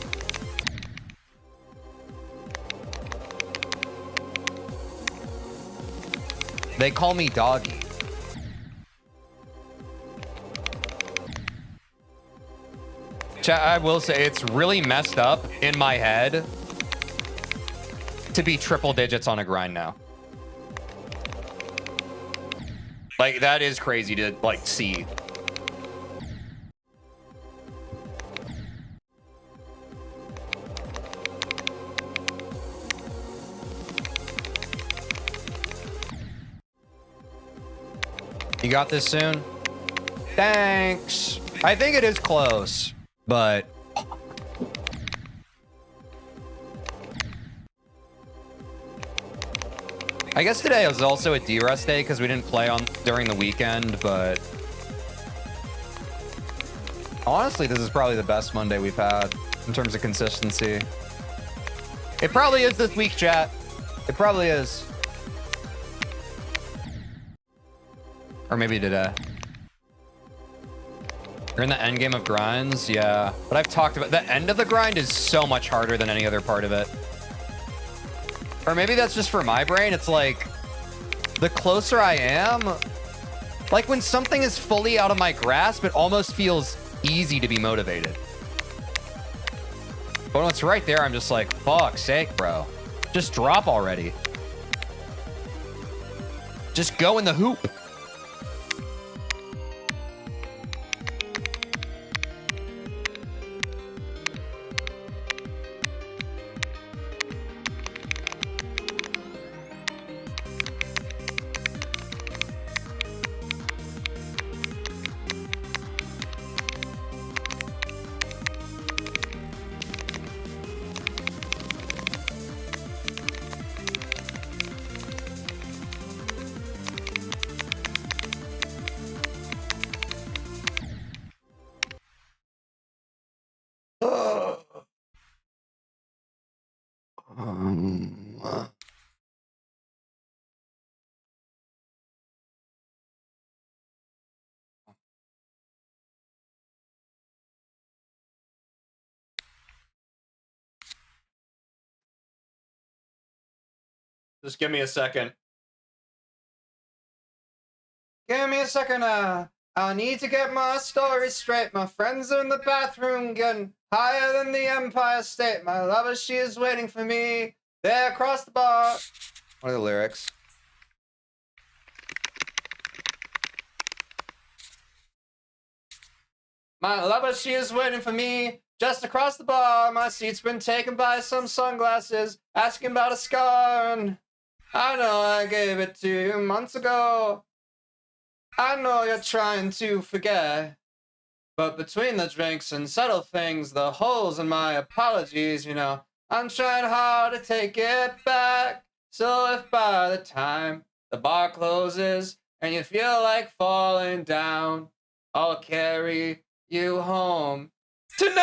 They call me Doggy. Chat, I will say it's really messed up in my head to be triple digits on a grind now. Like, that is crazy to, like, see. You got this soon? Thanks. I think it is close, but... I guess today was also a D-Rest day because we didn't play on during the weekend, but... Honestly, this is probably the best Monday we've had in terms of consistency. It probably is this week, chat. It probably is. Or maybe today. You're in the end game of grinds? Yeah. But I've talked about... The end of the grind is so much harder than any other part of it. Or maybe that's just for my brain. It's like, the closer I am... Like, when something is fully out of my grasp, it almost feels easy to be motivated. But when it's right there, I'm just like, fuck's sake, bro. Just drop already. Just go in the hoop. Just give me a second. Give me a second. I need to get my story straight. My friends are in the bathroom getting higher than the Empire State. My lover, she is waiting for me there across the bar. What are the lyrics? My lover, she is waiting for me just across the bar. My seat's been taken by some sunglasses, asking about a scar. And I know I gave it to you months ago. I know you're trying to forget. But between the drinks and subtle things, the holes in my apologies, you know, I'm trying hard to take it back. So if by the time the bar closes and you feel like falling down, I'll carry you home tonight.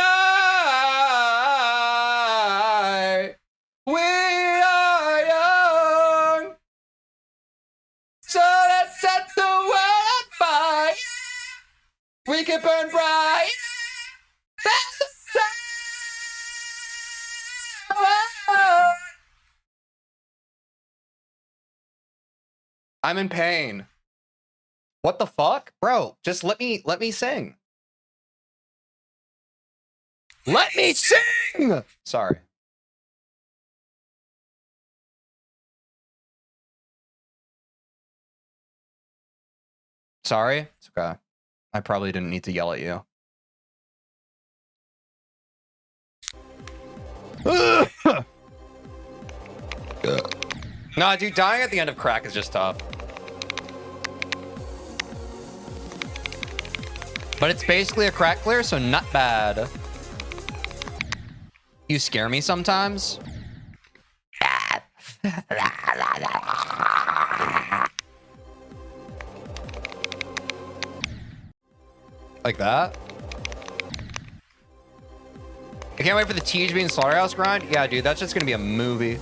We are young, so let's set the world on fire. We can burn bright. That's the sun. I'm in pain. What the fuck? Bro, just let me sing. Let me sing! Sorry. Sorry? It's okay. I probably didn't need to yell at you. Nah, dude, dying at the end of crack is just tough. But it's basically a crack clear, so not bad. You scare me sometimes. Like that. I can't wait for the TeejVeen Slaughterhouse grind. Yeah, dude, that's just gonna be a movie.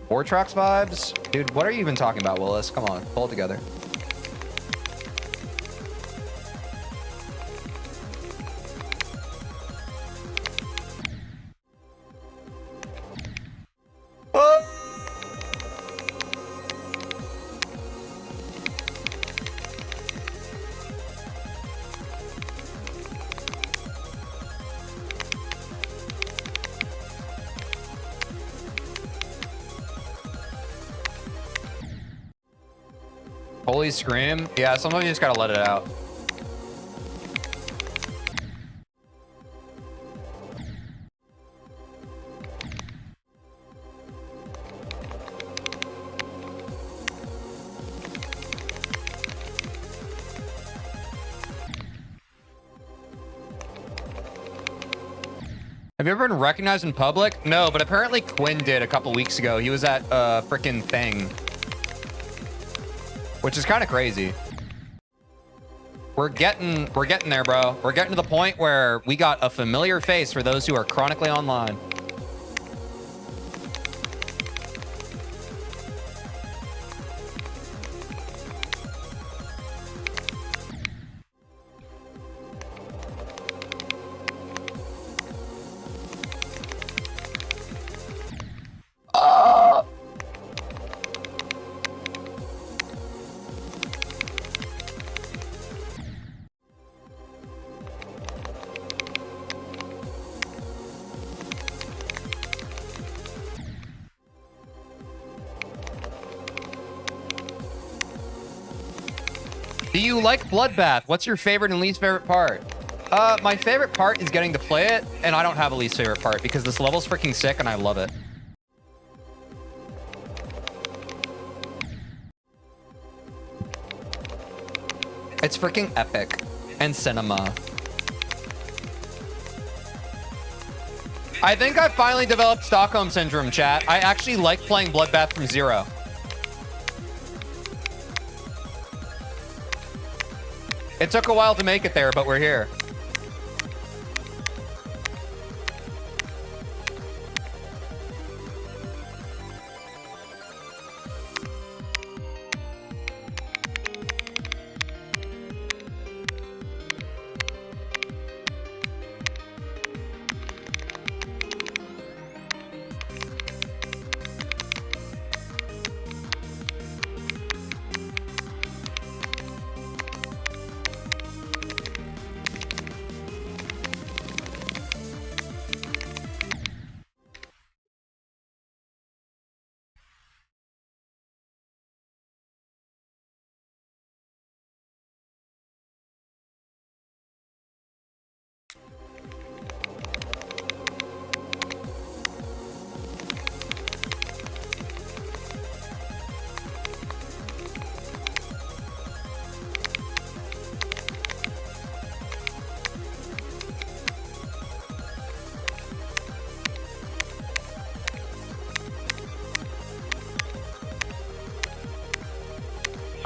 Vortrax vibes? Dude, what are you even talking about, Willis? Come on, pull it together. Oh! Holy scream. Yeah, sometimes you just gotta let it out. Have you ever been recognized in public? No, but apparently Quinn did a couple weeks ago. He was at a freaking thing. Which is kind of crazy. We're getting there, bro. We're getting to the point where we got a familiar face for those who are chronically online. Do you like Bloodbath? What's your favorite and least favorite part? My favorite part is getting to play it, and I don't have a least favorite part because this level's freaking sick and I love it. It's freaking epic and cinema. I think I finally developed Stockholm Syndrome, chat. I actually like playing Bloodbath from zero. It took a while to make it there, but we're here.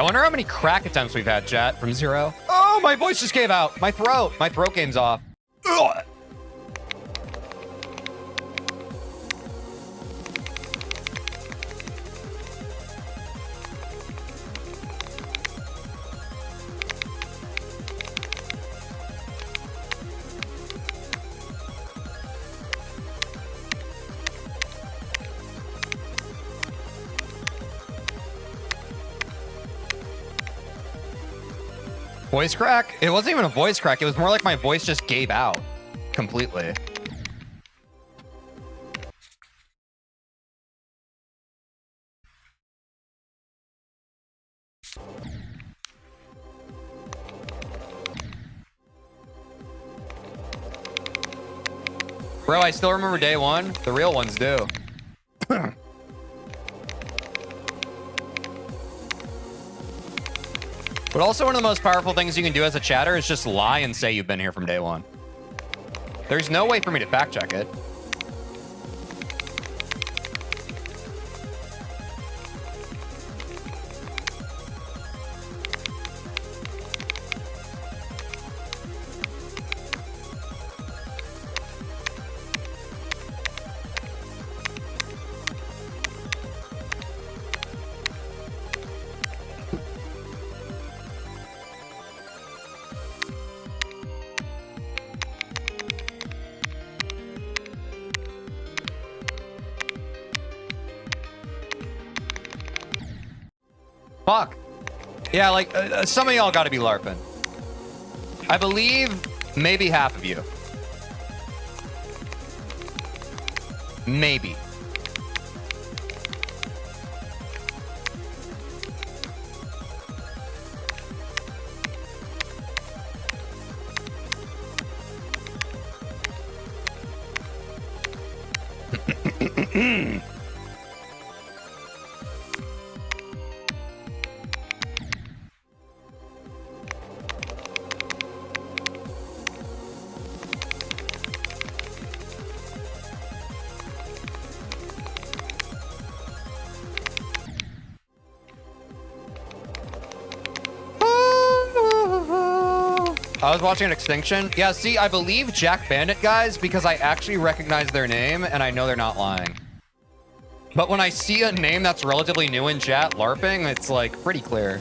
I wonder how many crack attempts we've had, chat, from 0. Oh, my voice just gave out. My throat game's off. Ugh. Voice crack? It wasn't even a voice crack. It was more like my voice just gave out completely. Bro, I still remember day one. The real ones do. But also one of the most powerful things you can do as a chatter is just lie and say you've been here from day one. There's no way for me to fact check it. Fuck. Yeah, like, some of y'all gotta be LARPing. I believe maybe half of you. Maybe. I was watching an Extinction. Yeah, see, I believe Jack Bandit guys because I actually recognize their name and I know they're not lying. But when I see a name that's relatively new in chat, LARPing, it's like pretty clear.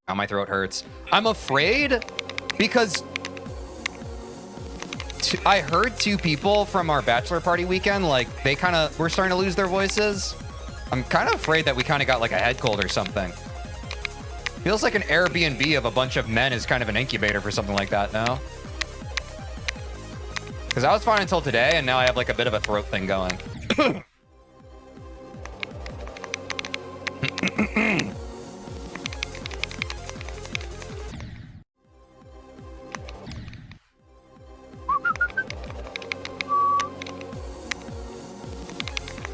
Now my throat hurts. I'm afraid because I heard 2 people from our bachelor party weekend, like they kind of were starting to lose their voices. I'm kind of afraid that we kind of got like a head cold or something. Feels like an Airbnb of a bunch of men is kind of an incubator for something like that now. Because I was fine until today, and now I have like a bit of a throat thing going.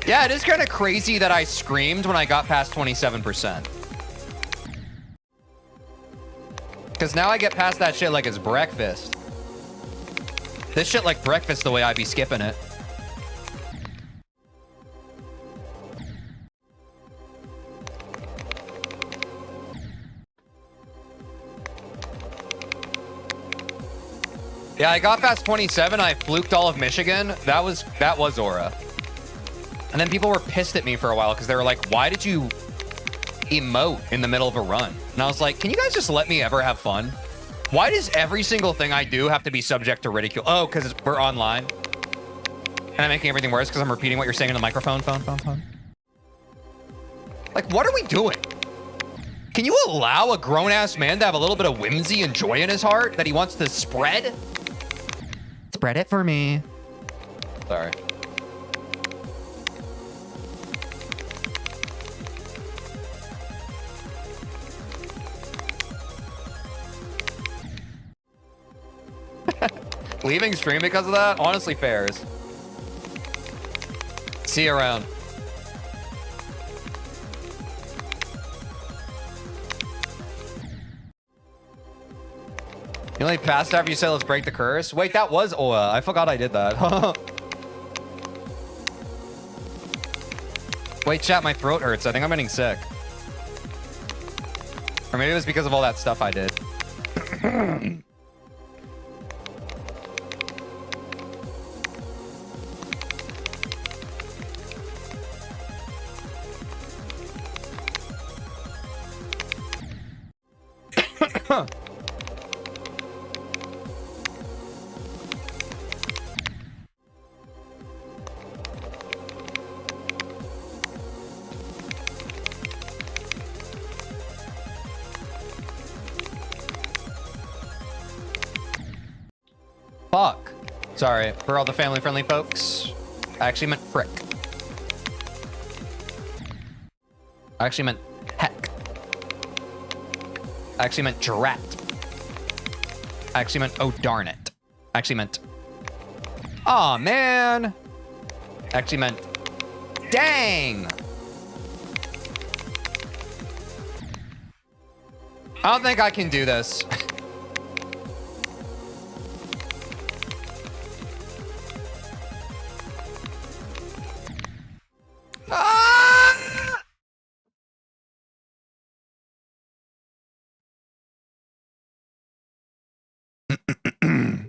Yeah, it is kind of crazy that I screamed when I got past 27%. Because now I get past that shit like it's breakfast. This shit like breakfast the way I be skipping it. Yeah, I got past 27. I fluked all of Michigan. That was Aura. And then people were pissed at me for a while because they were like, why did you emote in the middle of a run? And I was like, can you guys just let me ever have fun? Why does every single thing I do have to be subject to ridicule? Oh, because we're online. And I'm making everything worse because I'm repeating what you're saying in the microphone. Phone. Like, what are we doing? Can you allow a grown-ass man to have a little bit of whimsy and joy in his heart that he wants to spread? Spread it for me. Sorry. Leaving stream because of that? Honestly, fairs. See you around. You only passed after you said let's break the curse? Wait, that was Oa. I forgot I did that. Wait, chat, my throat hurts. I think I'm getting sick. Or maybe it was because of all that stuff I did. Fuck. Sorry, for all the family-friendly folks. I actually meant frick. I actually meant heck. I actually meant drat. I actually meant oh darn it. I actually meant aw man. I actually meant dang. I don't think I can do this.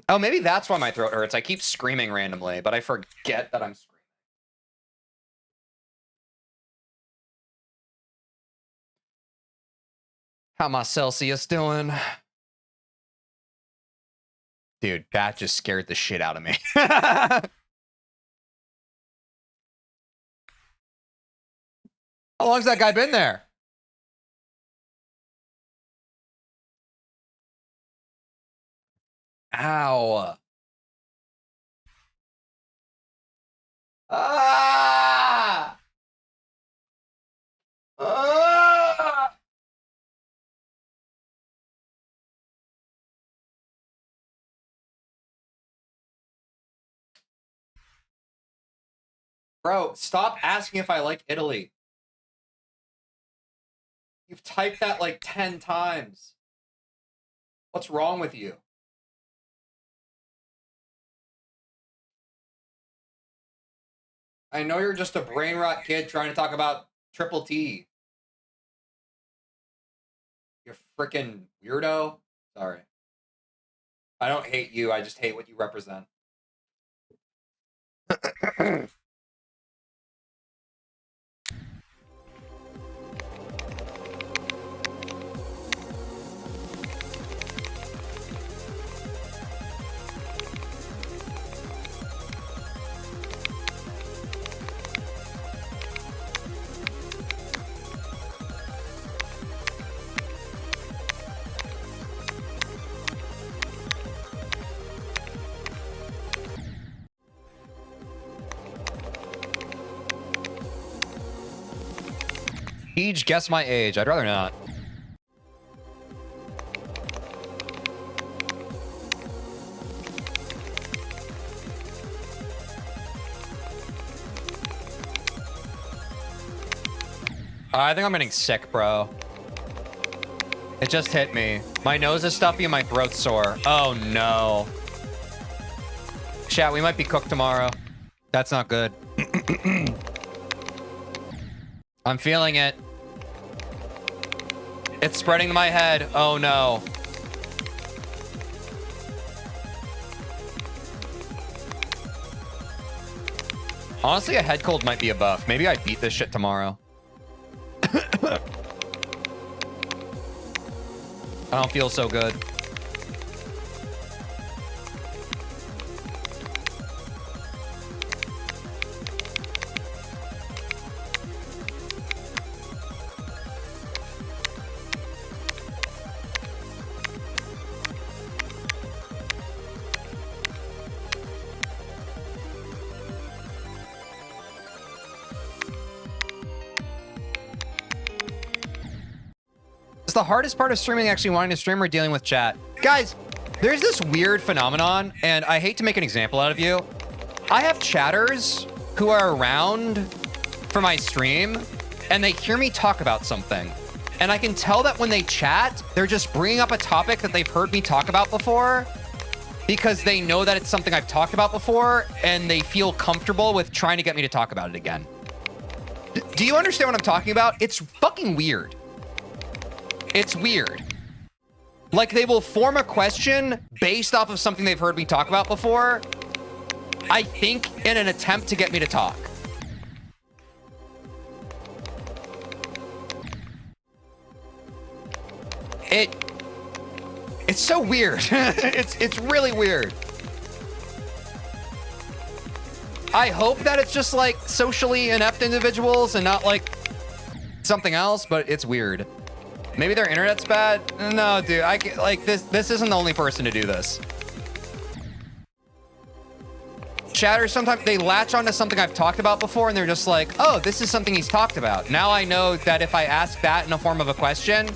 Oh, maybe that's why my throat hurts. I keep screaming randomly, but I forget that I'm screaming. How my Celsius doing? Dude, that just scared the shit out of me. How long's that guy been there? Ow. Ah! Ah! Bro, stop asking if I like Italy. You've typed that like 10 times. What's wrong with you? I know you're just a brain rot kid trying to talk about triple T. You freaking weirdo. Sorry. I don't hate you. I just hate what you represent. Teej, guess my age. I'd rather not. I think I'm getting sick, bro. It just hit me. My nose is stuffy and my throat's sore. Oh, no. Chat, we might be cooked tomorrow. That's not good. I'm feeling it. It's spreading to my head. Oh, no. Honestly, a head cold might be a buff. Maybe I beat this shit tomorrow. I don't feel so good. It's the hardest part of streaming, actually wanting to stream or dealing with chat. Guys, there's this weird phenomenon, and I hate to make an example out of you. I have chatters who are around for my stream, and they hear me talk about something. And I can tell that when they chat, they're just bringing up a topic that they've heard me talk about before, because they know that it's something I've talked about before, and they feel comfortable with trying to get me to talk about it again. Do you understand what I'm talking about? It's fucking weird. It's weird. Like, they will form a question based off of something they've heard me talk about before, I think in an attempt to get me to talk. It's so weird. It's really weird. I hope that it's just like socially inept individuals and not like something else, but it's weird. Maybe their internet's bad. No, dude, I get, like this isn't the only person to do this. Chatters, sometimes they latch onto something I've talked about before and they're just like, oh, this is something he's talked about. Now I know that if I ask that in a form of a question,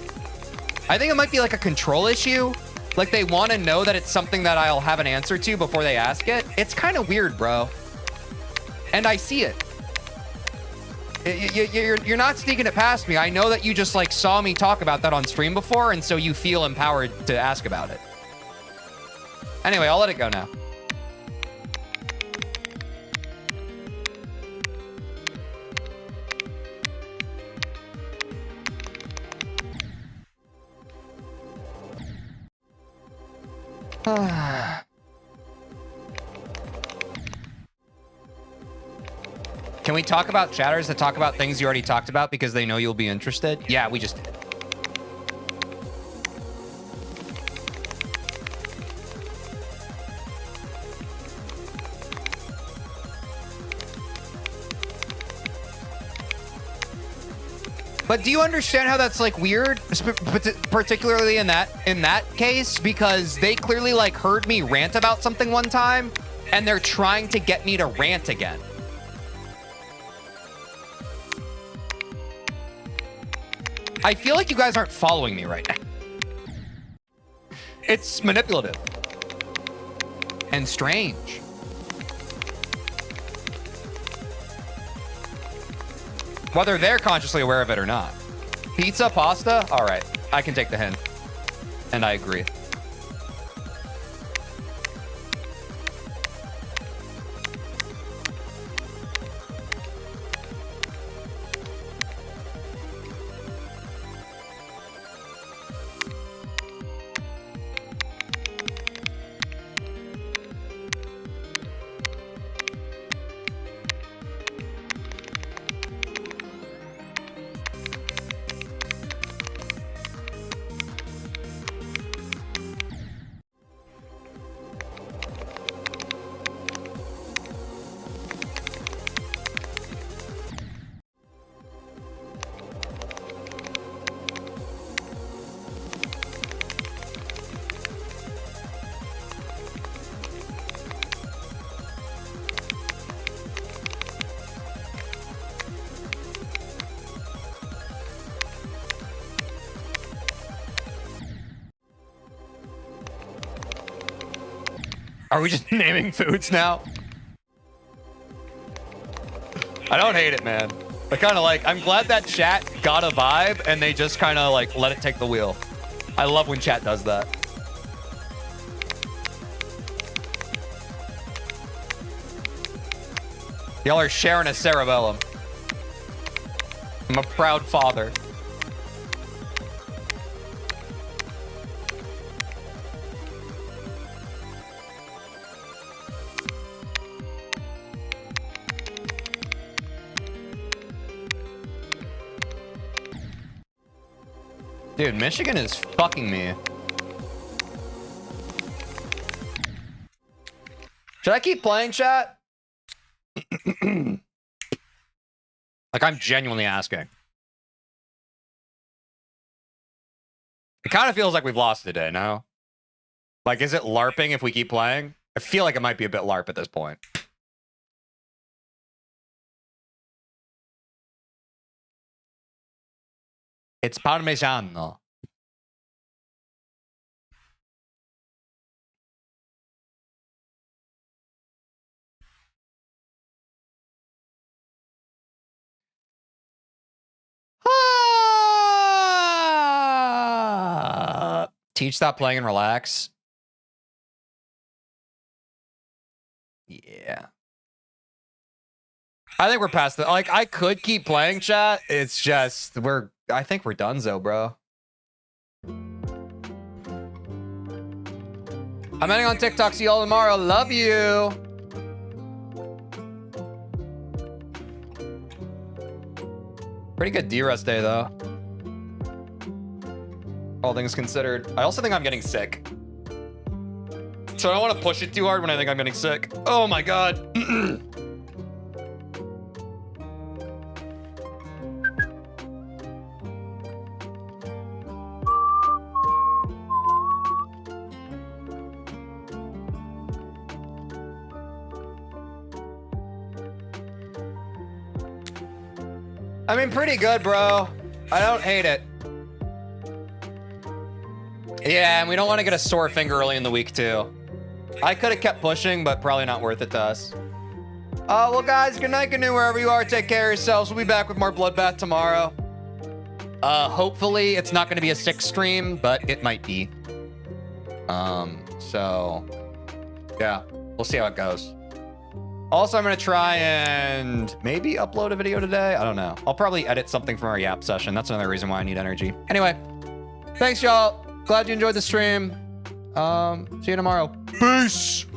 I think it might be like a control issue. Like they want to know that it's something that I'll have an answer to before they ask it. It's kind of weird, bro. And I see it. You're not sneaking it past me. I know that you just like saw me talk about that on stream before, and so you feel empowered to ask about it. Anyway, I'll let it go now. Can we talk about chatters that talk about things you already talked about because they know you'll be interested? Yeah, we just did. But do you understand how that's like weird, particularly in that case, because they clearly like heard me rant about something one time and they're trying to get me to rant again. I feel like you guys aren't following me right now. It's manipulative and strange. Whether they're consciously aware of it or not. Pizza, pasta? All right, I can take the hint. And I agree. Are we just naming foods now? I don't hate it, man. I kind of like, I'm glad that chat got a vibe and they just kind of like let it take the wheel. I love when chat does that. Y'all are sharing a cerebellum. I'm a proud father. Dude, Michigan is fucking me. Should I keep playing, chat? Like, I'm genuinely asking. It kind of feels like we've lost today, no? Like, is it LARPing if we keep playing? I feel like it might be a bit LARP at this point. It's parmigiano. Teach, stop playing and relax. Yeah. I think we're past the, like, I could keep playing, chat. It's just, I think we're donezo, bro. I'm ending on TikTok. See y'all tomorrow. Love you. Pretty good D-Rest day, though. All things considered. I also think I'm getting sick. So I don't want to push it too hard when I think I'm getting sick. Oh my god. I mean, pretty good, bro. I don't hate it. Yeah, and we don't want to get a sore finger early in the week, too. I could have kept pushing, but probably not worth it to us. Well, guys, good night, good night, wherever you are. Take care of yourselves. We'll be back with more Bloodbath tomorrow. Hopefully, it's not going to be a 6 stream, but it might be. So, yeah, we'll see how it goes. Also, I'm going to try and maybe upload a video today. I don't know. I'll probably edit something from our Yap session. That's another reason why I need energy. Anyway, thanks, y'all. Glad you enjoyed the stream. See you tomorrow. Peace.